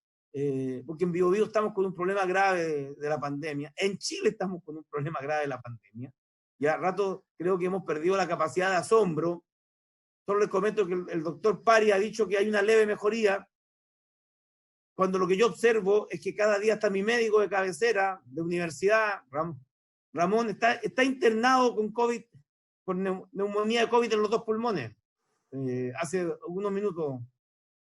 porque en Biobío estamos con un problema grave de la pandemia, en Chile estamos con un problema grave de la pandemia, y a rato creo que hemos perdido la capacidad de asombro. Solo les comento que el doctor Pari ha dicho que hay una leve mejoría, cuando lo que yo observo es que cada día está mi médico de cabecera, de universidad, Ramón, está internado con COVID, con neumonía de COVID en los 2 pulmones. Hace unos minutos,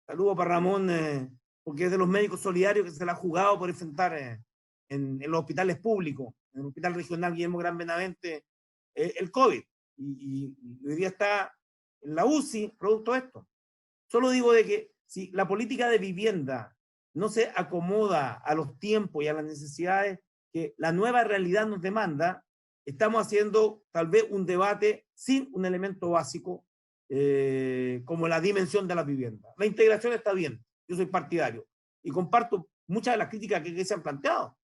saludo para Ramón, porque es de los médicos solidarios que se la ha jugado por enfrentar en los hospitales públicos, en el Hospital Regional Guillermo Gran Benavente, el COVID. Y hoy día está en la UCI, producto de esto. Solo digo de que si la política de vivienda no se acomoda a los tiempos y a las necesidades que la nueva realidad nos demanda, estamos haciendo tal vez un debate sin un elemento básico como la dimensión de la vivienda. La integración está bien, yo soy partidario y comparto muchas de las críticas que se han planteado,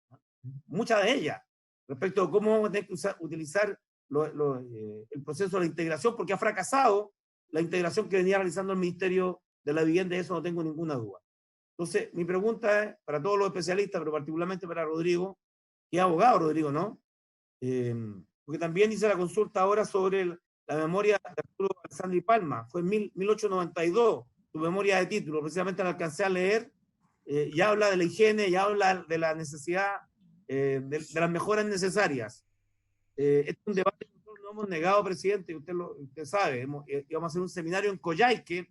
muchas de ellas, respecto a cómo vamos a tener que utilizar el proceso de la integración, porque ha fracasado la integración que venía realizando el Ministerio de la Vivienda, y eso no tengo ninguna duda. Entonces, mi pregunta es para todos los especialistas, pero particularmente para Rodrigo, que es abogado, Rodrigo, ¿no? Porque también hice la consulta ahora sobre la memoria de Arturo Alessandri Palma, fue en 1892, su memoria de título, precisamente la alcancé a leer, y habla de la higiene, y habla de la necesidad, de las mejoras necesarias. Este es un debate que nosotros no hemos negado, presidente, usted sabe, íbamos a hacer un seminario en Coyhaique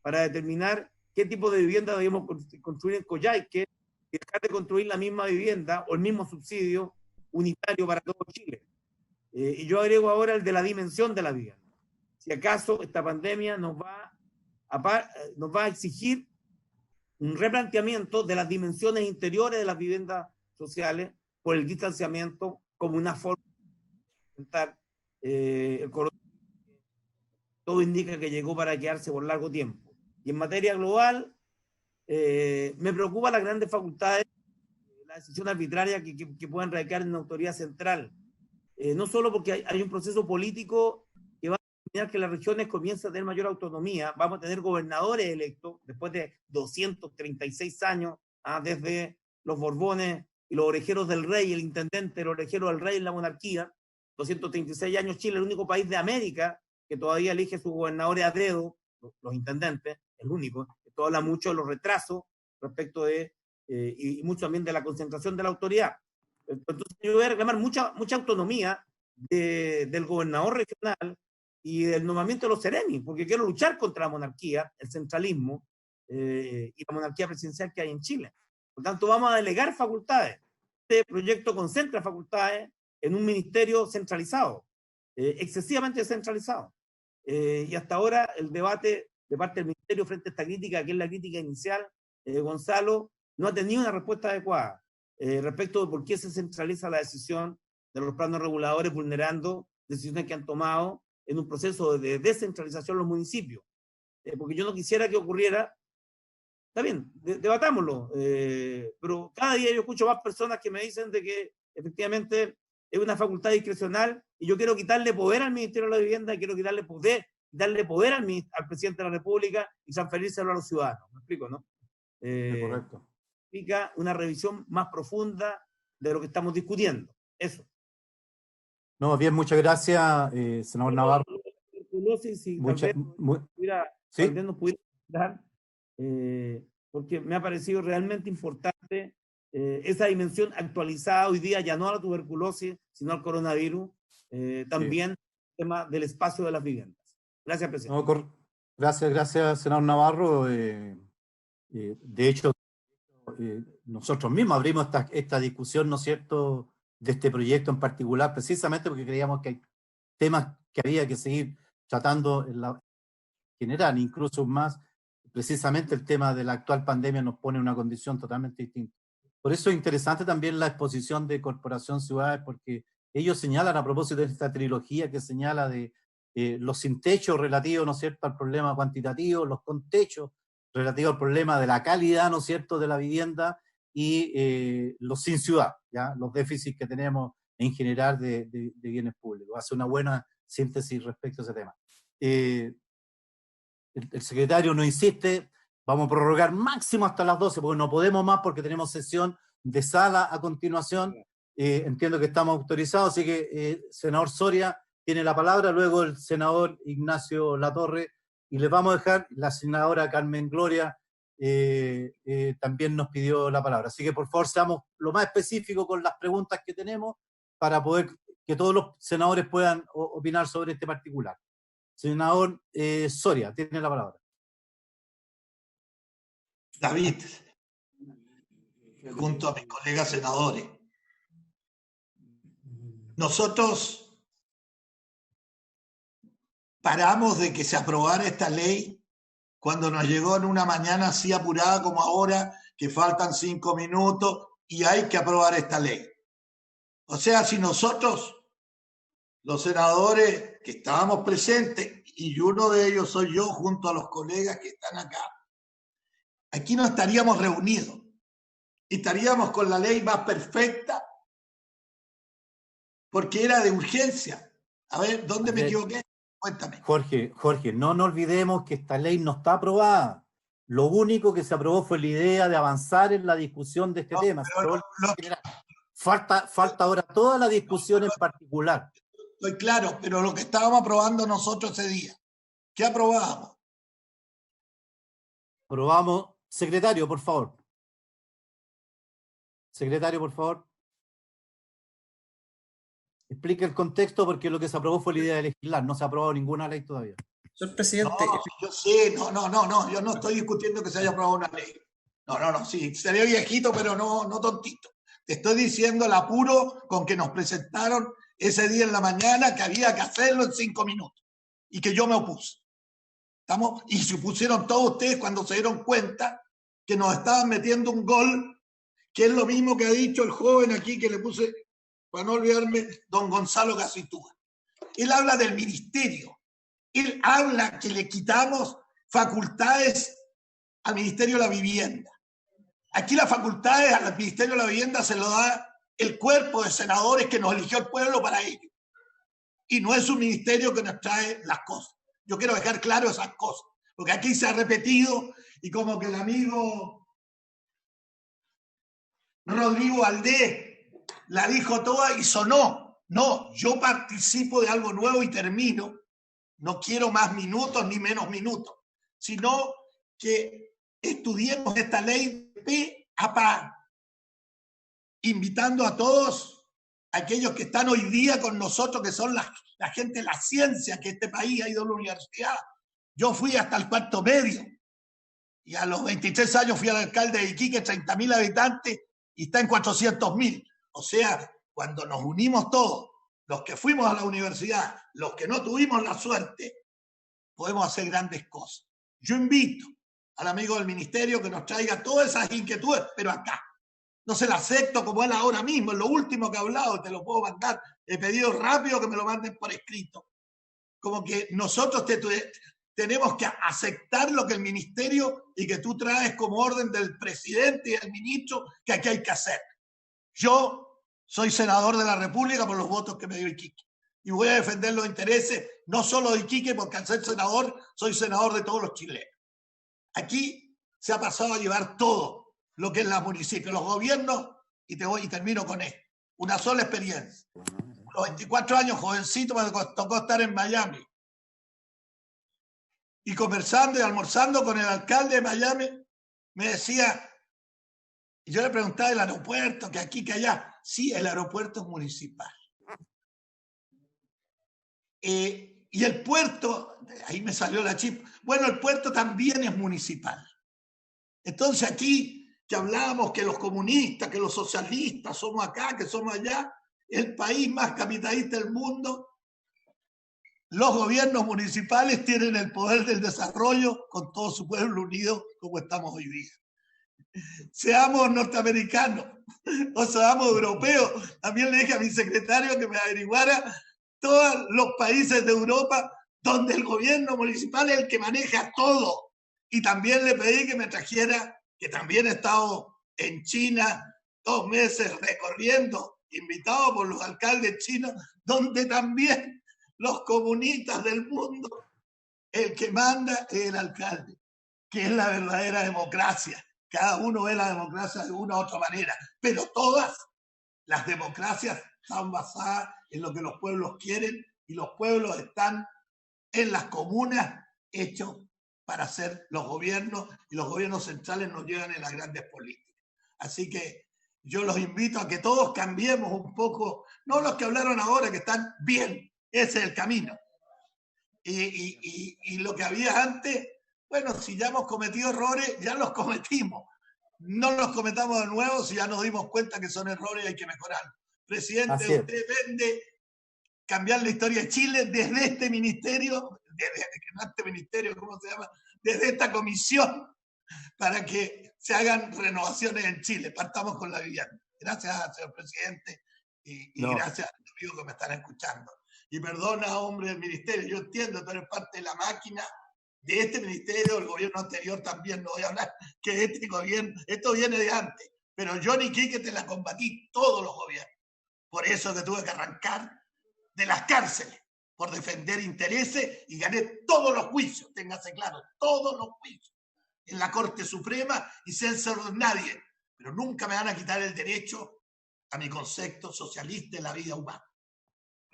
para determinar qué tipo de vivienda debíamos construir en Coyhaique y dejar de construir la misma vivienda o el mismo subsidio unitario para todo Chile. Y yo agrego ahora el de la dimensión de la vivienda. Si acaso esta pandemia nos va a exigir un replanteamiento de las dimensiones interiores de las viviendas sociales por el distanciamiento como una forma de enfrentar el coronavirus. Todo indica que llegó para quedarse por largo tiempo. Y en materia global, me preocupa las grandes facultades, la decisión arbitraria que puedan recaer en una autoridad central. No solo porque hay un proceso político que va a determinar que las regiones comiencen a tener mayor autonomía, vamos a tener gobernadores electos después de 236 años, desde los Borbones y los orejeros del rey, el intendente, el orejero del rey en la monarquía, 236 años. Chile, el único país de América que todavía elige sus gobernadores a dedo, los intendentes, el único. Esto habla mucho de los retrasos respecto de y mucho también de la concentración de la autoridad. Entonces yo voy a reclamar mucha autonomía del gobernador regional y del nombramiento de los seremi, porque quiero luchar contra la monarquía, el centralismo y la monarquía presidencial que hay en Chile. Por tanto, vamos a delegar facultades. Este proyecto concentra facultades en un ministerio centralizado, excesivamente centralizado. Y hasta ahora el debate de parte del ministerio frente a esta crítica, que es la crítica inicial, Gonzalo, no ha tenido una respuesta adecuada respecto de por qué se centraliza la decisión de los planos reguladores, vulnerando decisiones que han tomado en un proceso de descentralización los municipios. Porque yo no quisiera que ocurriera. Está bien, debatámoslo, pero cada día yo escucho más personas que me dicen de que efectivamente es una facultad discrecional y yo quiero quitarle poder al Ministerio de la Vivienda y quiero darle poder al presidente de la República y transferírselo a los ciudadanos. ¿Me explico, no? Correcto. Implica una revisión más profunda de lo que estamos discutiendo. Eso. No, bien, muchas gracias, senador Navarro. Si tal vez nos pudiera dar, porque me ha parecido realmente importante esa dimensión actualizada hoy día, ya no a la tuberculosis, sino al coronavirus, también el tema del espacio de las viviendas. Gracias, presidente. No, gracias, senador Navarro. De hecho, nosotros mismos abrimos esta discusión, ¿no es cierto?, de este proyecto en particular, precisamente porque creíamos que hay temas que había que seguir tratando en la general, incluso más, precisamente el tema de la actual pandemia nos pone en una condición totalmente distinta. Por eso es interesante también la exposición de Corporación Ciudades, porque ellos señalan, a propósito de esta trilogía que señala de los sin techo relativos, ¿no es cierto?, al problema cuantitativo, los con techo relativos al problema de la calidad, ¿no es cierto?, de la vivienda, y los sin ciudad, ¿ya? Los déficits que tenemos en general de bienes públicos. Hace una buena síntesis respecto a ese tema. El secretario nos insiste, vamos a prorrogar máximo hasta las 12, porque no podemos más, porque tenemos sesión de sala a continuación. Entiendo que estamos autorizados, así que senador Soria tiene la palabra, luego el senador Ignacio Latorre, y les vamos a dejar, la senadora Carmen Gloria también nos pidió la palabra. Así que por favor seamos lo más específicos con las preguntas que tenemos para poder que todos los senadores puedan opinar sobre este particular. Senador Soria, tiene la palabra. David, junto a mis colegas senadores, nosotros paramos de que se aprobara esta ley cuando nos llegó en una mañana así apurada como ahora, que faltan 5 minutos y hay que aprobar esta ley. O sea, si nosotros, los senadores que estábamos presentes, y uno de ellos soy yo junto a los colegas que están acá, aquí no estaríamos reunidos, estaríamos con la ley más perfecta, porque era de urgencia. A ver, ¿dónde me equivoqué? Cuéntame. Jorge, no nos olvidemos que esta ley no está aprobada. Lo único que se aprobó fue la idea de avanzar en la discusión de este tema. Falta ahora toda la discusión en particular. Estoy claro, pero lo que estábamos aprobando nosotros ese día, ¿qué aprobábamos? Aprobamos, secretario, por favor. Secretario, por favor. Explique el contexto, porque lo que se aprobó fue la idea de legislar, no se ha aprobado ninguna ley todavía. Señor presidente. No, yo sé, no, yo no estoy discutiendo que se haya aprobado una ley. No, sí, seré viejito, pero no tontito. Te estoy diciendo el apuro con que nos presentaron ese día en la mañana, que había que hacerlo en 5 minutos, y que yo me opuse. ¿Estamos? Y se opusieron todos ustedes cuando se dieron cuenta que nos estaban metiendo un gol, que es lo mismo que ha dicho el joven aquí que le puse, para no olvidarme, don Gonzalo Casitúa. Él habla del ministerio. Él habla que le quitamos facultades al Ministerio de la Vivienda. Aquí las facultades al Ministerio de la Vivienda se lo da el cuerpo de senadores que nos eligió el pueblo para ello. Y no es un ministerio que nos trae las cosas. Yo quiero dejar claro esas cosas, porque aquí se ha repetido y como que el amigo Rodrigo Valdés la dijo toda y sonó. No, yo participo de algo nuevo y termino. No quiero más minutos ni menos minutos, sino que estudiemos esta ley de P APA, invitando a todos aquellos que están hoy día con nosotros, que son la gente de la ciencia, que este país ha ido a la universidad. Yo fui hasta el cuarto medio y a los 23 años fui al alcalde de Iquique, 30.000 habitantes, y está en 400.000. O sea, cuando nos unimos todos, los que fuimos a la universidad, los que no tuvimos la suerte, podemos hacer grandes cosas. Yo invito al amigo del ministerio que nos traiga todas esas inquietudes, pero acá. No se la acepto como él ahora mismo, es lo último que ha hablado, te lo puedo mandar. He pedido rápido que me lo manden por escrito. Como que nosotros tenemos que aceptar lo que el ministerio y que tú traes como orden del presidente y del ministro que aquí hay que hacer. Yo soy senador de la República por los votos que me dio Iquique y voy a defender los intereses no solo de Iquique, porque al ser senador soy senador de todos los chilenos. Aquí se ha pasado a llevar todo lo que es la municipio, los gobiernos, y termino con esto. Una sola experiencia. A los 24 años, jovencito, me tocó estar en Miami. Y conversando y almorzando con el alcalde de Miami, me decía, y yo le preguntaba del aeropuerto, que aquí, que allá. Sí, el aeropuerto es municipal. Y el puerto, ahí me salió la chispa, bueno, el puerto también es municipal. Entonces aquí, que hablábamos que los comunistas, que los socialistas somos acá, que somos allá, el país más capitalista del mundo, los gobiernos municipales tienen el poder del desarrollo con todo su pueblo unido como estamos hoy día. Seamos norteamericanos o seamos europeos. También le dije a mi secretario que me averiguara todos los países de Europa donde el gobierno municipal es el que maneja todo. Y también le pedí que me trajera, que también he estado en China 2 meses recorriendo, invitado por los alcaldes chinos, donde también los comunistas del mundo, el que manda es el alcalde, que es la verdadera democracia. Cada uno ve la democracia de una u otra manera, pero todas las democracias están basadas en lo que los pueblos quieren y los pueblos están en las comunas hechos para hacer los gobiernos y los gobiernos centrales nos llevan en las grandes políticas. Así que yo los invito a que todos cambiemos un poco, no los que hablaron ahora que están bien, ese es el camino. Y lo que había antes, bueno, si ya hemos cometido errores, ya los cometimos. No los cometamos de nuevo si ya nos dimos cuenta que son errores y hay que mejorarlos. Presidente, usted vende cambiar la historia de Chile desde este ministerio, ¿cómo se llama? Desde esta comisión, para que se hagan renovaciones en Chile. Partamos con la vivienda. Gracias, señor presidente, y gracias a los amigos que me están escuchando. Y perdona, hombre del ministerio, yo entiendo, tú eres parte de la máquina de este ministerio, el gobierno anterior también, no voy a hablar, que este gobierno, esto viene de antes, pero yo ni Quique te la combatí todos los gobiernos. Por eso que tuve que arrancar de las cárceles, por defender intereses, y gané todos los juicios, téngase claro, todos los juicios, en la Corte Suprema, y sin ser nadie, pero nunca me van a quitar el derecho a mi concepto socialista en la vida humana.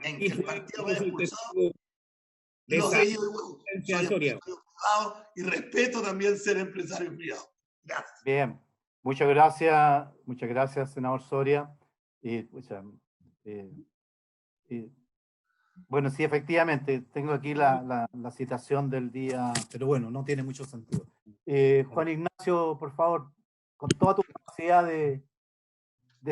En que el partido me ha expulsado, no soy empresario privado y respeto también ser empresario privado. Gracias. Bien, muchas gracias, senador Soria. Bueno, sí, efectivamente, tengo aquí la citación del día, pero bueno, no tiene mucho sentido. Juan Ignacio, por favor, con toda tu capacidad de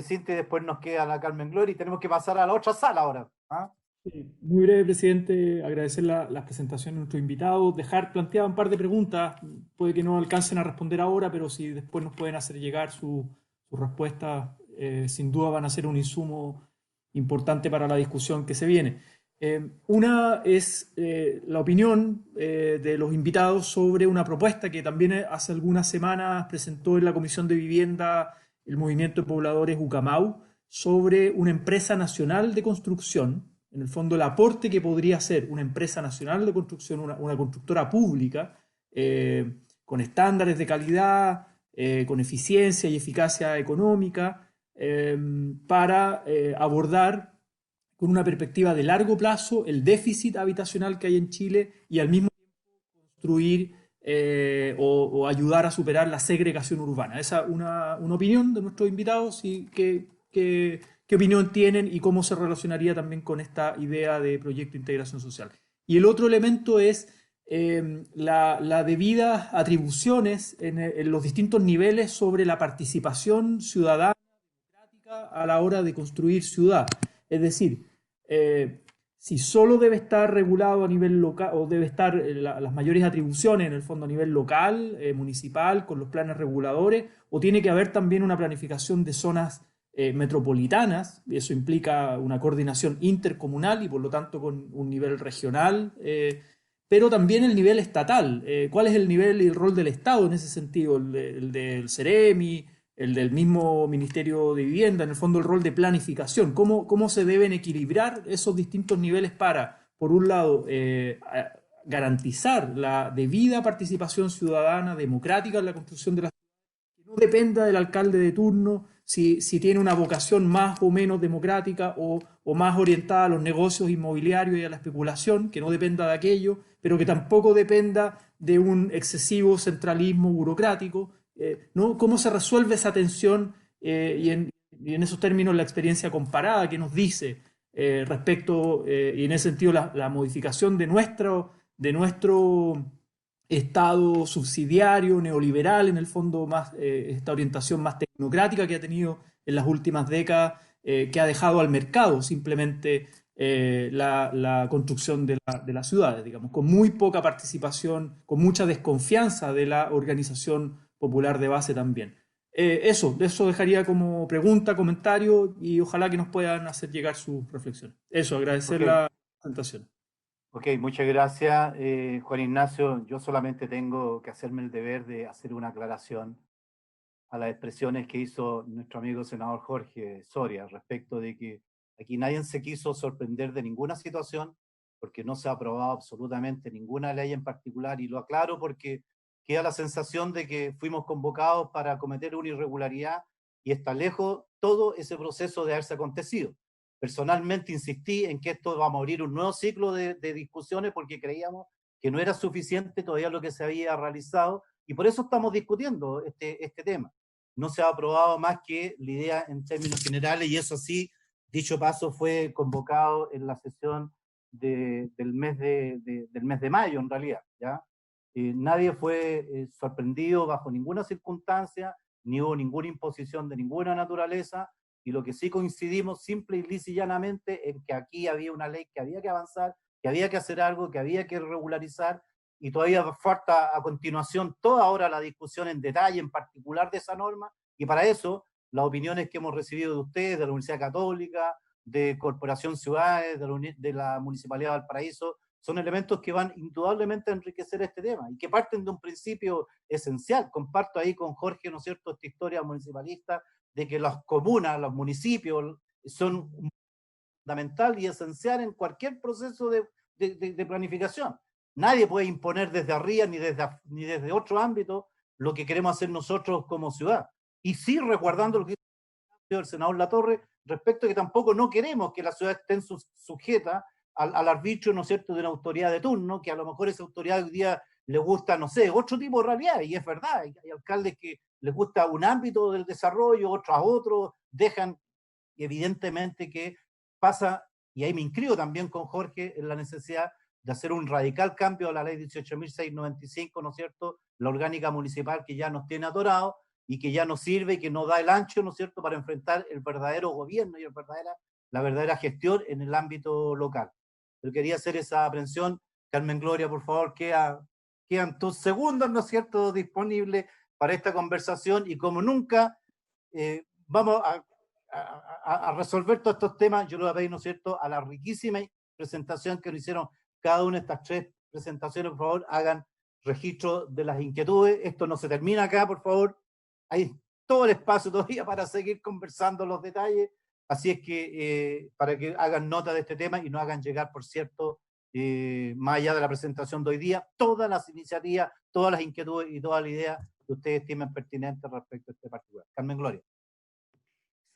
síntesis, después nos queda la Carmen Gloria y tenemos que pasar a la otra sala ahora. ¿Ah? Sí, muy breve, presidente, agradecer las presentaciones de nuestros invitados, dejar planteadas un par de preguntas, puede que no alcancen a responder ahora, pero si después nos pueden hacer llegar sus respuestas, sin duda van a ser un insumo importante para la discusión que se viene. Una es la opinión de los invitados sobre una propuesta que también hace algunas semanas presentó en la Comisión de Vivienda el Movimiento de Pobladores Ucamau sobre una empresa nacional de construcción, en el fondo el aporte que podría hacer una empresa nacional de construcción, una constructora pública, con estándares de calidad, con eficiencia y eficacia económica, para abordar con una perspectiva de largo plazo el déficit habitacional que hay en Chile y al mismo tiempo construir o ayudar a superar la segregación urbana. Esa es una opinión de nuestros invitados y qué opinión tienen y cómo se relacionaría también con esta idea de proyecto de integración social. Y el otro elemento es la debidas atribuciones en los distintos niveles sobre la participación ciudadana democrática a la hora de construir ciudad. Es decir, si solo debe estar regulado a nivel local o debe estar las mayores atribuciones en el fondo a nivel local, municipal, con los planes reguladores, o tiene que haber también una planificación de zonas metropolitanas, y eso implica una coordinación intercomunal y por lo tanto con un nivel regional, pero también el nivel estatal. ¿Cuál es el nivel y el rol del Estado en ese sentido? El del CEREMI, el del mismo Ministerio de Vivienda, en el fondo el rol de planificación. ¿Cómo se deben equilibrar esos distintos niveles para, por un lado, garantizar la debida participación ciudadana democrática en la construcción de la ciudad, que no dependa del alcalde de turno, si tiene una vocación más o menos democrática o más orientada a los negocios inmobiliarios y a la especulación, que no dependa de aquello, pero que tampoco dependa de un excesivo centralismo burocrático? ¿No? ¿Cómo se resuelve esa tensión y en esos términos la experiencia comparada que nos dice respecto, y en ese sentido la modificación de nuestro Estado subsidiario, neoliberal, en el fondo más esta orientación más tecnocrática que ha tenido en las últimas décadas, que ha dejado al mercado simplemente la construcción de las ciudades, digamos, con muy poca participación, con mucha desconfianza de la organización popular de base también. Eso dejaría como pregunta, comentario, y ojalá que nos puedan hacer llegar sus reflexiones. Eso, agradecer la presentación. Ok, muchas gracias, Juan Ignacio. Yo solamente tengo que hacerme el deber de hacer una aclaración a las expresiones que hizo nuestro amigo senador Jorge Soria respecto de que aquí nadie se quiso sorprender de ninguna situación porque no se ha aprobado absolutamente ninguna ley en particular, y lo aclaro porque queda la sensación de que fuimos convocados para cometer una irregularidad y está lejos todo ese proceso de haberse acontecido. Personalmente insistí en que esto va a abrir un nuevo ciclo de discusiones porque creíamos que no era suficiente todavía lo que se había realizado, y por eso estamos discutiendo este tema. No se ha aprobado más que la idea en términos generales, y eso sí, dicho paso, fue convocado en la sesión del mes de mayo, en realidad, ¿ya? Nadie fue sorprendido bajo ninguna circunstancia, ni hubo ninguna imposición de ninguna naturaleza, y lo que sí coincidimos simple y lisa y llanamente en que aquí había una ley que había que avanzar, que había que hacer algo, que había que regularizar, y todavía falta a continuación toda ahora la discusión en detalle, en particular de esa norma, y para eso las opiniones que hemos recibido de ustedes, de la Universidad Católica, de Corporación Ciudades, de la Municipalidad de Valparaíso, son elementos que van indudablemente a enriquecer este tema y que parten de un principio esencial. Comparto ahí con Jorge, ¿no es cierto?, esta historia municipalista de que las comunas, los municipios son fundamental y esencial en cualquier proceso de planificación. Nadie puede imponer desde arriba ni desde otro ámbito lo que queremos hacer nosotros como ciudad. Y sí, resguardando lo que dice el senador Latorre respecto a que tampoco no queremos que la ciudad esté sujeta al arbitrio, ¿no es cierto?, de una autoridad de turno, que a lo mejor esa autoridad hoy día le gusta, no sé, otro tipo de realidad, y es verdad, hay alcaldes que les gusta un ámbito del desarrollo, otros a otros, dejan, y evidentemente que pasa, y ahí me inscribo también con Jorge, en la necesidad de hacer un radical cambio a la ley 18.695, ¿no es cierto?, la orgánica municipal que ya nos tiene atorados y que ya no sirve y que no da el ancho, ¿no es cierto?, para enfrentar el verdadero gobierno y la verdadera gestión en el ámbito local. Yo quería hacer esa aprensión. Carmen Gloria, por favor, quedan 2 segundos, ¿no es cierto?, disponibles para esta conversación, y como nunca vamos a resolver todos estos temas. Yo le voy a pedir, ¿no es cierto?, a la riquísima presentación que nos hicieron cada una de estas 3 presentaciones, por favor, hagan registro de las inquietudes. Esto no se termina acá, por favor. Hay todo el espacio todavía para seguir conversando los detalles. Así es que para que hagan nota de este tema y nos hagan llegar, por cierto, más allá de la presentación de hoy día, todas las iniciativas, todas las inquietudes y todas las ideas que ustedes estimen pertinentes respecto a este particular. Carmen Gloria.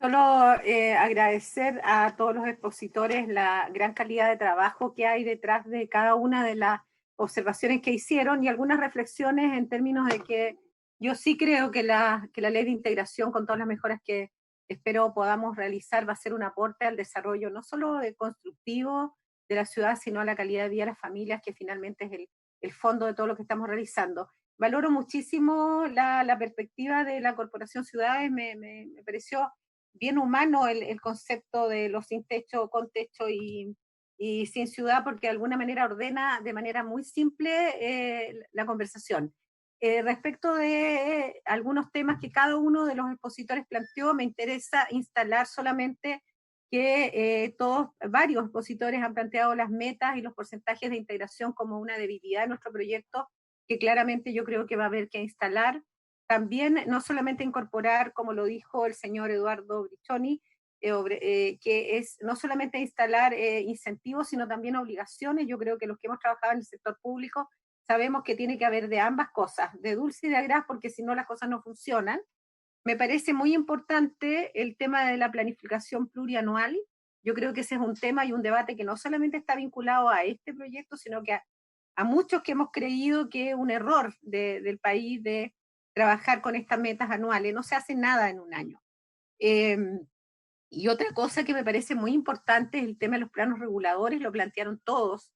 Solo agradecer a todos los expositores la gran calidad de trabajo que hay detrás de cada una de las observaciones que hicieron y algunas reflexiones en términos de que yo sí creo que la ley de integración, con todas las mejoras que espero podamos realizar, va a ser un aporte al desarrollo no solo de constructivo de la ciudad, sino a la calidad de vida de las familias, que finalmente es el fondo de todo lo que estamos realizando. Valoro muchísimo la perspectiva de la Corporación Ciudades, me pareció bien humano el concepto de los sin techo, con techo y sin ciudad, porque de alguna manera ordena de manera muy simple la conversación. Respecto de algunos temas que cada uno de los expositores planteó, me interesa instalar solamente que varios expositores han planteado las metas y los porcentajes de integración como una debilidad de nuestro proyecto, que claramente yo creo que va a haber que instalar. También no solamente incorporar, como lo dijo el señor Eduardo Brichoni, que es no solamente instalar incentivos, sino también obligaciones. Yo creo que los que hemos trabajado en el sector público sabemos que tiene que haber de ambas cosas, de dulce y de agraz, porque si no las cosas no funcionan. Me parece muy importante el tema de la planificación plurianual. Yo creo que ese es un tema y un debate que no solamente está vinculado a este proyecto, sino que a muchos que hemos creído que es un error del país de trabajar con estas metas anuales. No se hace nada en un año. Y otra cosa que me parece muy importante es el tema de los planos reguladores, lo plantearon todos.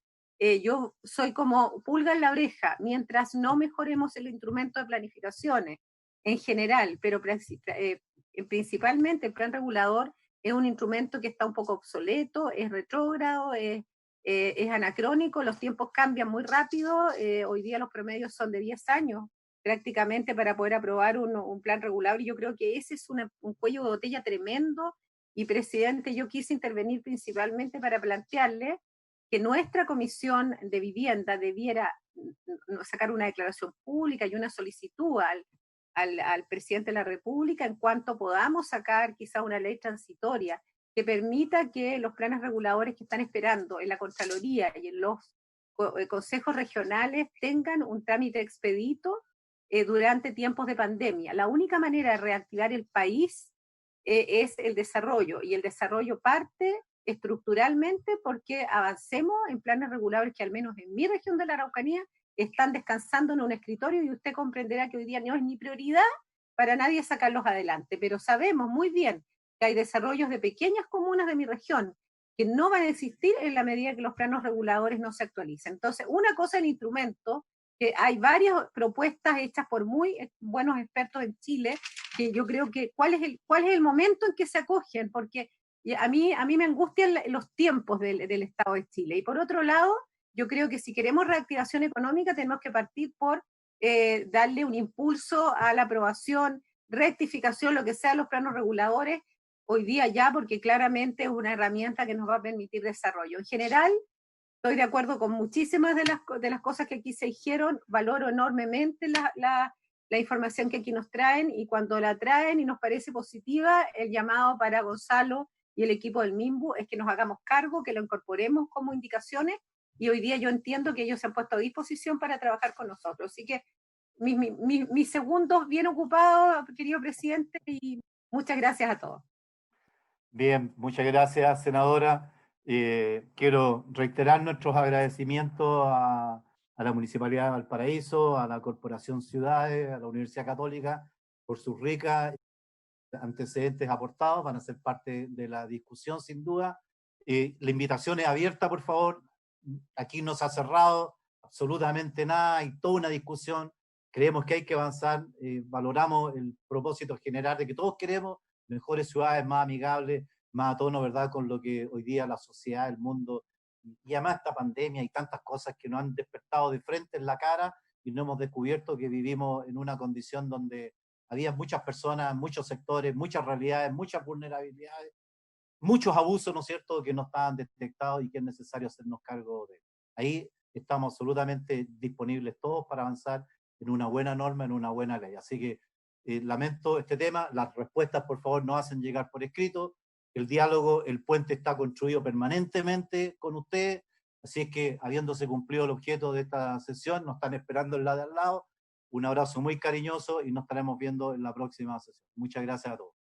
Yo soy como pulga en la oreja, mientras no mejoremos el instrumento de planificaciones en general, pero principalmente el plan regulador es un instrumento que está un poco obsoleto, es retrógrado, es anacrónico, los tiempos cambian muy rápido, hoy día los promedios son de 10 años prácticamente para poder aprobar un plan regulador, y yo creo que ese es un cuello de botella tremendo. Y presidente, yo quise intervenir principalmente para plantearle que nuestra comisión de vivienda debiera sacar una declaración pública y una solicitud al presidente de la República en cuanto podamos sacar quizá una ley transitoria que permita que los planes reguladores que están esperando en la Contraloría y en los consejos regionales tengan un trámite expedito durante tiempos de pandemia. La única manera de reactivar el país es el desarrollo, y el desarrollo parte estructuralmente porque avancemos en planes reguladores que al menos en mi región de la Araucanía están descansando en un escritorio, y usted comprenderá que hoy día no es ni prioridad para nadie sacarlos adelante, pero sabemos muy bien que hay desarrollos de pequeñas comunas de mi región que no van a existir en la medida que los planos reguladores no se actualicen. Entonces, una cosa es el instrumento, que hay varias propuestas hechas por muy buenos expertos en Chile, que yo creo que cuál es el momento en que se acogen, porque a mí me angustian los tiempos del Estado de Chile. Y por otro lado, yo creo que si queremos reactivación económica tenemos que partir por darle un impulso a la aprobación, rectificación, lo que sea, los planos reguladores hoy día ya, porque claramente es una herramienta que nos va a permitir desarrollo. En general, estoy de acuerdo con muchísimas de las cosas que aquí se dijeron, valoro enormemente la información que aquí nos traen, y cuando la traen y nos parece positiva, el llamado para Gonzalo y el equipo del MIMBU es que nos hagamos cargo, que lo incorporemos como indicaciones, y hoy día yo entiendo que ellos se han puesto a disposición para trabajar con nosotros. Así que mis segundos bien ocupados, querido presidente, y muchas gracias a todos. Bien, muchas gracias, senadora. Quiero reiterar nuestros agradecimientos a la Municipalidad de Valparaíso, a la Corporación Ciudades, a la Universidad Católica, por sus ricas antecedentes aportados, van a ser parte de la discusión sin duda. La invitación es abierta, por favor. Aquí no se ha cerrado absolutamente nada, hay toda una discusión. Creemos que hay que avanzar, valoramos el propósito general de que todos queremos mejores ciudades, más amigables, más a tono, ¿verdad?, con lo que hoy día la sociedad, el mundo, y además esta pandemia y tantas cosas que nos han despertado de frente en la cara, y no hemos descubierto que vivimos en una condición donde había muchas personas, muchos sectores, muchas realidades, muchas vulnerabilidades, muchos abusos, ¿no es cierto?, que no estaban detectados y que es necesario hacernos cargo de. Ahí estamos absolutamente disponibles todos para avanzar en una buena norma, en una buena ley. Así que lamento este tema, las respuestas por favor nos hacen llegar por escrito, el diálogo, el puente está construido permanentemente con ustedes, así es que habiéndose cumplido el objeto de esta sesión, nos están esperando en la de al lado. Un abrazo muy cariñoso y nos estaremos viendo en la próxima sesión. Muchas gracias a todos.